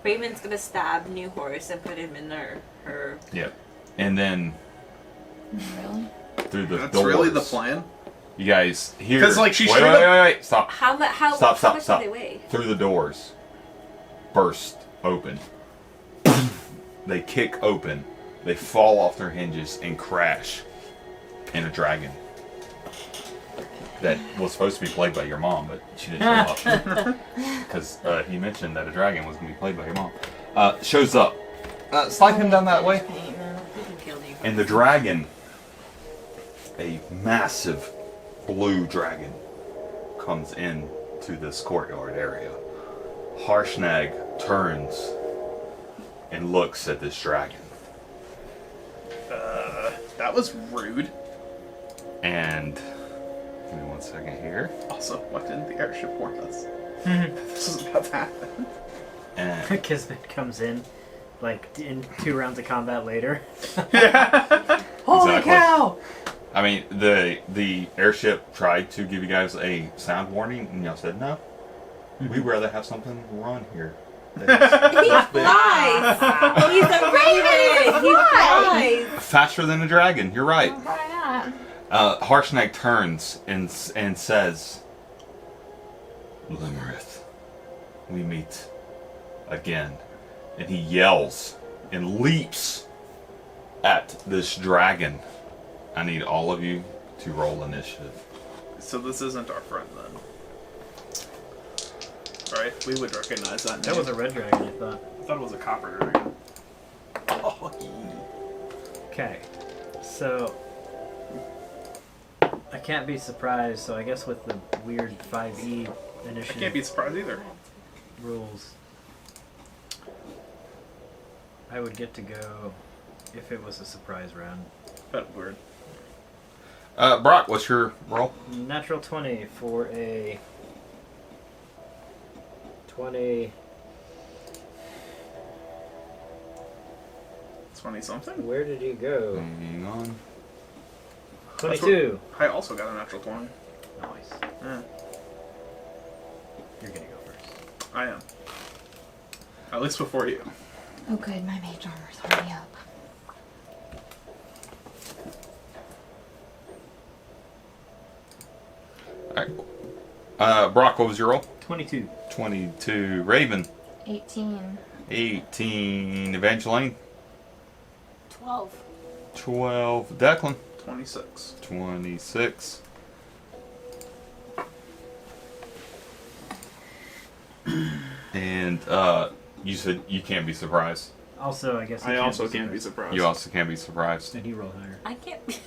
Raven's gonna stab New Horse and put him in her. Yep. And then Really? through the That's doors. really the plan. You guys hear? 'Cause, like, she wait, straight wait, stop. How much? How Stop, much stop. do they weigh? Through the doors, burst open. They kick open. They fall off their hinges and crash in a dragon that was supposed to be played by your mom, but she didn't show up because he mentioned that a dragon was going to be played by your mom. Shows up. Slide him down that way. You can kill New Horse. And the dragon, a massive blue dragon, comes in to this courtyard area. Harshnag turns and looks at this dragon. That was rude. And give me 1 second here. Also, why didn't the airship warn us? This is about to happen. And Kismet comes in, like in 2 rounds of combat later. Holy cow! I mean, the airship tried to give you guys a sound warning, and y'all said no. We'd rather have something run here. He flies! He's a raven! He flies! Faster than a dragon. You're right. Why not? Harshnag turns and says, "Limerith, we meet again." And he yells and leaps at this dragon. I need all of you to roll initiative. So this isn't our friend then. Right? We would recognize that name. That was a red dragon, I thought. I thought it was a copper dragon. Oh, Okay, so I can't be surprised. So I guess with the weird 5E I initiative can't be surprised either. rules, I would get to go if it was a surprise round. But weird. Brock, what's your roll? Natural 20 for a 20. 20 something. Where did you go? Hang on. 22. I also got a natural 20. Nice. Yeah, You're gonna go first. I am. At least before you. Oh good, my mage armor's already up. Alright. Brock, what was your roll? 22. 22. Raven. 18. 18. Evangeline. 12. 12. Declan. 26. 26. And you said you can't be surprised. Also, I guess he I can't also be can't be surprised. surprised. You also can't be surprised. And he rolled higher. I can't be.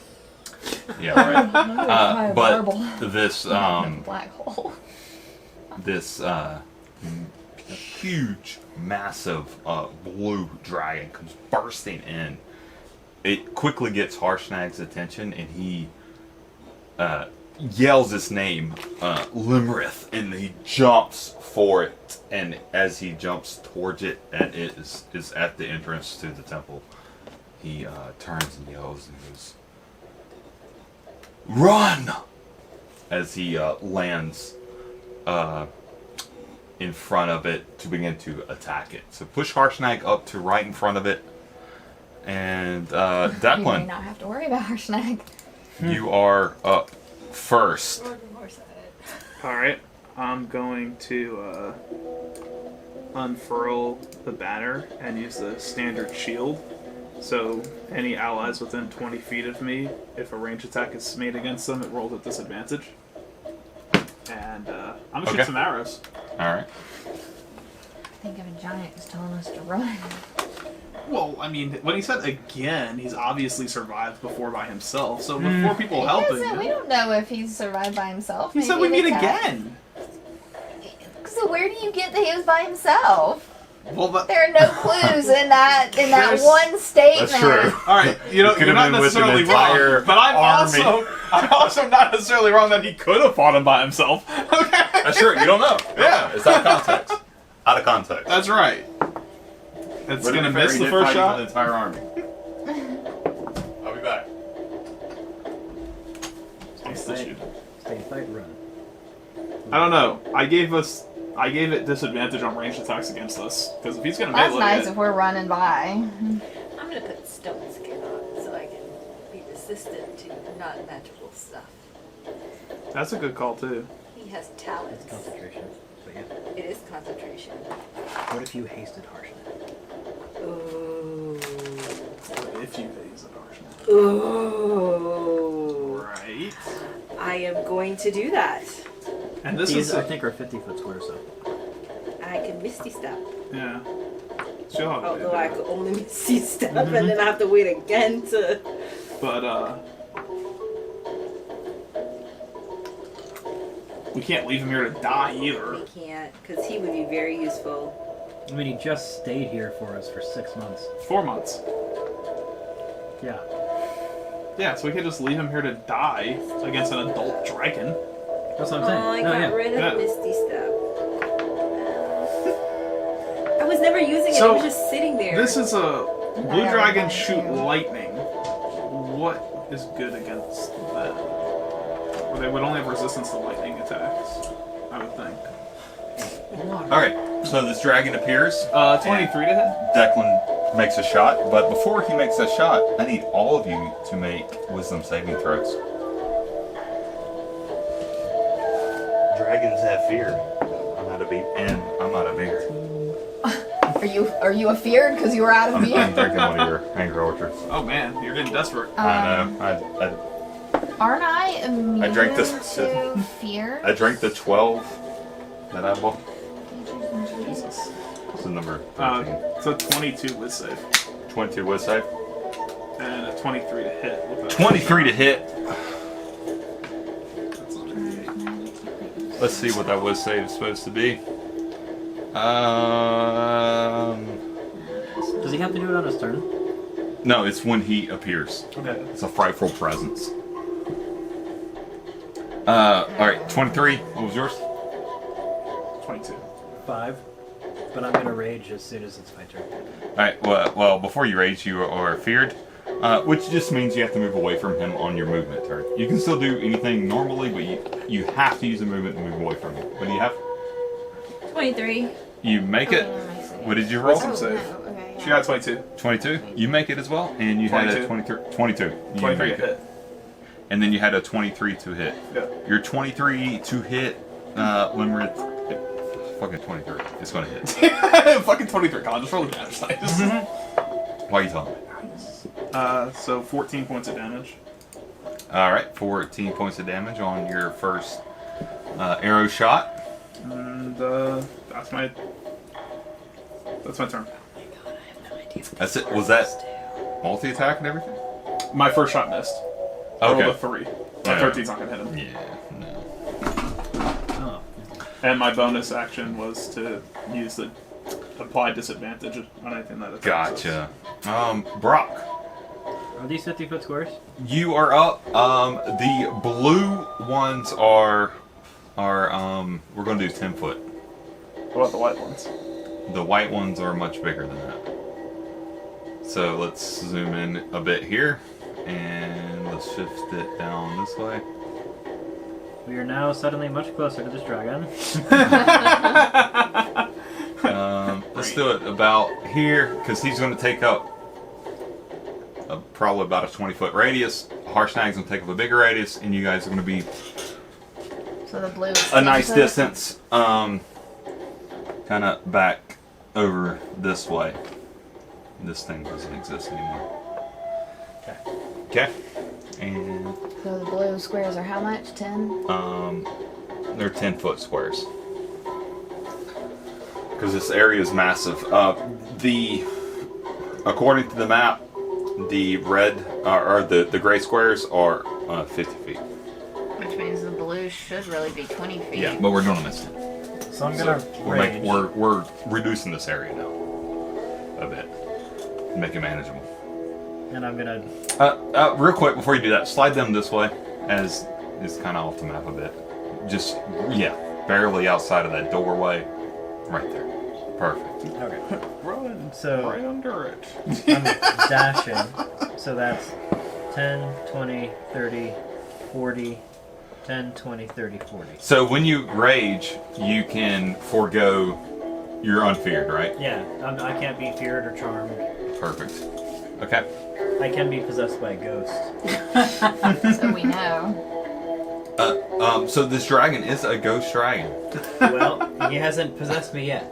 Yeah, right. But this black hole. this huge, massive blue dragon comes bursting in. It quickly gets Harshnag's attention, and he yells his name, Limerith, and he jumps for it. And as he jumps towards it, and it is at the entrance to the temple, he turns and yells and goes, "Run!" As he lands in front of it to begin to attack it. So push Harshnag up to right in front of it. And You may Declan, not have to worry about Harshnag. you are up first. Alright, I'm going to unfurl the banner and use the standard shield. So any allies within 20 feet of me, if a range attack is made against them, it rolls at disadvantage. And I'm gonna shoot some arrows. Alright. Think of a giant who's telling us to run. Well, I mean, when he said again, he's obviously survived before by himself. So with four people helping We him, don't know if he's survived by himself. he said Maybe we an meet attack. again. So where do you get that he was by himself? Well, but There are no clues in that There's- one statement. That's true. all right, you know, He could you're have not been with an necessarily entire wrong, but army. I'm also not necessarily wrong that he could have fought him by himself. Okay, That's true. You don't know. Yeah. It's out of context. Out of context. that's right. It's But to gonna be fair, miss he the did first fight shot. The entire army. I'll be back. Stay fight, run. I don't know. I gave it disadvantage on ranged attacks against us because if he's gonna That's melee nice it, if we're running by. I'm gonna put stone skin on so I can be resistant to non-magical stuff. that's a good call too. He has talents. It's concentration. But yeah. It is concentration. What if you hasted Harshnag? Ooh. If you use it, Harshnag. Ooh. Right. I am going to do that. And this These, is I think, are 50-foot squares, so. I can misty step. yeah. She'll have Although I could only misty step and then I have to wait again to. But we can't leave him here to die either. We can't, because he would be very useful. I mean, he just stayed here for us for 6 months. 4 months. Yeah. Yeah, so we could just leave him here to die against an adult dragon. That's what I'm saying. Oh, I No, got yeah. rid of Yeah. misty step. I was never using it. So, it was just sitting there. This is a blue Yeah, dragon mine shoot too. lightning. What is good against that? Or they would only have resistance to lightning attacks, I would think. Alright, so this dragon appears. 23 to hit. Declan makes a shot, but before he makes a shot, I need all of you to make wisdom saving throws. Dragons have fear. I'm out of beer. And I'm out of beer. Are you afeared because you were out of I'm beer? drinking one of your Angry Orchards. Oh man, you're getting desperate. I know. Aren't I immune I drank this- to fear? I drank the 12 that I bought. Jesus. What's the number? 13. So 22 with save. 22 with save. And a 23 to hit. With that 23 to hit. That's on a D8. Let's see what that was save is supposed to be. Does he have to do it on his turn? No, it's when he appears. Okay. It's a frightful presence. Alright, 23. What was yours? 22. 5. But I'm gonna rage as soon as it's my turn. Alright, well, before you rage, you are feared. Which just means you have to move away from him on your movement turn. You can still do anything normally, but you have to use a movement to move away from him. What do you have? 23. You make it. What did you roll? Wisdom save. Okay, She got 22. 22. You make it as well, and you had a 22. 22. You 23 make to it. hit. And then you had a 23 to hit. Yeah. Your 23 to hit, Limerick. Fucking 23. It's gonna hit. Fucking 23, Colin. Just roll the damage dice. Why are you telling me? So 14 points of damage. Alright, 14 points of damage on your first arrow shot. And that's my turn. That's it. Was that multi-attack and everything? My first shot missed. I Okay. rolled a 3. My Yeah. 13's not gonna hit him. Yeah, no. Oh. And my bonus action was to use the apply disadvantage on anything that attacks us. Gotcha. Brock, Are these 50-foot squares? you are up. The blue ones are we're gonna do 10 foot. What about the white ones? The white ones are much bigger than that. So let's zoom in a bit here, and let's shift it down this way. We are now suddenly much closer to this dragon. Let's do it about here, because he's going to take up probably about a 20-foot radius. Harshnag's going to take up a bigger radius, and you guys are going to be So the blue is a nice 10 foot? distance, kind of back over this way. This thing doesn't exist anymore. Okay. And So the blue squares are how much? 10? they're 10-foot squares. Because this area is massive. According to the map, the red or the gray squares are 50 feet. Which means the blue should really be 20 feet. Yeah, but we're doing this now. So I'm gonna rage. We're reducing this area now a bit, make it manageable. And I'm gonna... Real quick before you do that, slide them this way, as it's kind of off the map a bit. Just barely outside of that doorway, right there. Perfect. Okay. Run So right under it. I'm dashing. So that's 10, 20, 30, 40, 10, 20, 30, 40. So when you rage, you can forego your unfeared, right? Yeah, I can't be feared or charmed. Perfect. Okay. I can be possessed by a ghost. So we know. So this dragon is a ghost dragon. Well, he hasn't possessed me yet.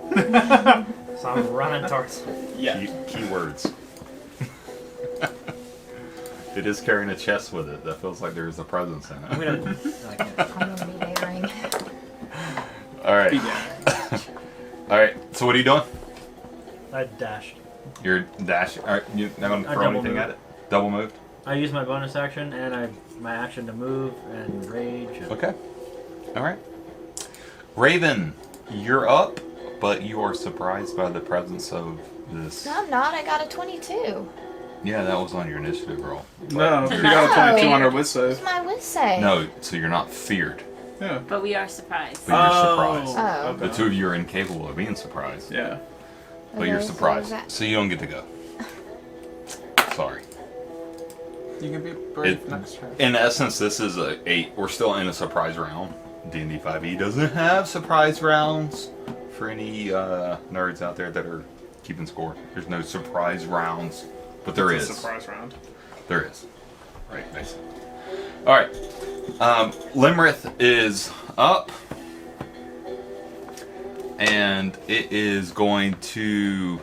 So I'm running towards him. Yeah. Keywords. It is carrying a chest with it. That feels like there's a presence in I'm it. gonna... No, I can't. I'm gonna be daring. Alright. Yeah. Alright, so what are you doing? I dashed. You're dashing. Alright, you're not going to I throw double anything moved. at it? Double moved? I used my bonus action and my action to move and rage. And... Okay. Alright. Raven, you're up, but you are surprised by the presence of this. No, I'm not. I got a 22. Yeah, that was on your initiative roll. No, she got a 22 on her whiz What's save. my whiz say? No, so you're not feared, Yeah. But we are surprised. but you're surprised. Oh. The two of you are incapable of being surprised, Yeah. but you're Okay, so surprised. that- So you don't get to go. Sorry. You can be brave It- next turn. In essence, this is we're still in a surprise round. D&D 5e doesn't have surprise rounds for any nerds out there that are keeping score. There's no surprise rounds, but there It's is. a surprise round. There is. Right, basically. Alright. Limrith is up. And it is going to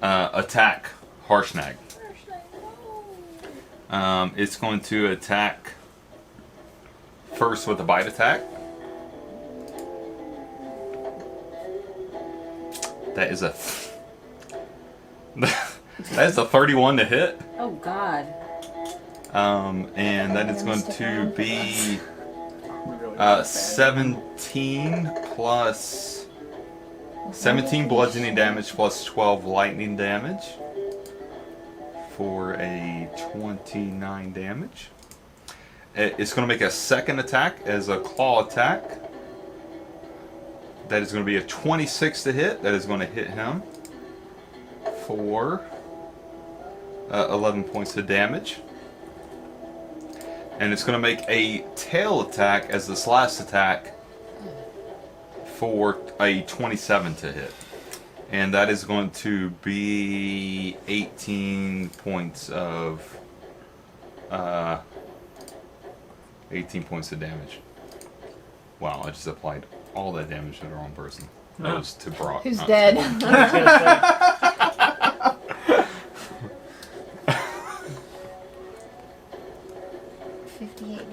attack Harshnag. It's going to attack first with a bite attack. That is a That's a 31 to hit. Oh God. And that is going to be We really need 17 plus 17 bludgeoning damage plus 12 lightning damage for a 29 damage. It's going to make a second attack as a claw attack. That is going to be a 26 to hit. That is going to hit him for 11 points of damage. And it's going to make a tail attack as this last attack for a 27 to hit. And that is going to be 18 points of 18 points of damage. Wow, I just applied all that damage to the wrong person. That was to Brock. Who's not dead? to- I was gonna say, 58 damage.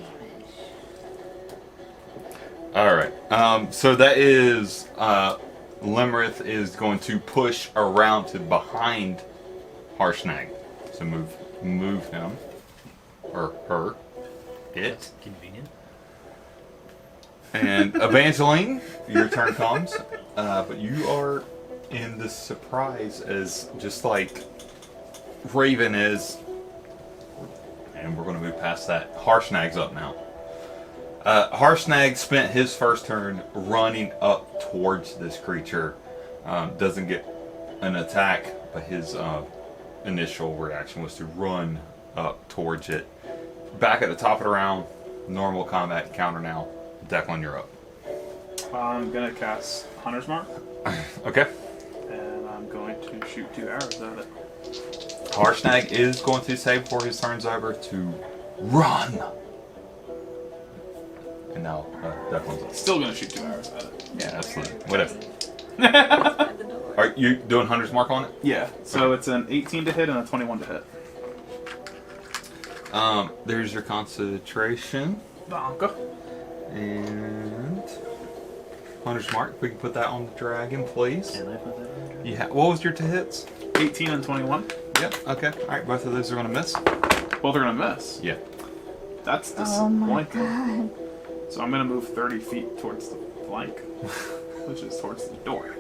Alright, so that is, Limerith is going to push around to behind Harshnag. So move him. Or her. It. That's convenient. And Evangeline, your turn comes. But you are in this surprise as just like Raven is. And we're going to move past that. Harshnag's up now. Harshnag spent his first turn running up towards this creature. Doesn't get an attack, but his initial reaction was to run up towards it. Back at the top of the round, normal combat counter now. Declan, you're up. I'm gonna cast Hunter's Mark, Okay. and I'm going to shoot 2 arrows at it. Harshnag is going to say before his turn's over to run. And now Declan's up. Still gonna shoot 2 arrows at it. Yeah, absolutely. Whatever. Are you doing Hunter's Mark on it? Yeah, so it's an 18 to hit and a 21 to hit. There's your concentration. Donka. And Hunter's Mark, if we can put that on the dragon, please. can I put that on? Yeah. What was your 2 hits? 18 and 21. Yep. Okay. All right. Both of those are gonna miss. Both are gonna miss. Yeah. That's Oh my disappointing. god. So I'm gonna move 30 feet towards the flank, which is towards the door.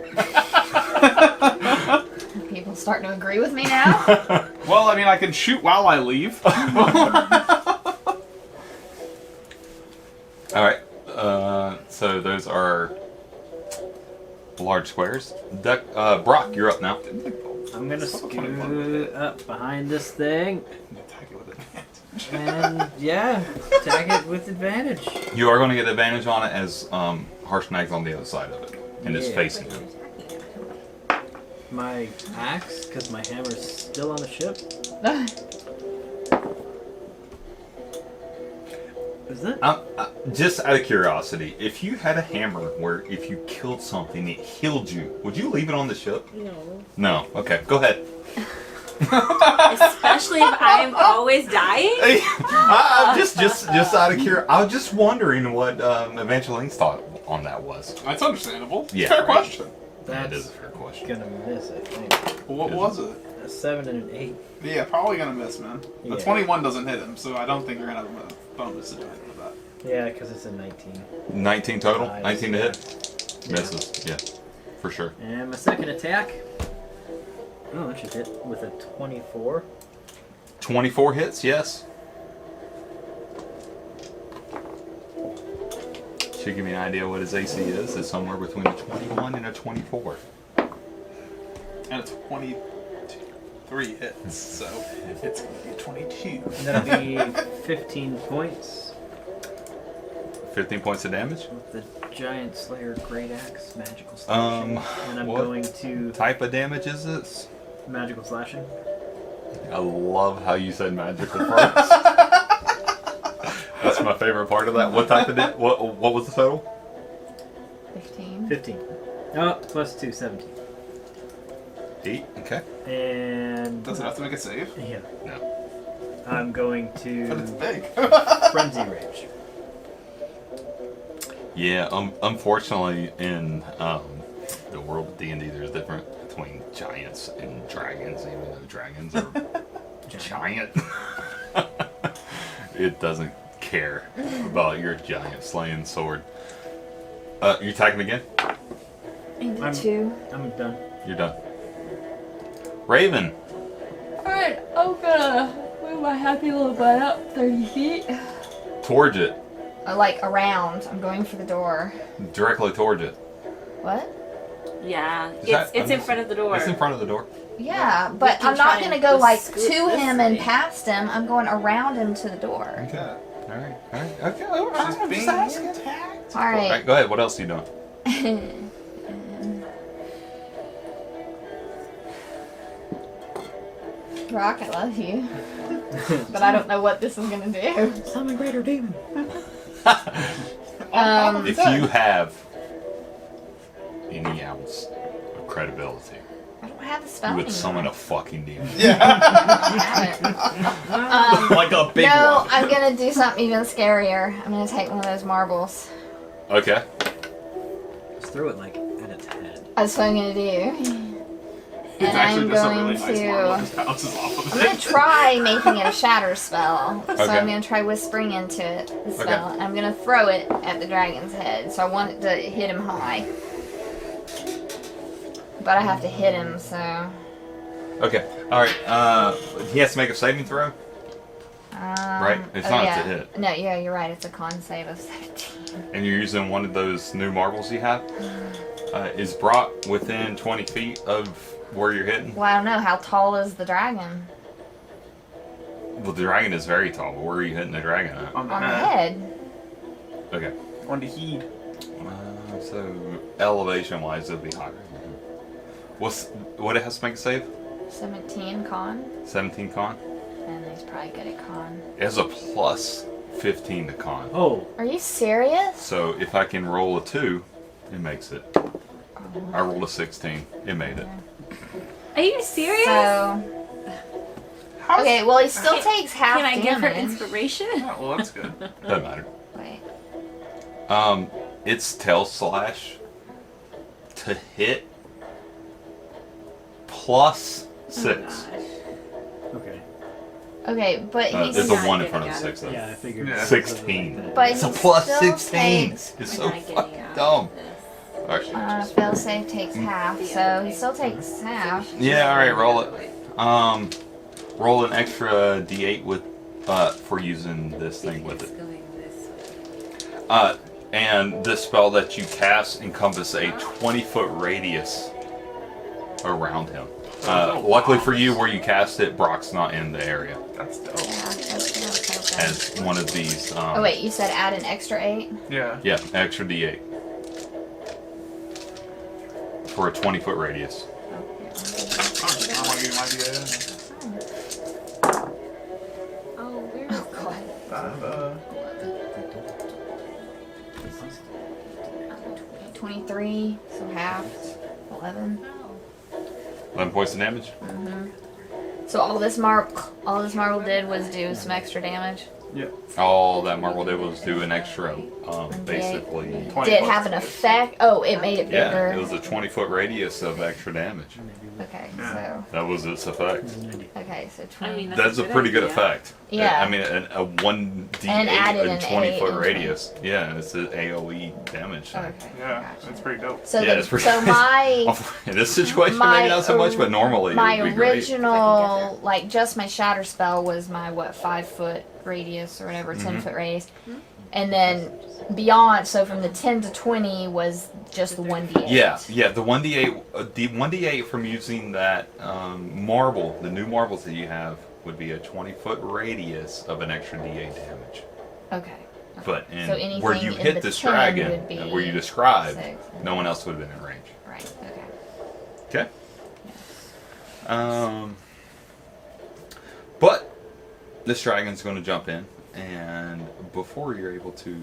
People starting to agree with me now? Well, I mean, I can shoot while I leave. All right. So those are large squares. Brock, you're up now. I'm gonna scoot up behind this thing Attack it with advantage. and yeah, attack it with advantage. You are going to get advantage on it as Harshnag's on the other side of it and is Yeah. facing him. My axe, because my hammer's still on the ship. Is that? Just out of curiosity, if you had a hammer where if you killed something, it healed you, would you leave it on the ship? No. No. Okay, go ahead. Especially if I'm always dying. I'm just out of curiosity. I was just wondering what Evangeline's thought on that was. That's understandable. Yeah, Fair right. question. That That's is a fair question. gonna miss, I think. What was it? A 7 and an 8. Yeah, probably gonna miss, man. The Yeah. 21 doesn't hit him, so I don't think you're gonna have a bonus advantage with that. Yeah, because it's a 19. 19 total? Nice. 19 to hit? Yeah. Misses. Yeah, for sure. And my second attack. Oh, that should hit with a 24. 24 hits, yes. Should give me an idea what his AC is. It's somewhere between a 21 and a 24. And it's 23 hits, so it's gonna be 22. And that'll be 15 points 15 points of damage. with the Giant Slayer Great Axe Magical Slashing. And I'm what going to type of damage is this? Magical Slashing. I love how you said magical first. That's my favorite part of that. What type of what was the total? 15. 15. Oh, plus 2, 17. 8. Okay. And Does it have to make a save? yeah, No. I'm going But it's to big. Frenzy Rage. Yeah. Unfortunately, in the world of D&D, there's different between giants and dragons, even though dragons are giant. It doesn't care about your giant slaying sword. You attacking again? I did too. I'm done. You're done. Raven. Alright, I'm gonna move my happy little butt up 30 feet. Towards it. Like around. I'm going for the door. Directly towards it. What? Yeah, Is it's in front of the door. It's in front of the door. Yeah, but can I'm not try gonna and go like scoot to this him and way. past him. I'm going around him to the door. Okay. Alright. Okay. I'm being just asking. attacked. Alright, Alright. go ahead. What else are you doing? Rock, I love you. But I don't know what this is gonna do. Summon greater demon. If you have any ounce of credibility, I don't have the spell you would anymore. summon a fucking demon. I haven't. Like a big No, one. I'm gonna do something even scarier. I'm gonna take one of those marbles. Okay. Just throw it like at its head. That's what I'm gonna do. It's And actually I'm just a going really nice marble. It just to. bounces off of I'm it. gonna try making it a shatter spell. So Okay. I'm gonna try whispering into it, the spell. I'm gonna throw it at the dragon's head. So I want it to hit him high. But I have to hit him, so. Okay. Alright. He has to make a saving throw? Right? It's not yeah. to hit. No, yeah, you're right. It's a con save of 17. And you're using one of those new marbles you have? Is Brock within 20 feet of where you're hitting? Well, I don't know. How tall is the dragon? Well, the dragon is very tall, but where are you hitting the dragon at? On the On the head. head. Okay. On the heed. So, elevation-wise, it'll be higher. What it has to make a save? 17 con. 17 con? And he's probably good at con. It has a plus 15 to con. Oh, Are you serious? So if I can roll a 2, it makes it. I rolled a 16. It made it. Are you serious? So. Okay, well, he still takes half Can I give her damage. inspiration? Oh, well, that's good. Doesn't matter. Wait. It's tail slash to hit plus 6. okay. Okay, but he's. There's a not 1 in getting front of out the of 6 though. Yeah, I figured. Yeah. 16. But It's a he plus still 16. takes- It's We're so not getting fucking out dumb. of this. Alright. Fail save takes half, so he still takes half. Yeah, alright, roll it. Roll an extra d8 with for using this thing with It's it. going this way. And this spell that you cast encompasses a 20-foot radius around him. Luckily for you, where you cast it, Brock's not in the area. That's dope. Yeah, that's good. As one of these. Oh, wait, you said add an extra 8? Yeah. Yeah, extra d8 for a 20-foot radius. I want to give you my DA. Oh, where Oh, God. Uh, 23, so half. 11. 11 points of damage. So all this marble did was do some extra damage. yeah. All that marble did was do an extra, basically. 20 Did it plus have an 6. effect? Oh, it made it Yeah, bigger. it was a 20-foot radius of extra damage. Okay, Yeah. That was its effect. so 20. I mean, That's a pretty good effect. Yeah. I mean, a 1d8 And added a an 20-foot 8 radius. Yeah, it's an AoE damage. Okay. Yeah, gotcha. that's pretty dope. So, Yeah, the, it's pretty- so my In this situation, My maybe not so much, but normally my it would be great. original, like just my shatter spell was my 5-foot radius or whatever, 10-foot radius, and then beyond. So from the 10 to 20 was just the 1d8. Yeah, the 1d8, the 1d8 from using that marble, the new marbles that you have, would be a 20-foot radius of an extra d8 damage. Okay. But in So anything where you in hit the this 10 dragon, would be where you described, 6. no one else would have been in range. Right. Okay. Okay. But this dragon's going to jump in, and before you're able to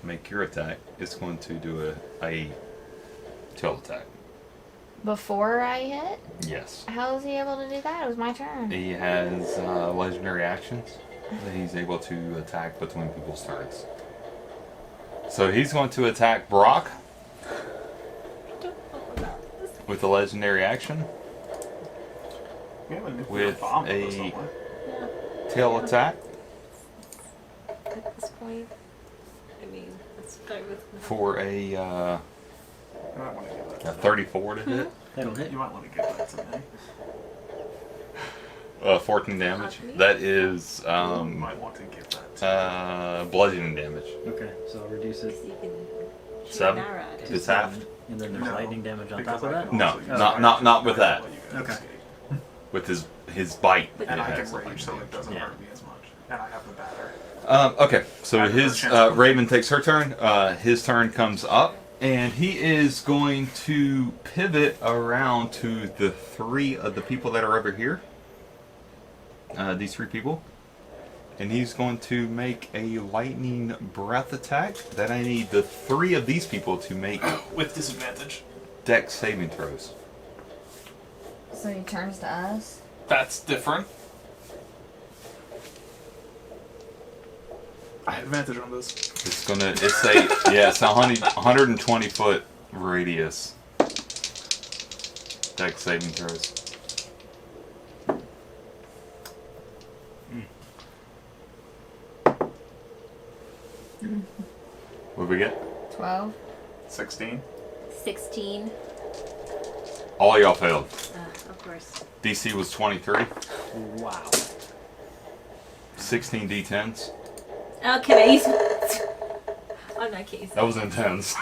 make your attack, it's going to do a tail attack. Before I hit, Yes. how was he able to do that? It was my turn. He has legendary actions that he's able to attack between people's turns. So he's going to attack Brock with a legendary action We have a nuclear with bomb with a us somewhere. tail attack At this point, I mean, let's start with. for a You might want to give that. 34 to hit. That'll hit. You might want to give that to me. 14 damage. That is You might want to give that to bludgeoning damage. Okay, so I'll reduce it. You can shoot 7? an arrow at it. It's half. And then there's No, lightning damage on because top of I that? can No, also use not my- with that. I let you guys Okay. escape. With his bite. But it And I has can lightning rage, so it damage. doesn't Yeah. hurt me as much. And I have the batter. Okay, so I have his no chance. Raven takes her turn. His turn comes up, and he is going to pivot around to the 3 of the people that are over here. These 3 people. And he's going to make a lightning breath attack that I need the 3 of these people to make With disadvantage. dex saving throws. So he turns to us. That's different. I have advantage on this. It's a 120 foot radius. Dex saving throws. What do we get? 12. 16. 16. All y'all failed. Of course. DC was 23. Wow. 16 D10s. Oh, can I use? On my case. That was intense.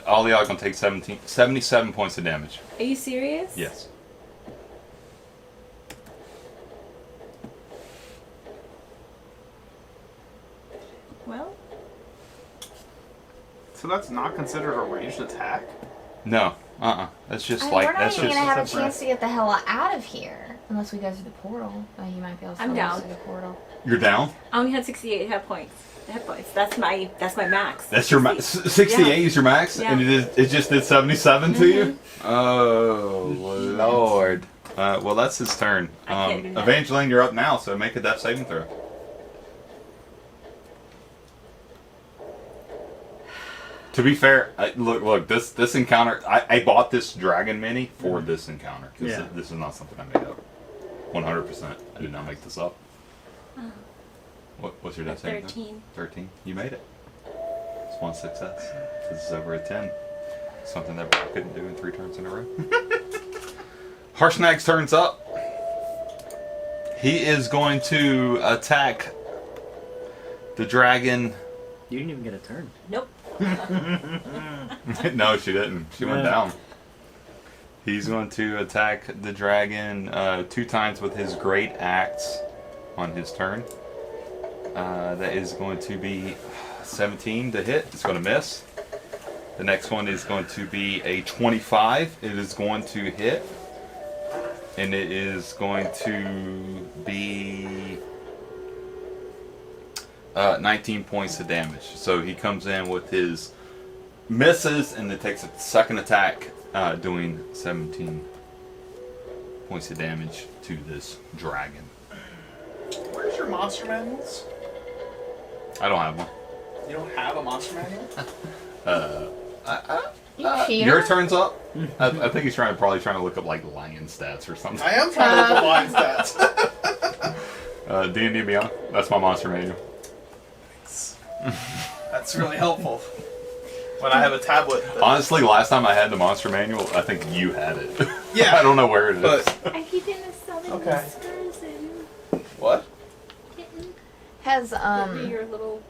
All y'all gonna take 77 points of damage. Are you serious? Yes. Well, So that's not considered a ranged attack? No. That's just I mean, like we're not that's even just. gonna have a separate. chance to get the hell out of here unless we go through the portal. Oh, you might be able to I'm follow us down. through the portal. You're down. I only had 68 hit points. That's my max. That's your max. 68 is your max, Yeah. and it just did 77 to you. Oh Lord. Well, that's his turn. I can't do that. Evangeline, you're up now, so make a death saving throw. To be fair, look. This encounter, I bought this dragon mini for this encounter because Yeah. this is not something I made up. 100%. I did not make this up. What's your death saving throw? 13. 13. You made it. It's one success. This is over a 10. Something that I couldn't do in 3 turns in a row. Harshnag's turn's up. He is going to attack the dragon. You didn't even get a turn. Nope. No, she didn't. She went Yeah. down. He's going to attack the dragon 2 times with his great axe on his turn. That is going to be 17 to hit. It's going to miss. The next one is going to be a 25. It is going to hit. And it is going to be 19 points of damage. So he comes in with his misses and then takes a second attack, doing 17 points of damage to this dragon. Where's your monster manuals? I don't have one. You don't have a monster manual? You cheater. Your turn's up. I think he's probably trying to look up like lion stats or something. I am trying to look at line stats. D&D Beyond. That's my monster manual. That's really helpful. When I have a tablet. that- Honestly, last time I had the monster manual, I think you had it. Yeah. I don't know where it is. But I keep in the southern Okay. whiskers and what? kitten. Has Your little.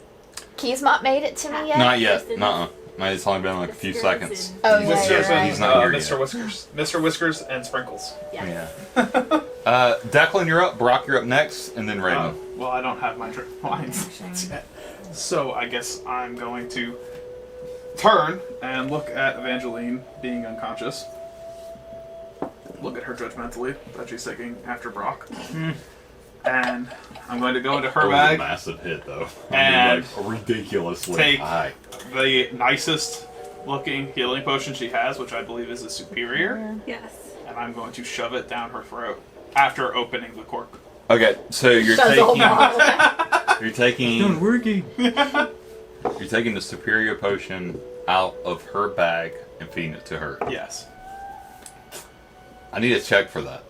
Keysmont made it to me yet? Not yet. Nuh-uh. It's only been like a few Whiskers seconds. and- Oh, yeah, Whiskers you're and He's not here Mr. yet. Whiskers. Mr. Whiskers and Sprinkles. Yeah. Yeah. Declan, you're up. Brock, you're up next, and then Raven. Well, I don't have my lines yet. So I guess I'm going to turn and look at Evangeline being unconscious. Look at her judgmentally that she's taking after Brock. And I'm going to go into her That was a bag, massive hit, though. And like ridiculously take- high. the nicest looking healing potion she has, which I believe is a superior, Yes. and I'm going to shove it down her throat after opening the cork. Okay, so you're Shut the whole taking bottle. you're taking Not working. you're taking the superior potion out of her bag and feeding it to her. Yes. I need a check for that.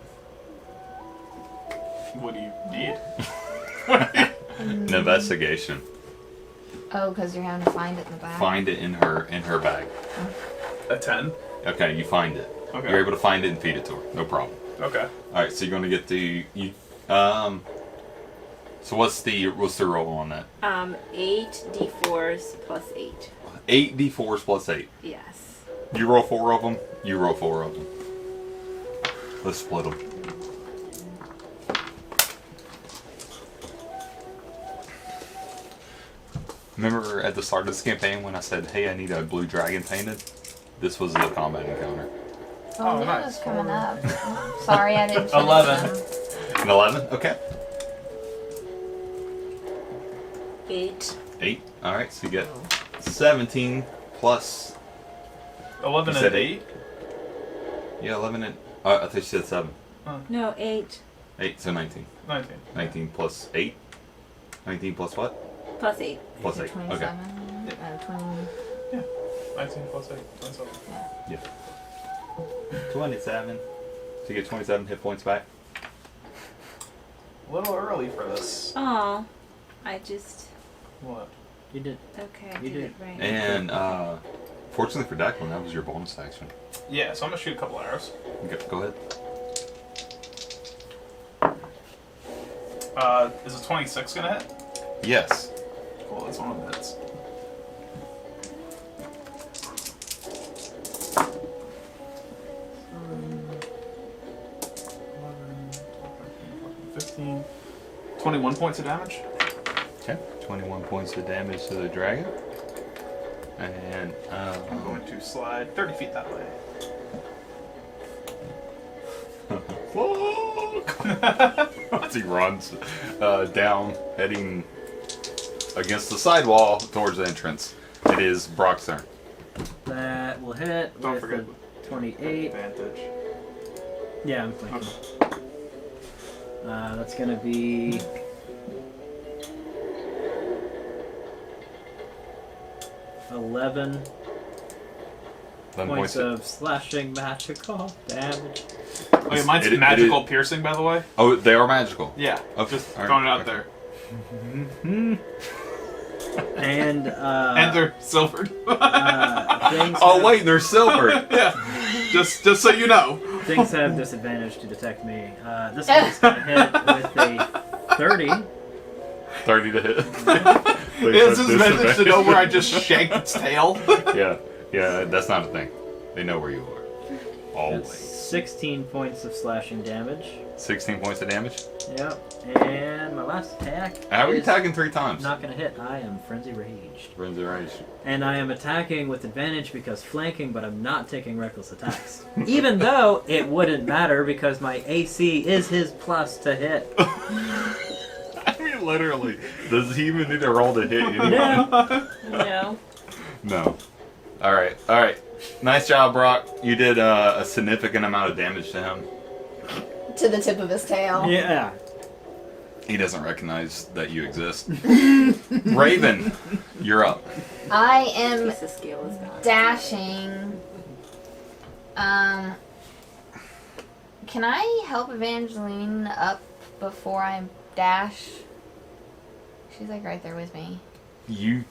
What do you need? An investigation. Oh, because you're having to find it in the back. Find it in her bag. A 10? Okay, you find it. Okay. You're able to find it and feed it to her. No problem. Okay. All right, so you're gonna get So what's the roll on that? 8 d4s plus 8. 8 d4s plus 8. Yes. You roll 4 of them. You roll 4 of them. Let's split them. Remember at the start of this campaign when I said, "Hey, I need a blue dragon painted"? This was the combat encounter. Oh, Oh, yeah, nice. it's coming up. Sorry, I didn't finish 11. them. An 11. Okay. 8. 8. All right, so you get 17 plus. 11 You and said 8? Yeah, 11 and. I thought you said 7. No, 8. 8, so 19. 19. 19 plus 8. 19 plus what? Plus 8. Plus 8. 27. Okay. 20. 19 plus 8. 27. 27. So you get 27 hit points back. A little early for this. Oh, I just. What? You did. Okay, I You did did. it right. And fortunately for Declan, that was your bonus action. Yeah, so I'm gonna shoot a couple arrows. Go ahead. Is a 26 gonna hit? Yes. Cool, that's one of the hits. 15. 21 points of damage. Okay. 21 points of damage to the dragon. And I'm going to slide 30 feet that way. as he runs down, heading against the sidewall towards the entrance. It is Brock's turn. That will hit Don't with forget a 28. advantage. Yeah, I'm thinking. Okay. That's gonna be 11 points of slashing magical damage. Oh, yeah, mine's magical piercing, by the way. Oh, they are magical. Yeah, Okay. just All right. throwing it out Okay. there. And And they're silvered. things Oh have, wait, they're silver. Yeah, just so you know. things have disadvantage to detect me. This one's gonna hit with a 30. 30 to hit. It's his message to know where I just shanked its tail. Yeah, that's not a thing. They know where you are. That's Always. 16 points of slashing damage. 16 points of damage. Yep. And my last attack. How are you is attacking 3 times? Not gonna hit. I am frenzy raged. Frenzy rage. And I am attacking with advantage because flanking, but I'm not taking reckless attacks. Even though it wouldn't matter because my AC is his plus to hit. I mean, literally. Does he even need to roll to hit anyone? No. No. No. Alright. Nice job, Brock. You did a significant amount of damage to him. To the tip of his tail. Yeah. He doesn't recognize that you exist. Raven, you're up. I am Piece of scale is gone. dashing. Can I help Evangeline up before I dash? She's like right there with me. You.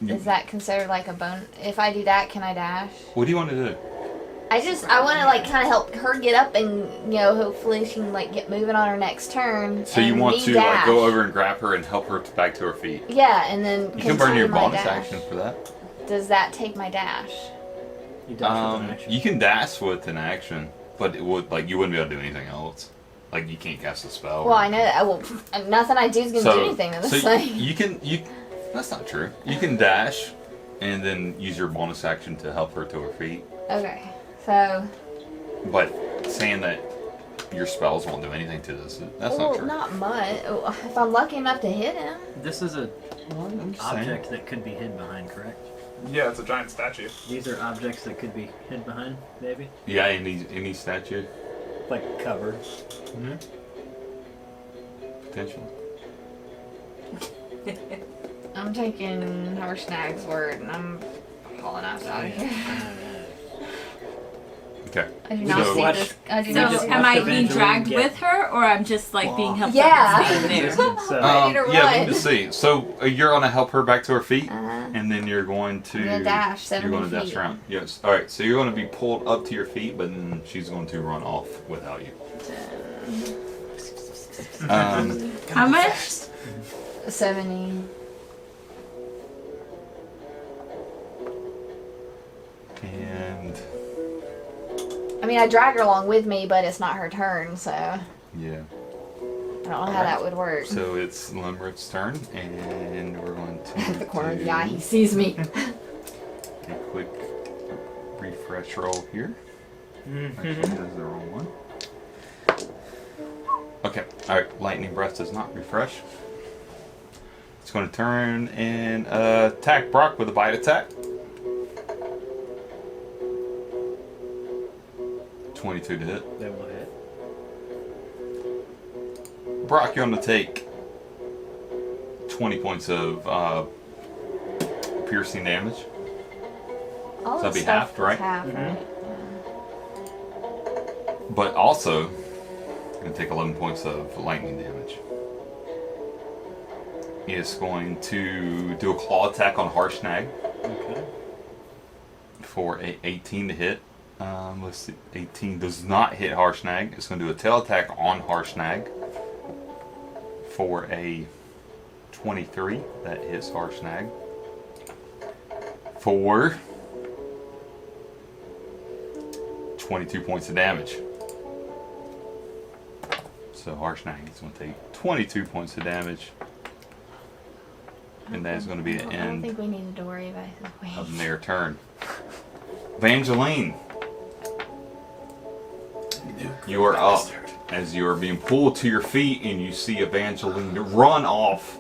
Is that considered like a bone? If I do that, can I dash? What do you want to do? I want to like kind of help her get up and hopefully she can like get moving on her next turn. So you and want me to dash. like go over and grab her and help her back to her feet? Yeah, and then You can burn your continue my bonus dash. action for that. Does that take my dash? You dash with an action. You can dash with an action, but it would you wouldn't be able to do anything else. Like you can't cast a spell. Well, I know that. Well, nothing I do is gonna do anything to this thing. You that's not true. You can dash, and then use your bonus action to help her to her feet. Okay, so. But saying that your spells won't do anything to this, that's Well, not true. not much. If I'm lucky enough to hit him. This is a I'm just saying. object that could be hid behind, correct? Yeah, it's a giant statue. These are objects that could be hid behind, maybe? Yeah, any statue, Like covered. potentially. I'm taking Harshnag's word and I'm hauling ass out of here. Okay. I do not So- see this. I do So not just see am watch I the being Evangeline dragged get- with her, or I'm just like being helped Yeah. up and staying there? So, Ready to Yeah, we run. need to see. So you're gonna help her back to her feet, Uh-huh. and then you're going to I'm gonna dash You're 70 going to dash feet. around. Yes. All right. So you're going to be pulled up to your feet, but then she's going to run off without you. How much? 70. And I mean, I drag her along with me, but it's not her turn, so I yeah. don't know how that would work. So it's Limerick's turn, and we're going to At the corner of do the eye, he sees me. a quick refresh roll here. Actually, that's the wrong one. Okay. All right. Lightning breath does not refresh. It's going to turn and attack Brock with a bite attack. 22 to hit. that will hit. Brock, you're going to take 20 points of piercing damage. All So that'd that be stuff halved, is right? half, right? But also, going to take 11 points of lightning damage. He is going to do a claw attack on Harshnag Okay. for a 18 to hit. Let's see, 18 does not hit Harshnag. It's going to do a tail attack on Harshnag for a 23. That hits Harshnag for 22 points of damage. So Harshnag is going to take 22 points of damage. And that is going to be an I don't end think we needed to worry about his of weight. their turn. Evangeline, you are up as you are being pulled to your feet, and you see Evangeline run off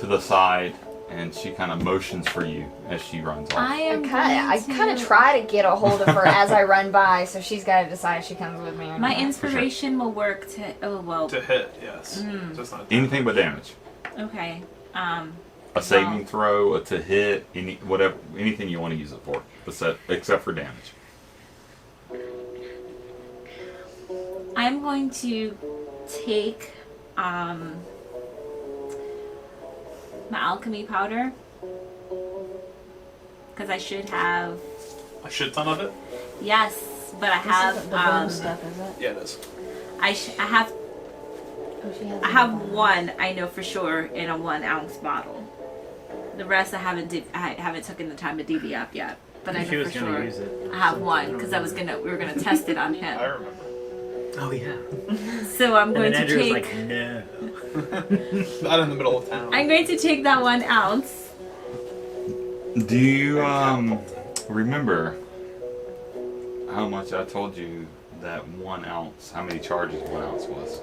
to the side, and she kind of motions for you as she runs off. I am I going kind of to- try to get a hold of her as I run by, so she's got to decide if she comes with me or My not. inspiration will work to. Oh well. To hit, yes. Just not Anything but damage. Okay. A saving throw, a to hit, whatever, anything you want to use it for, except for damage. I'm going to take my alchemy powder because I should have. a shit ton of it. Yes, but I This have. isn't the bone stuff, is it? Yeah, it is. I have. Oh, she has I have one. I know for sure in a 1 ounce bottle. The rest I haven't taken the time to divvy up yet. But I She know was for gonna sure use it. I have one because we were gonna test it on I him. remember. Oh yeah. So I'm And going then to Andrew was take. like, no. Not in the middle of town. I'm going to take that 1 ounce. Do you remember how much I told you that 1 ounce, how many charges 1 ounce was?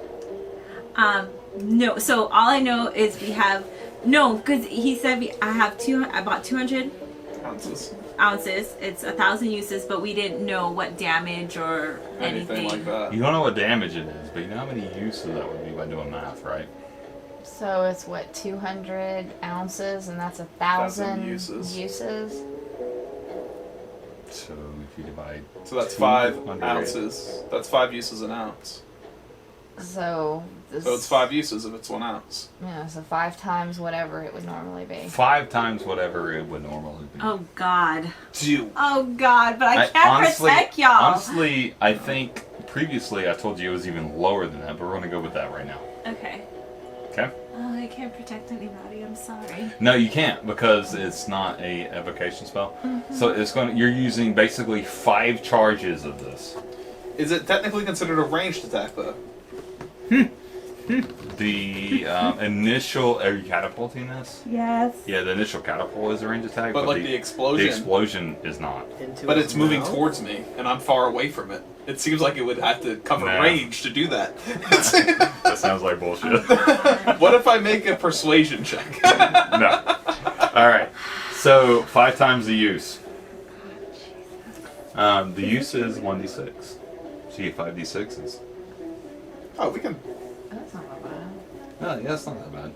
No. So all I know is we have because he said I bought 200 Ounces. ounces. It's 1,000 uses, but we didn't know what damage or anything. Like that. You don't know what damage it is, but you know how many uses that would be by doing math, right? So it's what, 200 ounces, and that's 1,000 uses. So if you divide, So that's 5 200. ounces. That's 5 uses an ounce. So this, So it's 5 uses if it's 1 ounce. Yeah, so 5 times whatever it would normally be. 5 times whatever it would normally be. Oh God. Dude. Oh God. But I can't protect y'all. Honestly, I think previously I told you it was even lower than that, but we're going to go with that right now. Okay. Okay? Oh, I can't protect anybody. I'm sorry. No, you can't because it's not a evocation spell. So you're using basically 5 charges of this. Is it technically considered a ranged attack though? The initial, are you catapulting this? Yes. Yeah, the initial catapult is a range attack, But like the explosion. the explosion is not. But it's moving towards me, and I'm far away from it. It seems like it would have to cover Nah. range to do that. That sounds like bullshit. What if I make a persuasion check? No. All right. So 5 times the use. The use is 1d6. So you get 5d6s. Oh, we can. That's not that bad. Oh, yeah, that's not that bad.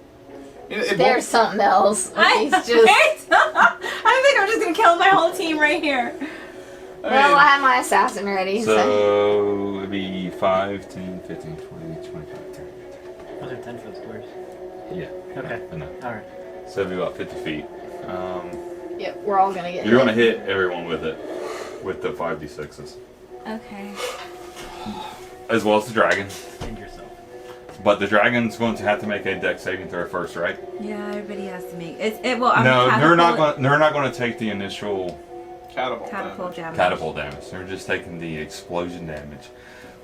It There's won't- something else. I He's just. I think I'm just gonna kill my whole team right here. Well, I have my assassin ready. So it'd be 5, 10, 15, 20, 25, 30. Those are 10-foot squares. Yeah. Okay. I know. Alright. So it'd be about 50 feet. Yep, we're all gonna get You're hit. gonna hit everyone with it, with the 5d6s, Okay. as well as the dragon. And yourself. But the dragon's going to have to make a dex saving throw first, right? Yeah, everybody has to make it. Well, I'm No, they're not going. They're not going to take the initial catapult damage. catapult damage. They're just taking the explosion damage,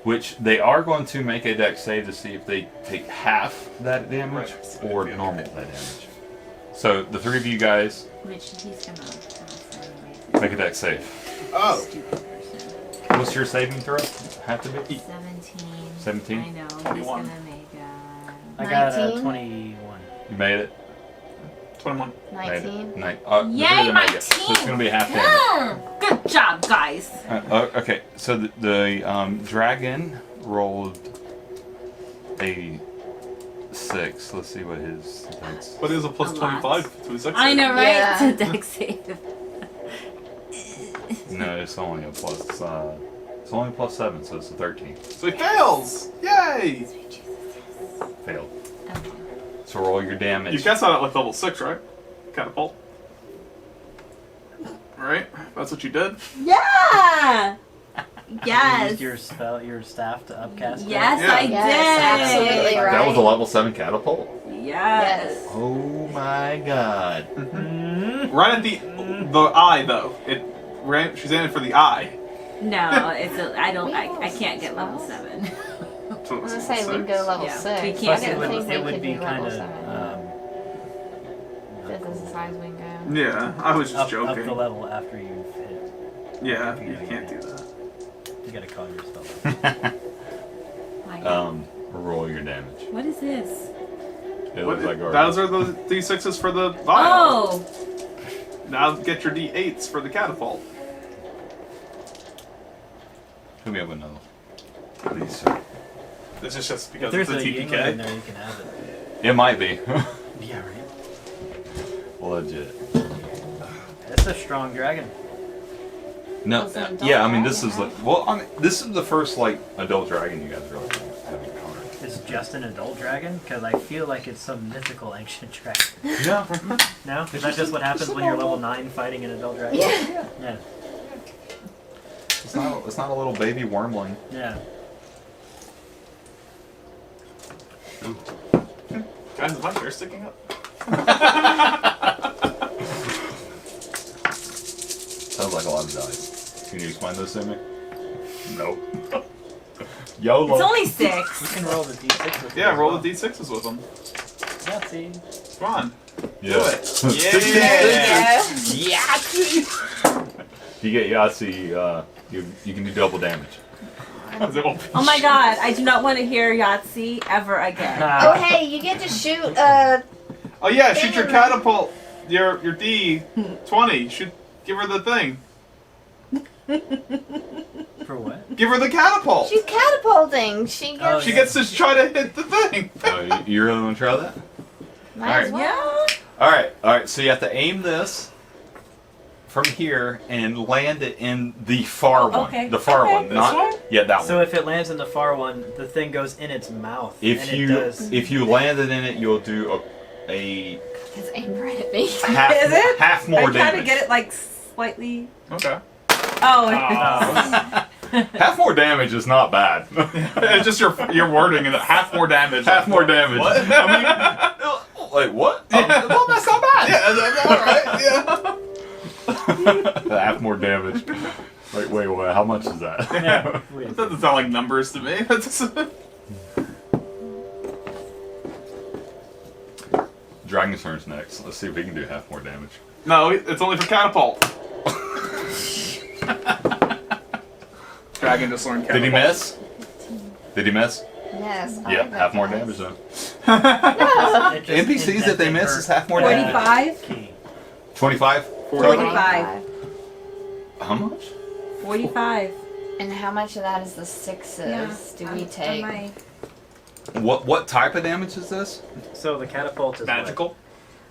which they are going to make a dex save to see if they take half that damage or normal that damage. So the three of you guys Which he's gonna make a dex save. Oh. Stupid person. What's your saving throw? Have to be 17. 17? I know. He's 21. gonna make I got 19? 21. You made it. 21. 19. Yay, my team! So it's going to be half damage. Good job, guys. Okay, so the dragon rolled a 6. Let's see what his dex. What is a plus A lot. 25 to his dex? I know, right? Yeah. It's a dex save. No, it's only a plus. It's only plus 7, so it's a 13. So he fails! Yay! Failed. Okay. So roll your damage. You cast that at like level 6, right? Catapult. Right? That's what you did? Yeah. You Yes. used your staff to upcast it? Yes, Yeah. I Yes, did. absolutely right. That was a level 7 catapult? Yes. Oh my god. Right at the eye, though. She's aiming for the eye. No, I can't get level 7. So I was it's gonna say we can go to level Yeah, 6. we can't I Plus, didn't get think we it would could be do kind level of 7. Fifth is the size we can go. Yeah, I was just up joking. the level after you've hit. Yeah, you can't do that. You gotta call yourself. My God. Roll your damage. What is this? It looks like Those are the D6s for the vial. Oh. Now get your D8s for the catapult. Who me up another? Please, sir. This is just because If there's it's a a Yingling in TPK. there, you can have it. It might be. Yeah, right. Legit. It's a strong dragon. No, Was it an yeah, I adult mean, this dragon, is like, well, I mean, this is the first, like, adult dragon you guys really have encountered. It's just an adult dragon? Because I feel like it's some mythical ancient dragon. Yeah. No? Is that just what happens when you're level 9 fighting an adult dragon? Yeah. Yeah. It's not a little baby wormling. Yeah. Guys, is my hair sticking up? Sounds like a lot of dice. Can you explain this to me? Nope. YOLO. It's only You 6. can roll the d6 with Yeah, it. roll the D6s with them. Yeah, see? Come on. Yeah. Do it. 16 Yeah. Yahtzee! You get Yahtzee, you can do double damage. Oh my god, I do not want to hear Yahtzee ever again. Oh, hey, you get to shoot Oh yeah, shoot your catapult. Your D20. Shoot. Give her the thing. For what? Give her the catapult. she's catapulting. She gets. Oh, She gets to try to hit the thing. Oh, you really want to try that? Might as well. Yeah. Alright, so you have to aim this from here and land it in the far one. okay. The far Okay. one, not This one? yeah, that So one. if it lands in the far one, the thing goes in its mouth. If and you it does. if you landed in it, you'll do a It's aimed right at me. half Is it? half more I try damage. to get it like slightly. Okay. Oh. Half more damage is not bad. It's just your wording and half more damage. Half more damage. What? I mean, like what? Well, that's not bad. Yeah, that's alright. Yeah. Half more damage. Wait, how much is that? Yeah. Wait. That doesn't sound like numbers to me. Dragon's turn's next. Let's see if we can do half more damage. No, it's only for catapult. Dragon just learned catapult. Did he miss? Did he miss? Yes. I Yeah, like that half more dice. damage then. It just NPCs, if they indented miss, her is half more damage. 45? Key. 25? 45. How much? 45. And how much of that is the sixes do we take? What type of damage is this? So the catapult is what? Magical.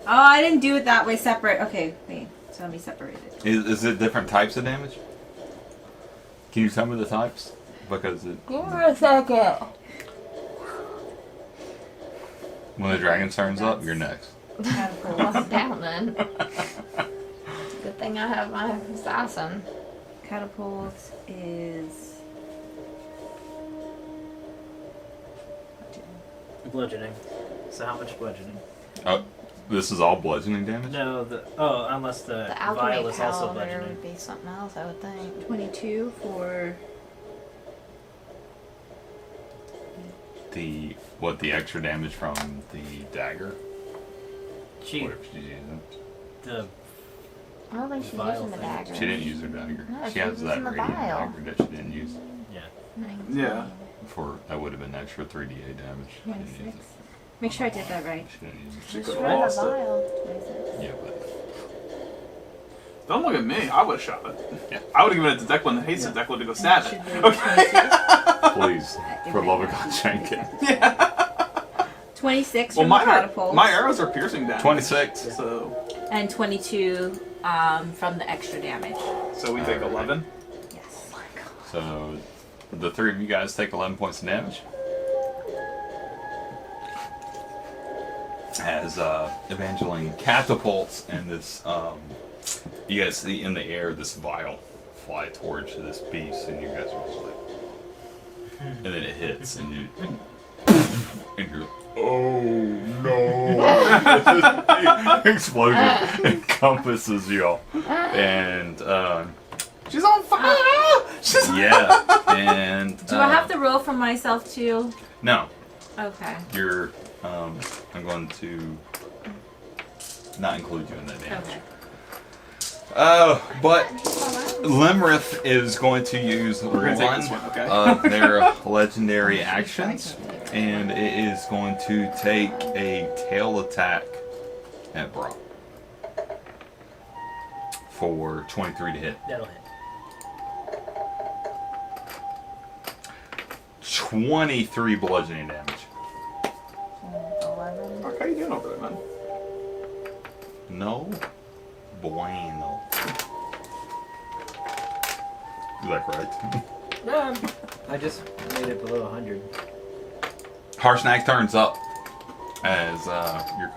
Oh, I didn't do it that way separate. Okay, wait. So let me separate it. Is it different types of damage? Can you tell me the types? Because it, Give me a second. when the dragon turns up, you're next. Well, I'm down then. Good thing I have my assassin. Catapult is Bludgeoning. So how much bludgeoning? Oh, this is all bludgeoning damage? No, unless the The vial alchemy is also powder bludgeoning. would be something else, I would think. 22 for The extra damage from the dagger? She, What if she's using? the I don't think she's Vial using the thing. dagger. She didn't use her dagger. No, she she has was that using the radiant vial. dagger that she didn't use. yeah. 19. Yeah. That would have been extra 3d8 damage. She didn't use 26. it. Make sure I did that right. She didn't use it. She Just could've read the lost it. vial. 26. Yeah, but Don't look at me. I would have shot it. Yeah. I would have given it to Declan and hates Declan to go stab Should it. be Okay. 22. please, for love of God, shank it. 26 Well, from the my catapult. my arrows are piercing damage. 26. So And 22 from the extra damage. we take 11. Yes. So the three of you guys take 11 points of damage. As Evangeline catapults and this, you guys see in the air this vial fly towards this beast, and you guys are just like, and then it hits, and you, and you're, oh no! Explosion encompasses you all, and She's on fire! She's yeah, and Do I have to roll for myself too? no. Okay. You're, I'm going to not include you in that damage. Okay. But Limrith is going to use We're gonna take one this one, okay? of their legendary actions, and it is going to take a tail attack at Brock for 23 to hit. That'll hit. 23 bludgeoning damage. 11. Mark, how you doing over there, man? No bueno. Is that correct? No, I just made it below 100. Harshnag turns up as you're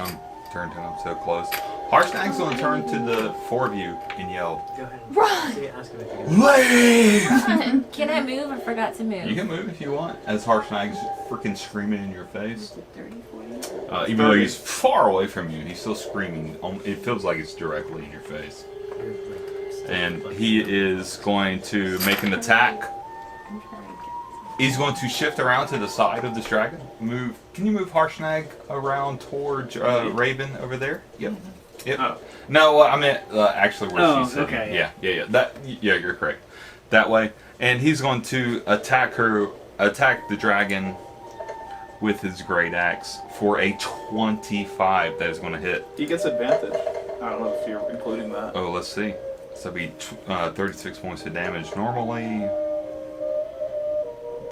turn so close. Harshnag's going to turn to the four of you and yell, Go ahead. Run! See, ask him if you can. "Leave!" Run! Can I move? I forgot to move. You can move if you want, as Harshnag's freaking screaming in your face. 30, 40. Even though he's far away from you, he's still screaming. It feels like it's directly in your face. And he is going to make an attack. I'm trying to get He's going to shift around to the side of this dragon. Move. Can you move Harshnag around towards Raven over there? Yep. Yep. Oh. No, I meant actually where Oh, she's sitting. okay, Yeah. Yeah, you're correct. That way, and he's going to attack the dragon with his great axe for a 25. That is going to hit. He gets advantage. I don't know if you're including that. Oh, let's see. So it'll be 36 points of damage. Normally,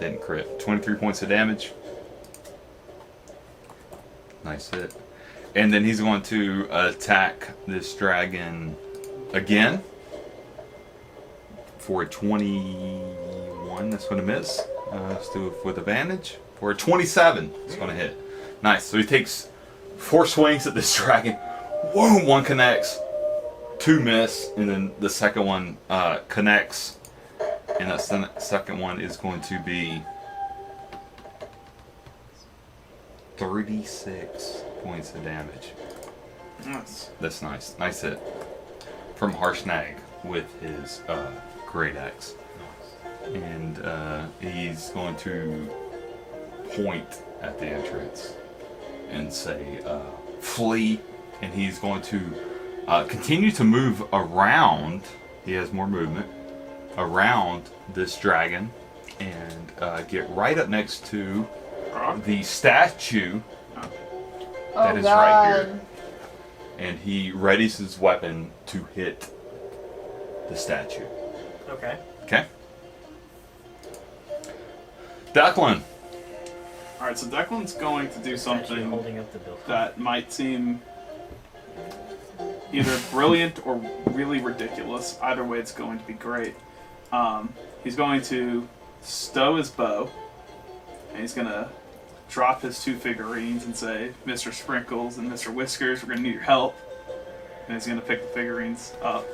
didn't crit. 23 points of damage. Nice hit. And then he's going to attack this dragon again for a 21. That's going to miss. Let's do it with advantage. For a 27, it's going to hit. Nice. So he takes 4 swings at this dragon. Whoa! One connects. 2 miss, and then the second one connects, and that second one is going to be 36 points of damage. Nice. That's nice. Nice hit from Harshnag with his great axe, and he's going to point at the entrance and say, "Flee!" And he's going to continue to move around. He has more movement around this dragon and get right up next to the statue that is right here. And he readies his weapon to hit the statue. Okay. Okay? Declan. Alright, so Declan's going to do Actually something holding up the bill. that might seem either brilliant or really ridiculous. Either way, it's going to be great. He's going to stow his bow, and he's going to drop his 2 figurines and say, Mr. Sprinkles and Mr. Whiskers, we're going to need your help. And he's going to pick the figurines up,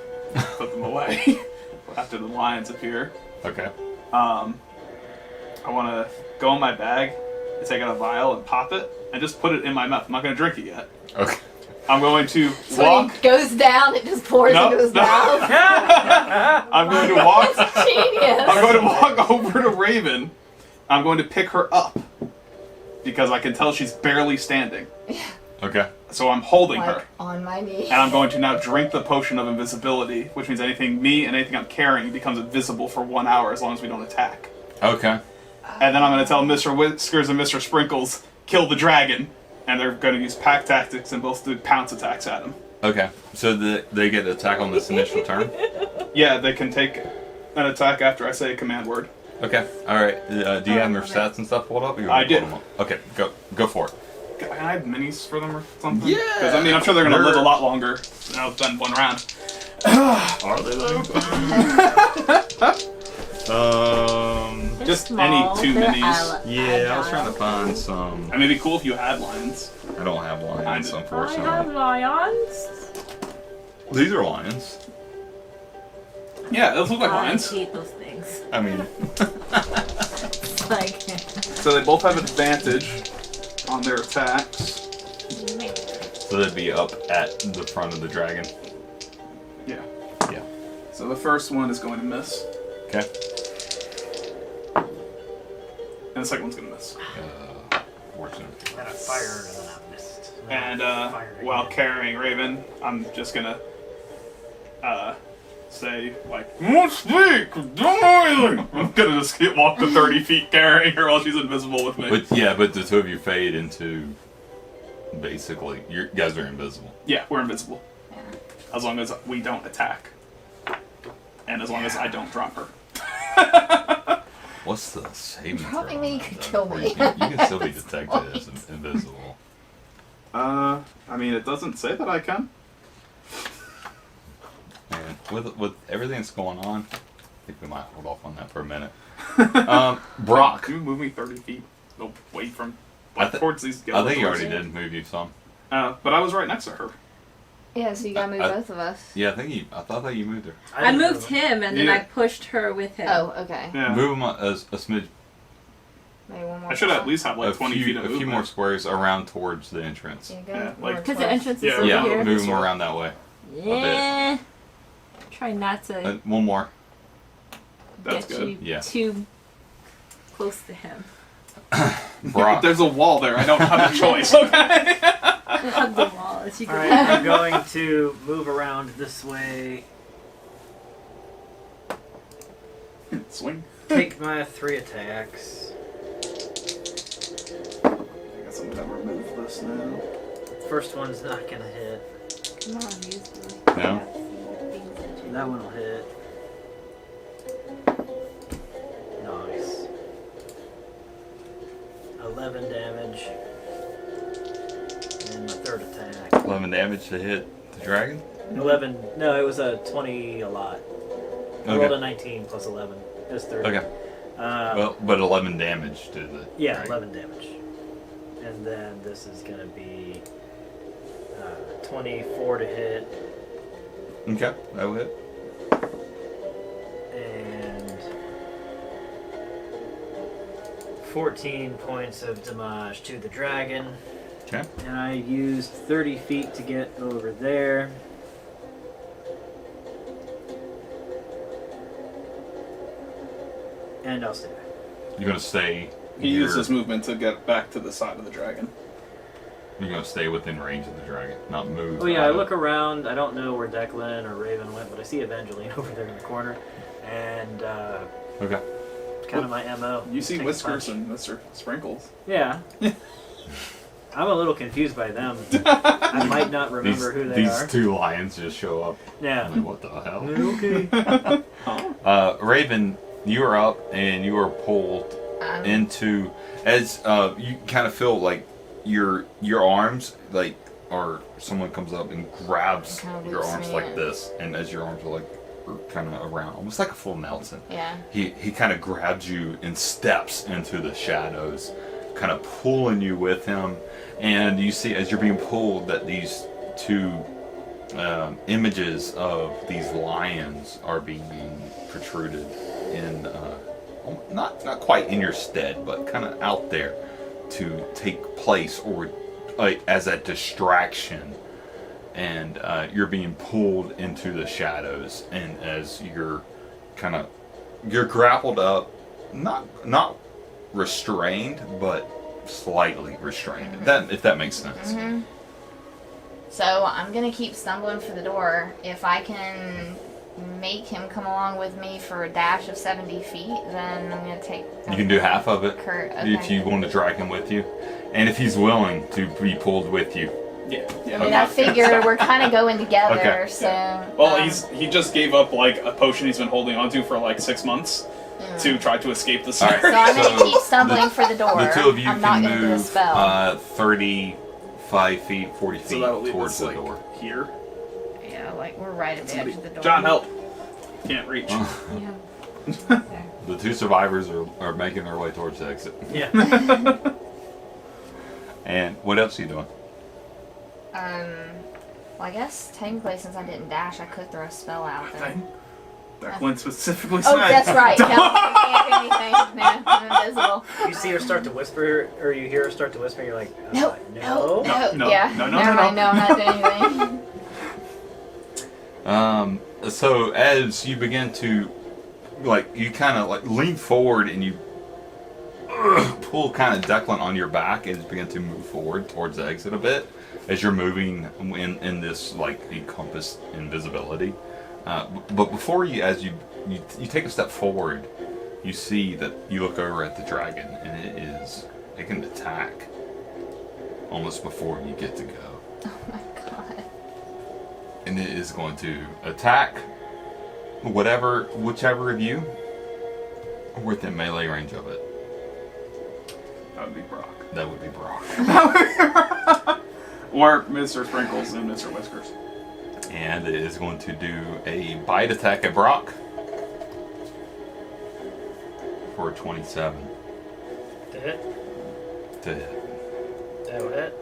put them away after the lions appear. Okay. I want to go in my bag and take out a vial and pop it and just put it in my mouth. I'm not going to drink it yet. Okay. I'm going to So walk. when it goes down, it just pours into his mouth. I'm going to walk. Genius. I'm going to walk over to Raven. I'm going to pick her up because I can tell she's barely standing. Okay. So I'm holding Like, her. on my knee. And I'm going to now drink the potion of invisibility, which means anything I'm carrying becomes invisible for 1 hour as long as we don't attack. Okay. And then I'm going to tell Mr. Whiskers and Mr. Sprinkles, kill the dragon. And they're going to use pack tactics and both do pounce attacks at him. Okay. So they get to attack on this initial turn? Yeah, they can take an attack after I say a command word. Okay. Alright. Do you have their stats and stuff pulled up? Or you I wanna did. pull them up? Okay. Go for it. Can I have minis for them or something? Yeah. Because, I mean, I'm sure they're going to live a lot longer than 1 round. Are they though? They're Just small, any 2 they're minis. Yeah, I was trying to find some. I mean, it'd be cool if you had lions. I don't have lions, I I have unfortunately. lions. These are lions. Yeah, those look like I lions. hate those things. I mean, It's like, So they both have advantage on their attacks. so they'd be up at the front of the dragon. Yeah. Yeah. So the first one is going to miss, Okay. and the second one's going to miss. Fortunate. Then I fired and then I missed. And Fired while again. carrying Raven, I'm just gonna say like, "Won't speak, don't know anything." I'm gonna just walk the 30 feet carrying her while she's invisible with me. But the 2 of you fade into basically you guys are invisible. Yeah, we're invisible Yeah. as long as we don't attack, and as long as I don't drop her. What's the saving throw? Dropping me on could that? kill Or me. You can still be detected as invisible. I mean, it doesn't say that I can. Man, with everything that's going on, I think we might hold off on that for a minute. Brock, Can you move me 30 feet away from I thi- towards these I skeletons? think you already did move you some. But I was right next to her. Yeah, so you gotta move both of us. Yeah, I thought that you moved her. I moved him and then Yeah. I pushed her with him. Oh, okay. Yeah. Move him a smidge, Maybe one more. I should at time. least have like 20 feet of a movement. few more squares around towards the entrance. Yeah, go Yeah, more like- because the towards- entrance is Yeah, over Yeah, here. move them around that way. Yeah. Try not to One more. That's get good. you Yeah. too. Close to him. Brock. There's a wall there. I don't have a choice. Okay. Hug the wall as you go. Alright, I'm going to move around this way. Swing. Take my 3 attacks. I guess I'm gonna remove this now. First one's not gonna hit. Come on, use the No? That one will hit. Nice. 11 damage. And my 3rd attack. 11 damage to hit the dragon? 11. No, it was a 20 a lot. I Okay. rolled a 19 plus 11. It was 30. Okay. Well, but 11 damage to the Yeah, dragon. 11 damage. And then this is going to be 24 to hit. Okay, that will hit. And 14 points of damage to the dragon. Okay. And I used 30 feet to get over there. And I'll stay back. You're gonna stay. He here. used his movement to get back to the side of the dragon. You're gonna stay within range of the dragon, not move. Oh yeah, I out of- look around. I don't know where Declan or Raven went, but I see Evangeline over there in the corner. And Okay. kind of my MO. You see Take a Whiskers punch. and Mr. Sprinkles. Yeah. I'm a little confused by them. I might not remember who they these are. 2 lions just show up. Yeah. I'm like, what the hell? Okay. Raven, you are up and you are pulled into as you kind of feel like your arms or someone comes up and grabs Kinda your loosen arms me like in. this, and as your arms are like kind of around, almost like a full Nelson. Yeah. He kind of grabs you and steps into the shadows, kind of pulling you with him. And you see as you're being pulled that these two images of these lions are being protruded in, not quite in your stead, but kind of out there to take place, or as a distraction. And you're being pulled into the shadows, and as you're grappled up, not restrained, but slightly restrained. If that makes sense. Mm-hmm. So I'm gonna keep stumbling for the door. If I can make him come along with me for a dash of 70 feet, then I'm gonna take. You can do half of it Kurt, okay. if you want to drag him with you, and if he's willing to be pulled with you. Yeah. I mean, I figure we're kind of going together, Okay. so. Well, he just gave up like a potion he's been holding onto for like 6 months to try to escape the snare. All right. So I'm gonna keep stumbling for the door. The two of you I'm not can gonna do a move spell. 35 feet, 40 feet So that'll leave towards us the like door. here. Yeah, like we're right at the edge of the door. John, help! Can't reach. Yeah. The two survivors are making their way towards the exit. Yeah. And what else are you doing? Well, I guess technically since I didn't dash, I could throw a spell out there. Declan specifically said. Oh, that's right. No, I can't do anything. No, I'm invisible. You see her start to whisper, or you hear her start to whisper, and you're like, No. no. Yeah. No, Never mind. No, I'm not doing anything. So as you begin to, you kind of lean forward and you pull kind of Declan on your back and begin to move forward towards the exit a bit as you're moving in this encompassed invisibility. But before you, as you take a step forward, you see that you look over at the dragon, and it can attack almost before you get to go. Oh my god. And it is going to attack whichever of you are within melee range of it. That would be Brock. That would be Brock. Or Mr. Sprinkles and Mr. Whiskers. And it is going to do a bite attack at Brock for 27 To hit? to hit. That would hit.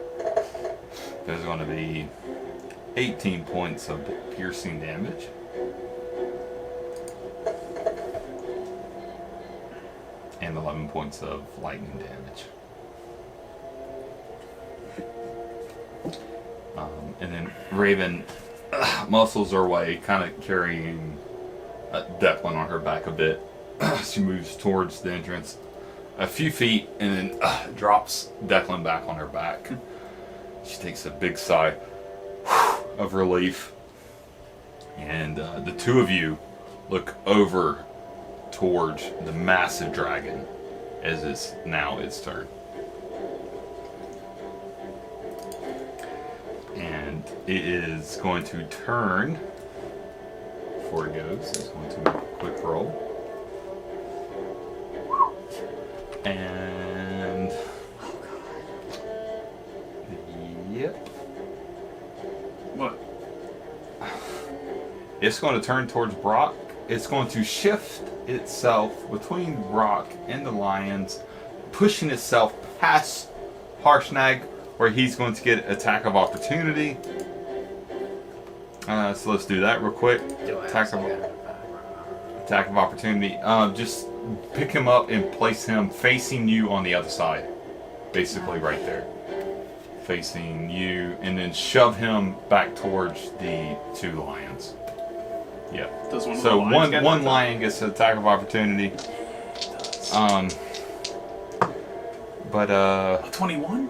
There's going to be 18 points of piercing damage. And 11 points of lightning damage. And then Raven muscles her way, kind of carrying Declan on her back a bit. She moves towards the entrance a few feet and then drops Declan back on her back. She takes a big sigh of relief. And the two of you look over towards the massive dragon as it's now its turn. And it is going to turn before it goes. It's going to make a quick roll. And yep. What? It's going to turn towards Brock. It's going to shift itself between Brock and the lions, pushing itself past Harshnag, where he's going to get attack of opportunity. So let's do that real quick. Attack of opportunity. Just pick him up and place him facing you on the other side. Basically right there. Facing you, and then shove him back towards the two lions. Yeah. Does one of So the lions get one knocked lion gets an attack of opportunity. But out? A 21?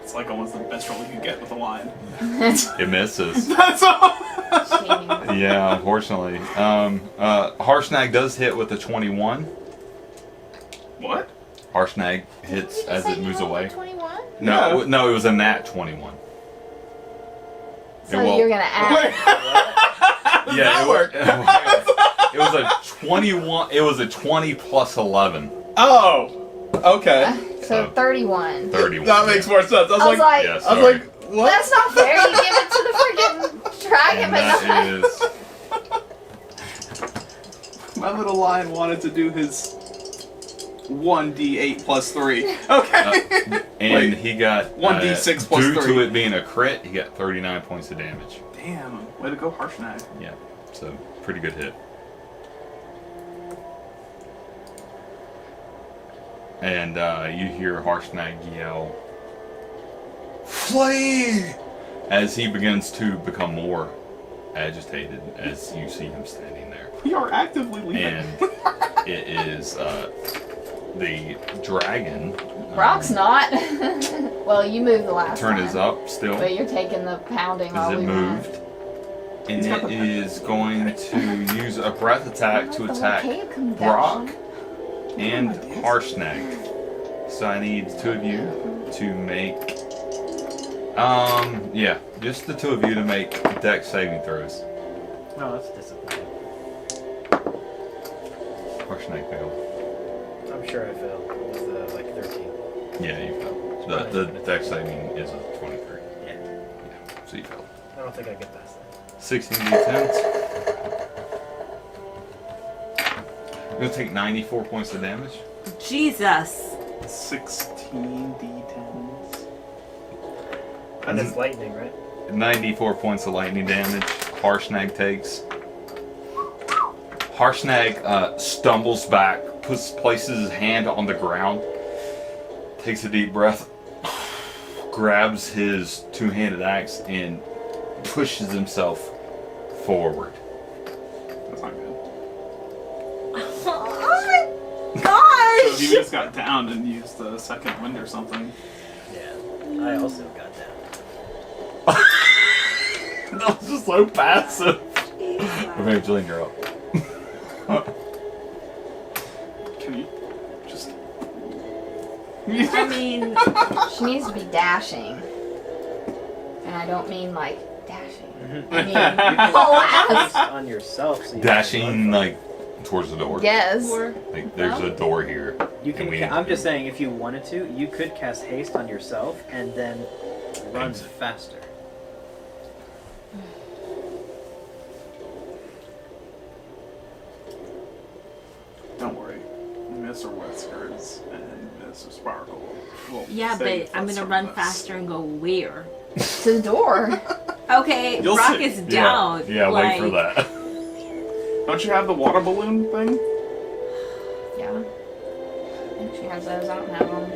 It's like almost the best roll you can get with a lion. it misses. That's all. Yeah, unfortunately. Harshnag does hit with a 21. What? Harshnag hits as it moves away. 21? No, no, it was a nat 21. So you're gonna add. Yeah, it was a 21. It was a 20 plus 11. Oh. Okay. So 31. 31. That makes more sense. I was like, Yeah, I was sorry. like, what? that's not fair. You give it to the freaking dragon, And but not. that is little lion wanted to do his 1d8 plus 3. Okay. And Wait, he got 1d6 plus due 3. to it being a crit, he got 39 points of damage. Damn. Way to go, Harshnag. Yeah, so pretty good hit. And you hear Harshnag yell, "Flee!" as he begins to become more agitated as you see him standing there. We are actively leaving. And it is the dragon. Brock's not. Well, you moved the last Turn time. is up still. But you're taking the pounding while Is it we moved? went. And it is going to use a breath attack to Let the attack volcano come Brock down. and Harshnag. So I need two of you to make, yeah, just the two of you to make dex saving throws. No, that's disappointing. Harshnag failed. I'm sure I failed. It was like 13. Yeah, you failed. The dex saving is a 23. Yeah. Yeah, so you failed. I don't think I get past that. 16 d10s. You're going to take 94 points of damage. Jesus. 16 d10s. And it's lightning, right? 94 points of lightning damage. Harshnag takes. Harshnag stumbles back, places his hand on the ground, takes a deep breath, grabs his two-handed axe, and pushes himself forward. That's not good. Oh my So gosh! if you just got down and used the second wind or something. Yeah. I also got that. That was just so passive. Evangeline, you're up. Can you just... I mean, She needs to be dashing. And I don't mean like dashing. I mean, Haste on yourself. So you Dashing, like, towards the door. yes. Like, there's a door here. You can. And we- I'm just saying, if you wanted to, you could cast haste on yourself and then run faster. Don't worry. Mr. Whiskers and Mr. Sparkle will Yeah, save but I'm us gonna from run this. faster and go where? To the door. okay, You'll Brock see. is down. Yeah, like, wait for that. Don't you have the water balloon thing? Yeah. I think she has those. I don't have them.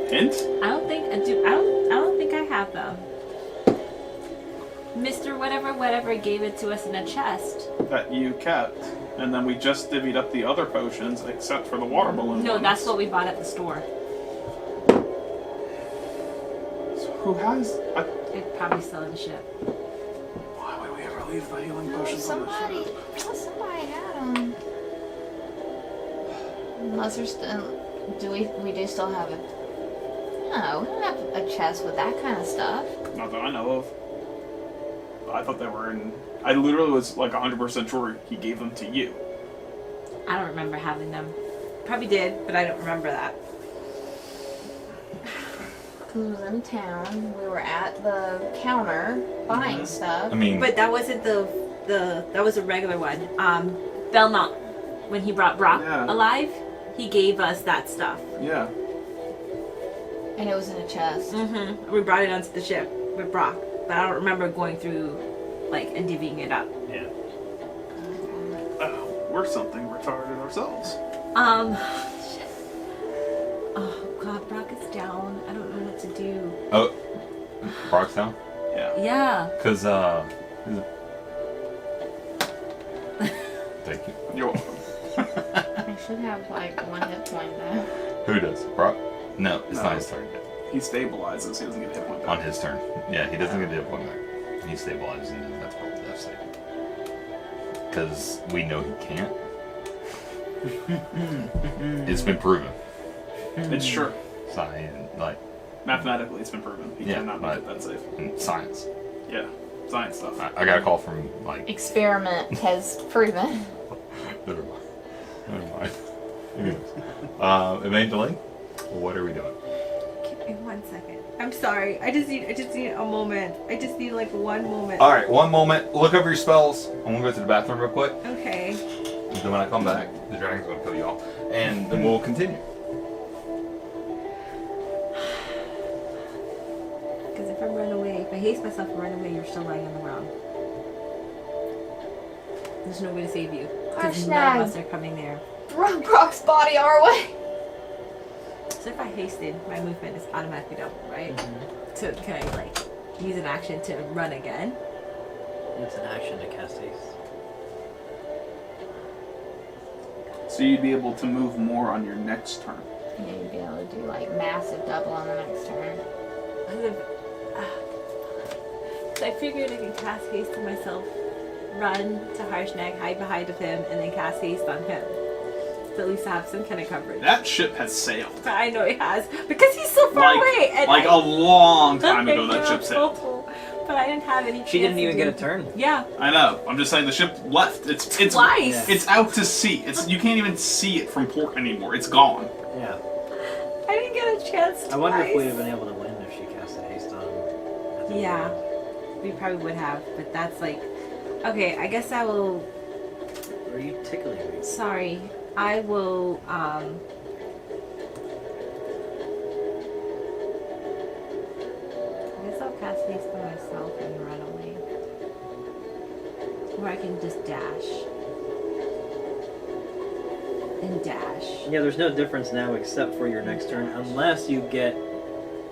Hint? I don't think I don't think I have them. Mr. Whatever gave it to us in a chest. That you kept. And then we just divvied up the other potions except for the water balloon No, ones. that's what we bought at the store. So who has... It's probably still in the ship. Why would we ever leave the healing potions on the Somebody had them. Unless there's still... Do we do still have it? No, we don't have a chest with that kind of stuff. ship? Not that I know of. I thought they were in... I literally was like 100% sure he gave them to you. I don't remember having them. Probably did, but I don't remember that. Because we was in town. We were at the counter buying stuff. I mean, But that wasn't the that was a regular one. Belmont, when he brought Brock Yeah. alive, he gave us that stuff. Yeah. And it was in a chest. Mm-hmm. We brought it onto the ship with Brock, but I don't remember going through and divvying it up. Yeah. Oh, we're something retarded ourselves. Oh God, Brock is down. I don't know what to do. oh, Brock's down? Yeah. Yeah. Because, thank you. You're welcome. I should have like one hit point though. Who does? Brock? No, it's No. not his turn. He stabilizes. He doesn't get hit point On back. his turn. Yeah, he doesn't get the hit point back. He stabilizes and then that's probably the death save. Because we know he can't. It's been proven. It's true. Mathematically, it's been proven. He Yeah, cannot but- make it that safe. In science. Yeah. Science stuff. I got a call from, Experiment has proven. never mind. Evangeline, what are we doing? Give me 1 second. I'm sorry. I just need a moment. I just need like one moment. Alright, one moment. Look over your spells. I'm gonna go to the bathroom real quick. Okay. then when I come back, the dragon's going to kill you all. And then we'll continue. Because if I run away, if I haste myself and run away, you're still lying on the ground. There's no way to save you. Because none of us are coming there. Throw Brock's body our way. So if I hasted, my movement is automatically double, right? Mm-hmm. So can I like use an action to run again? It's an action to cast haste. So you'd be able to move more on your next turn. Yeah, you'd be able to do like massive double on the next turn. So I figured I could cast haste to myself, run to Harshnag, hide behind of him, and then cast haste on him. So at least I have some kind of coverage. That ship has sailed. I know he has because he's so far away. And like a long time ago, that ship sailed. But I didn't have any. She didn't even get a turn. Yeah. I know. I'm just saying the ship left. It's twice. It's out to sea. You can't even see it from port anymore. It's gone. Yeah. I didn't get a chance. I wonder if we'd have been able to win if she casted haste on him. Yeah, we probably would have, but that's like, okay. I guess I will. Or are you tickling me? Sorry, I will. I guess I'll cast haste on myself and run away, or I can just dash and dash. Yeah, there's no difference now except for your next turn, unless you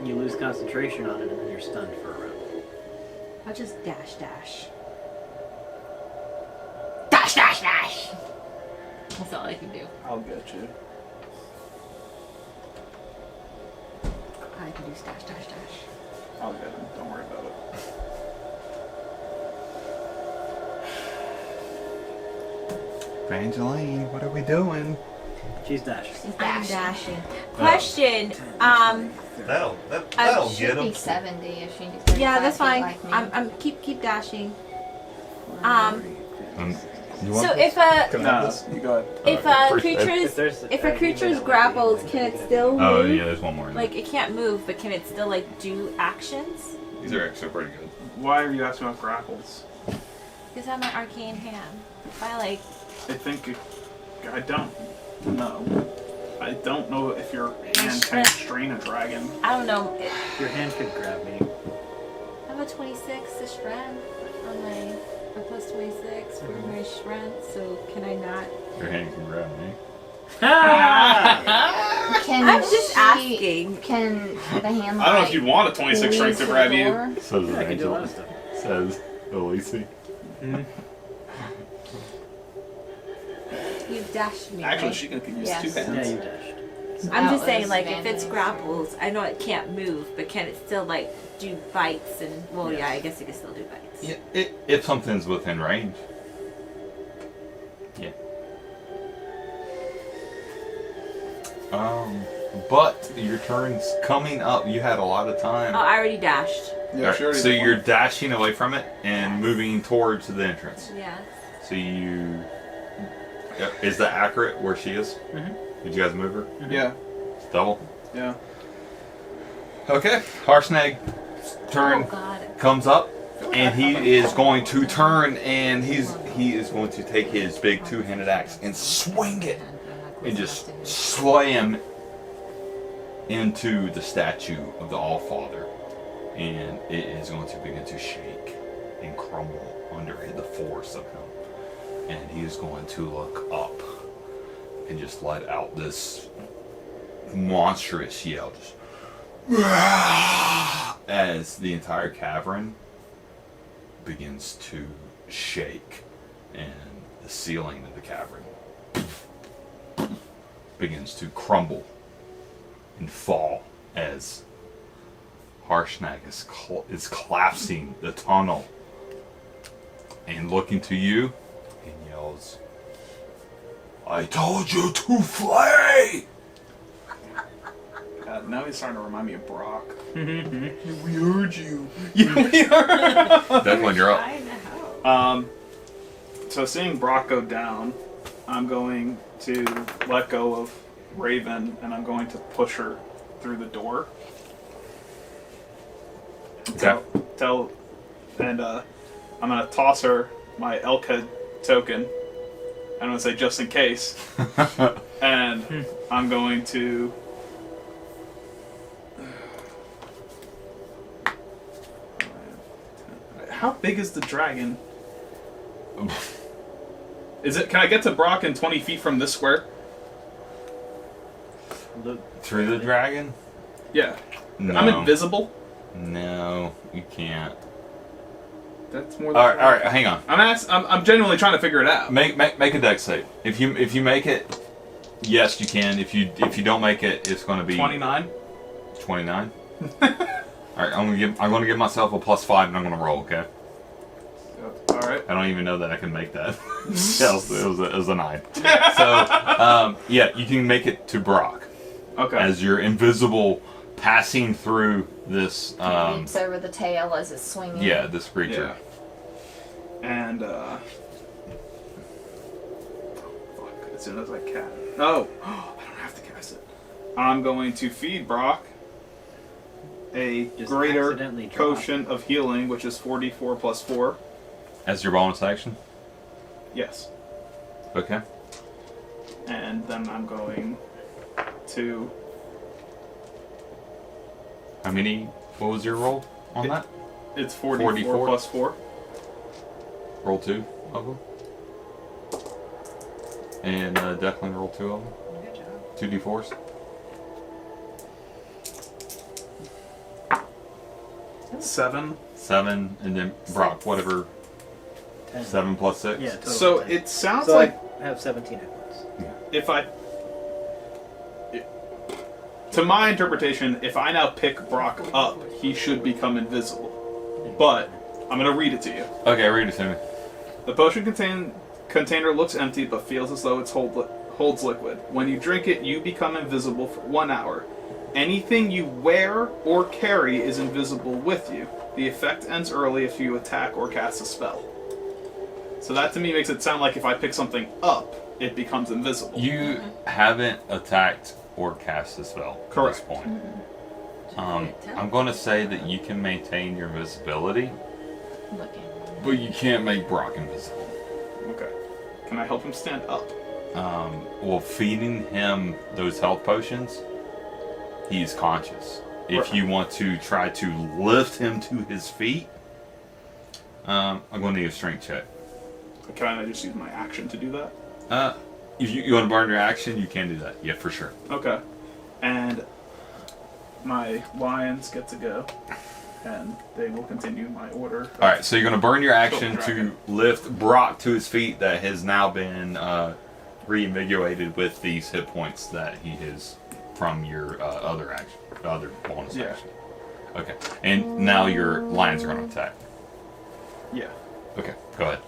lose concentration on it and then you're stunned for a round. I'll just dash. That's all I can do. I'll get you. I can do dash. I'll get him. Don't worry about it. Evangeline, what are we doing? She's dashing. I'm dashing. Question. That'll Should get be him. 70 if she can do Yeah, that's 35 feet fine. like me. I'm keep dashing. You So if a No, you go ahead. if a creature's grappled, can it still move? Oh, yeah, there's one more. Like it can't move, but can it still like do actions? These are actually pretty good. Why are you asking about grapples? Because I have my arcane hand. If I like, I don't know. I don't know if your hand can strain a dragon. I don't know. Your hand could grab me. I have a 26 to strength on my a plus 26 for my strength. So can I not? Your hand can grab me. Can I'm just she- asking. Can the hand? I don't know if like, you'd want a 26 strength to lead grab the you. door? Says I can do a lot of stuff. Says Elise. You dashed me. Actually, right? she can use Yes. two Yeah, hands. you dashed. I'm That just saying, was like, if it's Evangeline. grapples, I know it can't move, but can it still, like, do bites and, well, yeah, I guess it can still do bites. Yeah, if something's within range. Yeah. But your turn's coming up. You had a lot of time. Oh, I already dashed. Yeah, she already So did you're one. dashing away from it and moving towards the entrance. Yeah. So you... Is that accurate where she is? Mhm. Did you guys move her? Yeah, Double? yeah. Okay. Harshnag turn Oh, God. comes up and he is going to turn and he is going to take his big two-handed axe and swing it and just slam into the statue of the Allfather, and it is going to begin to shake and crumble under the force of him, and he is going to look up and just let out this monstrous yell, just as the entire cavern begins to shake and the ceiling of the cavern begins to crumble and fall as Harshnag is collapsing the tunnel and looking to you and yells, "I told you to flee!" God, now he's starting to remind me of Brock. We heard you. Declan, you're up. I know. So seeing Brock go down, I'm going to let go of Raven and I'm going to push her through the door. Okay. And I'm gonna toss her my Elkhead token I'm gonna say just in case, and I'm going to. How big is the dragon? Is it? Can I get to Brock in 20 feet from this square? Look, Through the dragon? Yeah. No. I'm invisible. No, you can't. That's more than. All right, hang on. I'm genuinely trying to figure it out. Make a dex save. If you make it, yes, you can. If you don't make it, it's going to be 29. 29. All right, I'm gonna give myself a +5, and I'm gonna roll. Okay. All right. I don't even know that I can make that. it was a 9. So yeah, you can make it to Brock. Okay. As you're invisible, passing through this. Leaps over the tail as it's swinging. Yeah, this creature. Yeah. And fuck. As soon as I can. Oh, I don't have to cast it. I'm going to feed Brock a Just greater accidentally drop. potion of healing, which is 4d4 plus 4. As your bonus action. Yes. Okay. And then I'm going to. How many? What was your roll on that? It's 4d4 44? plus 4. Roll 2 of them. And Declan roll 2 of them. Good job. 2d4s. 7. 7, and then Brock, whatever. 10. 7 plus 6. Yeah, total So 10. it sounds So like I have 17 hit points. if I. To my interpretation, if I now pick Brock up, he should become invisible. But I'm going to read it to you. Okay, read it to me. The potion container looks empty but feels as though it holds liquid. When you drink it, you become invisible for 1 hour. Anything you wear or carry is invisible with you. The effect ends early if you attack or cast a spell. So that to me makes it sound like if I pick something up, it becomes invisible. You haven't attacked or cast a spell Correct. at this point. I'm going to say that you can maintain your visibility, Looking. but you can't make Brock invisible. Okay. Can I help him stand up? Well, feeding him those health potions, he's conscious. If Right. you want to try to lift him to his feet, I'm going to need a strength check. Can I just use my action to do that? If you want to burn your action, you can do that. Yeah, for sure. Okay. And my lions get to go. And they will continue my order. All right, so you're going to burn your action to Dragon. lift Brock to his feet that has now been reinvigorated with these hit points that he has from your other bonus Yeah. action. Okay, and now your lions are going to attack. Yeah. Okay, go ahead.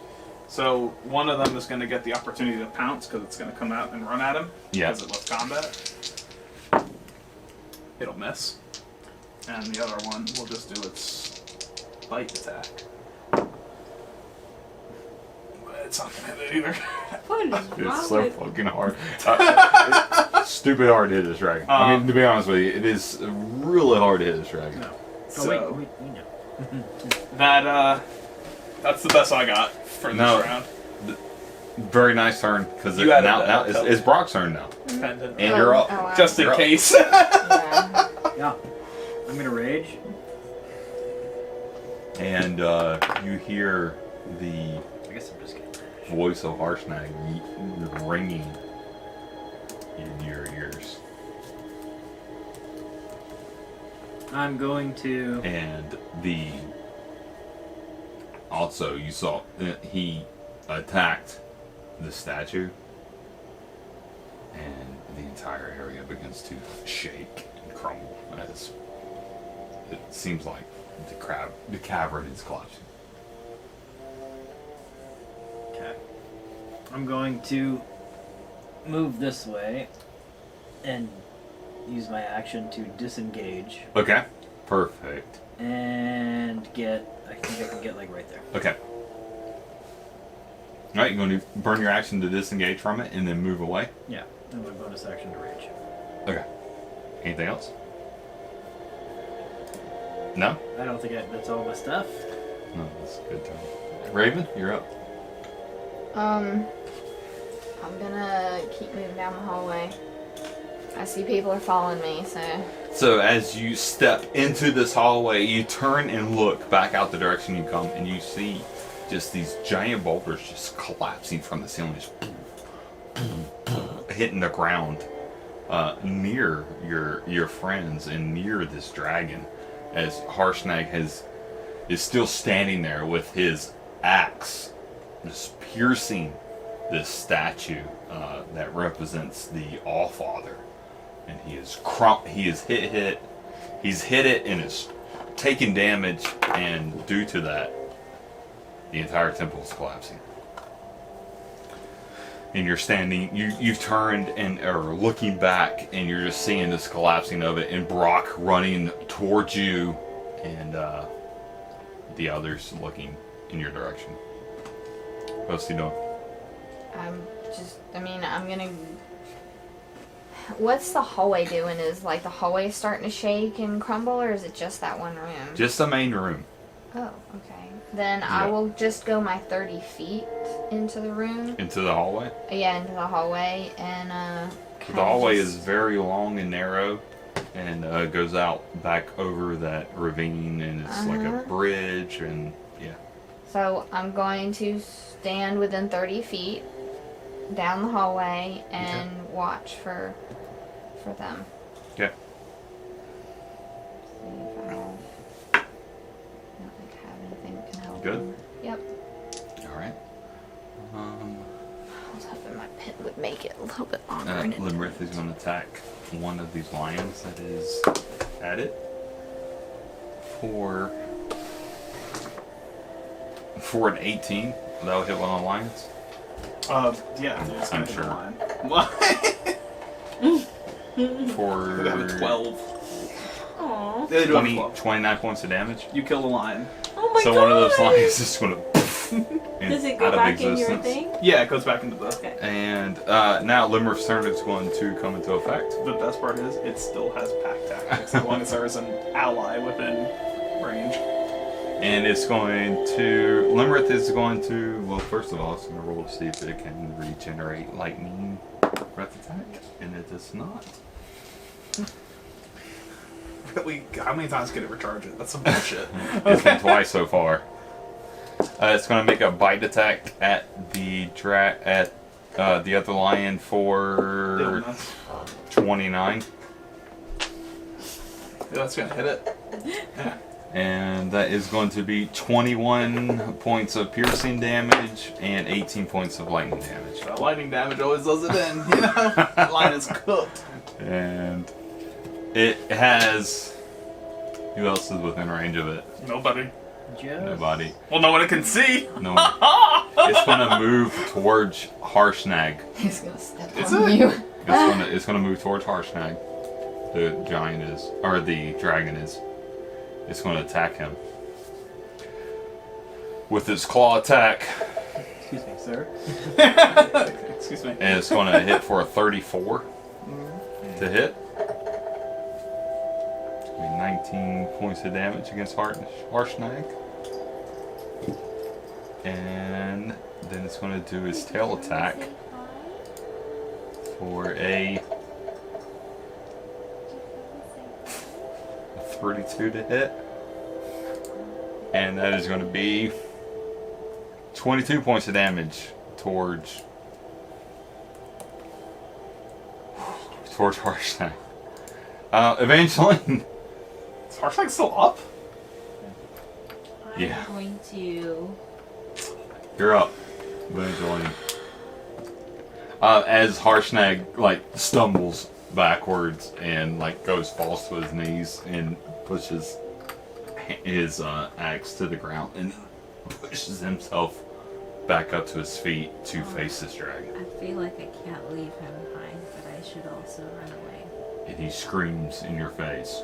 So one of them is going to get the opportunity to pounce because it's going to come out and run at him. Yeah. Because it left combat. It'll miss. And the other one will just do its bite attack. But it's not going to hit it either. What is It's wrong so with fucking hard. It's stupid hard to hit this dragon. I mean, to be honest with you, it is really hard to hit this dragon. No. So Oh, wait, we know. that's the best I got for this No. round. Very nice turn because You added now that, it's Brock's turn now, Pendant. and you're up. Oh, wow. Just in You're up. case. Yeah. Yeah. I'm gonna rage. And you hear the I guess I'm just gonna rage. voice of Harshnag ringing in your ears. I'm going to. And also you saw that he attacked the statue, and the entire area begins to shake and crumble as it seems like the cavern is collapsing. Okay. I'm going to move this way and use my action to disengage Okay, perfect. and get. I think I can get like right there. Okay. All right, you're going to burn your action to disengage from it and then move away. Yeah. And my bonus action to rage. Okay. Anything else? No? I don't think that's all my stuff. No, that's a good time. Raven, you're up. I'm gonna keep moving down the hallway. I see people are following me, so. So as you step into this hallway, you turn and look back out the direction you come, and you see just these giant boulders just collapsing from the ceiling, just hitting the ground near your friends and near this dragon, as Harshnag is still standing there with his axe, just piercing this statue that represents the Allfather. And he's hit it and is taking damage, and due to that, the entire temple is collapsing. And you're standing, you've turned and are looking back, and you're just seeing this collapsing of it, and Brock running towards you, and the others looking in your direction. What's he doing? I'm gonna. What's the hallway doing? Is like the hallway starting to shake and crumble, or is it just that one room? Just the main room. Oh, okay. Then I will just go my 30 feet into the room. Into the hallway? Yeah, into the hallway, and The hallway is very long and narrow, and goes out back over that ravine, and it's like a bridge, and yeah. So I'm going to stand within 30 feet down the hallway and watch for them. Okay. See if I don't think I have anything that can help. Good? them. Yep. Alright. I was hoping my pin would make it a little bit longer. and it Limrith didn't. is going to attack one of these lions that is at it for an 18. That'll hit one of the lions. Yeah, it's I'm gonna sure. line. What? For They have a 12. Aww. They do have a 20, 12. 29 points of damage. You kill the lion. Oh my So god. one of those lions is going to Does it go back in your thing? Yeah, it goes back into the. Okay. And now Limerick's turn is going to come into effect. The best part is it still has pack tactics as long as there is an ally within range. And it's going to... Limerick is going to... Well, first of all, it's going to roll to see if it can regenerate lightning breath attack. And it does not. Really, how many times can it recharge it? That's some bullshit. It's been twice so far. It's going to make a bite attack at the the other lion for 29. Yeah, that's gonna hit it. Yeah. And that is going to be 21 points of piercing damage and 18 points of lightning damage. That lightning damage always does it in, you know? That line is cooked. And it has... Who else is within range of it? Nobody. Just Nobody. Well, no one can see. No. It's going to move towards Harshnag. He's gonna step Is on it? you. It's gonna move towards Harshnag. The giant is, or the dragon is. It's gonna attack him with its claw attack, excuse me, sir. Excuse me. and it's gonna hit for a 34 to hit. It's gonna be 19 points of damage against Harshnag, and then it's gonna do its tail attack for a 32 to hit, and that is going to be 22 points of damage towards Harshnag. Eventually, Is Harshnag still up? Yeah. I'm going to. you're up. Eventually, as Harshnag like stumbles backwards and like falls to his knees and pushes his axe to the ground and pushes himself back up to his feet to face this dragon. I feel like I can't leave him behind, but I should also run away. And he screams in your face.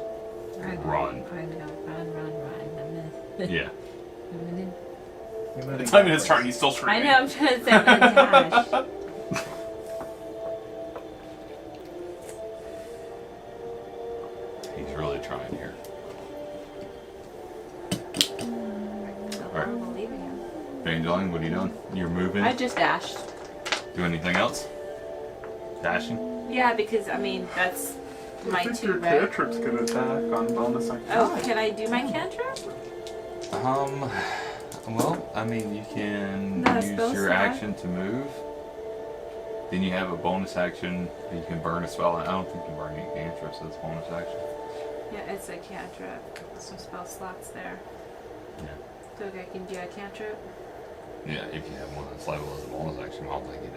I'm Run. going to run. Yeah. It's not even his turn, he's still I screaming. know, I'm trying to say I'm gonna dash. He's really trying here. I'm leaving him. Evangeline, what are you doing? You're moving? I just dashed. Do anything else? Dashing? Yeah, because I mean that's my I think two, your right? cantrips can attack on bonus action. Oh, can I do my cantrip? Well, I mean, you can Not a use spell your slot? action to move. Then you have a bonus action that you can burn a spell. I don't think you burn any cantrips as bonus action. Yeah, it's a cantrip. Some spell slots there. Yeah. So I can do a cantrip? Yeah, if you have one that's level as a bonus action, I don't think you do.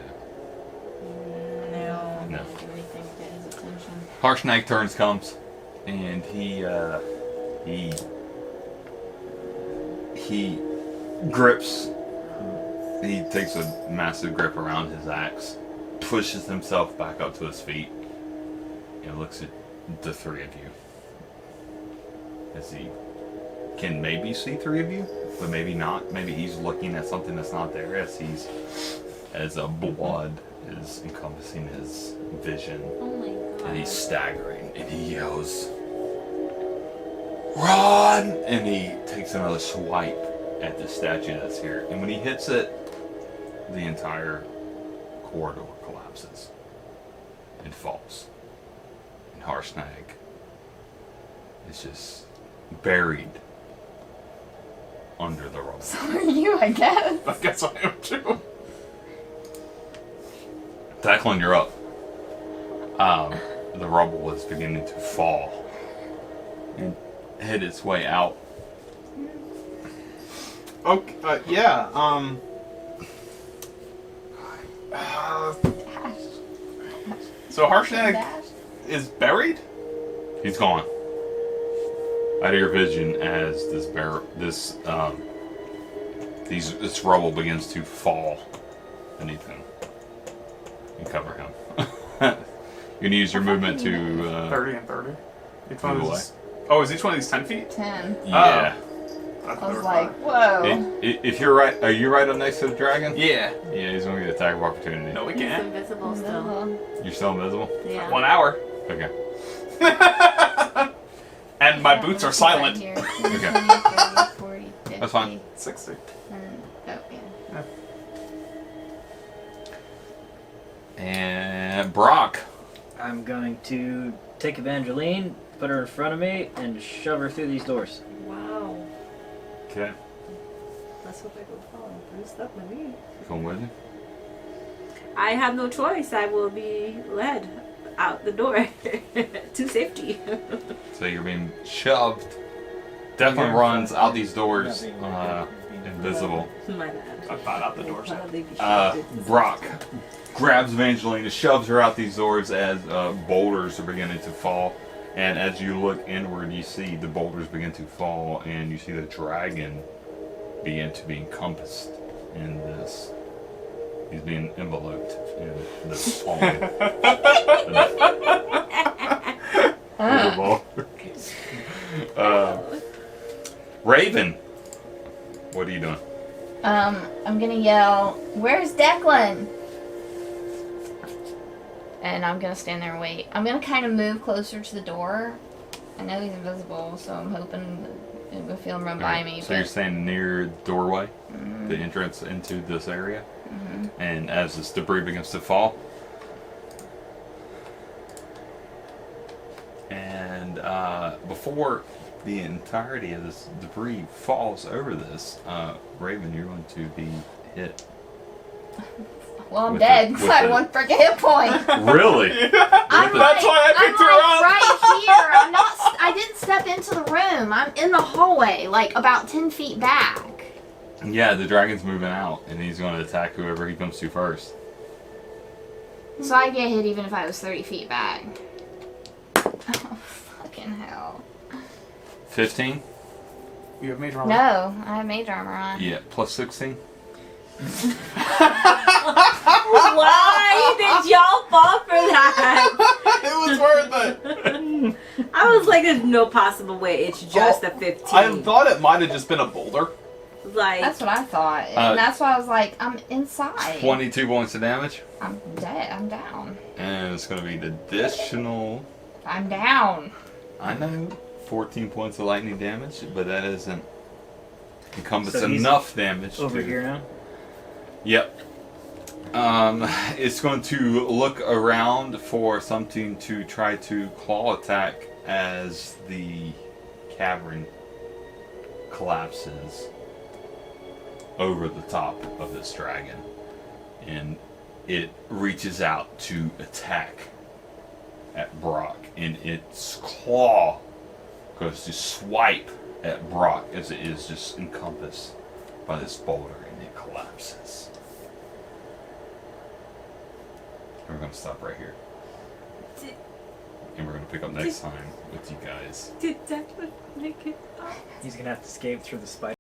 No. No. Do anything to get his attention. Harshnag turns comes, and he grips. He takes a massive grip around his axe, pushes himself back up to his feet, and looks at the three of you. As he can maybe see three of you, but maybe not. Maybe he's looking at something that's not there, as a blood is encompassing his vision. Oh my god. And he's staggering, and he yells, "Run!" And he takes another swipe at the statue that's here. And when he hits it, the entire corridor collapses and falls. And Harshnag is just buried under the rubble. So are you, I guess. I guess I am too. Declan, you're up. The rubble is beginning to fall and head its way out. Okay, yeah, so Harshnag Dash. is buried? He's gone. Out of your vision as this rubble begins to fall beneath him and cover him. You can use your movement to 30 and 30. Each one move of these. Oh, is each one of these 10 feet? 10. yeah. I I was like, whoa. If you're right, are you right up next to the dragon? yeah. Yeah, he's gonna get attack of opportunity. No, we He's can't. invisible still. You're still invisible. Yeah. 1 hour. Okay. And my boots are silent. Here. Okay. 20, 30, 40, 50, That's fine. 60. And, oh, yeah. And Brock. I'm going to take Evangeline, put her in front of me, and shove her through these doors. Wow. Okay. Let's hope I go fall. Bruised up my knee. Come with me. I have no choice. I will be led out the door to safety. So you're being shoved. Declan runs out these doors, invisible. My bad. I thought out the door. Brock grabs Evangeline and shoves her out these doors as boulders are beginning to fall. And as you look inward, you see the boulders begin to fall, and you see the dragon begin to be encompassed in this. He's being enveloped in this fall. Raven, what are you doing? I'm gonna yell, "Where's Declan?" And I'm gonna stand there and wait. I'm gonna kind of move closer to the door. I know he's invisible, so I'm hoping I'm gonna feel him run by me. So you're standing near the doorway, Mhm. the entrance into this area, Mhm. and as this debris begins to fall, and before the entirety of this debris falls over this, Raven, you're going to be hit. Well, I'm With dead the- because with I the- have one freaking hit point. Really? I'm That's why I picked her up. right here. I'm not. I didn't step into the room. I'm in the hallway, like about 10 feet back. Yeah, the dragon's moving out, and he's going to attack whoever he comes to first. So I get hit even if I was 30 feet back. Oh, fucking hell. 15? You have mage armor. No, I have mage armor on. Yeah, plus 16? Why did y'all fall for that? It was worth it. I was like, there's no possible way. It's just a 15. I thought it might have just been a boulder. Like, That's what I thought. And that's why I was like, I'm inside. 22 points of damage. I'm dead. I'm down. And it's going to be the additional, I'm down. I know, 14 points of lightning damage, but that isn't encompass So he's enough damage Over to... here now. Yep. It's going to look around for something to try to claw attack as the cavern collapses over the top of this dragon. And it reaches out to attack at Brock. And its claw goes to swipe at Brock as it is just encompassed by this boulder, and it collapses. And we're going to stop right here. And we're going to pick up next time with you guys. Did that make it? He's gonna have to escape through the spider.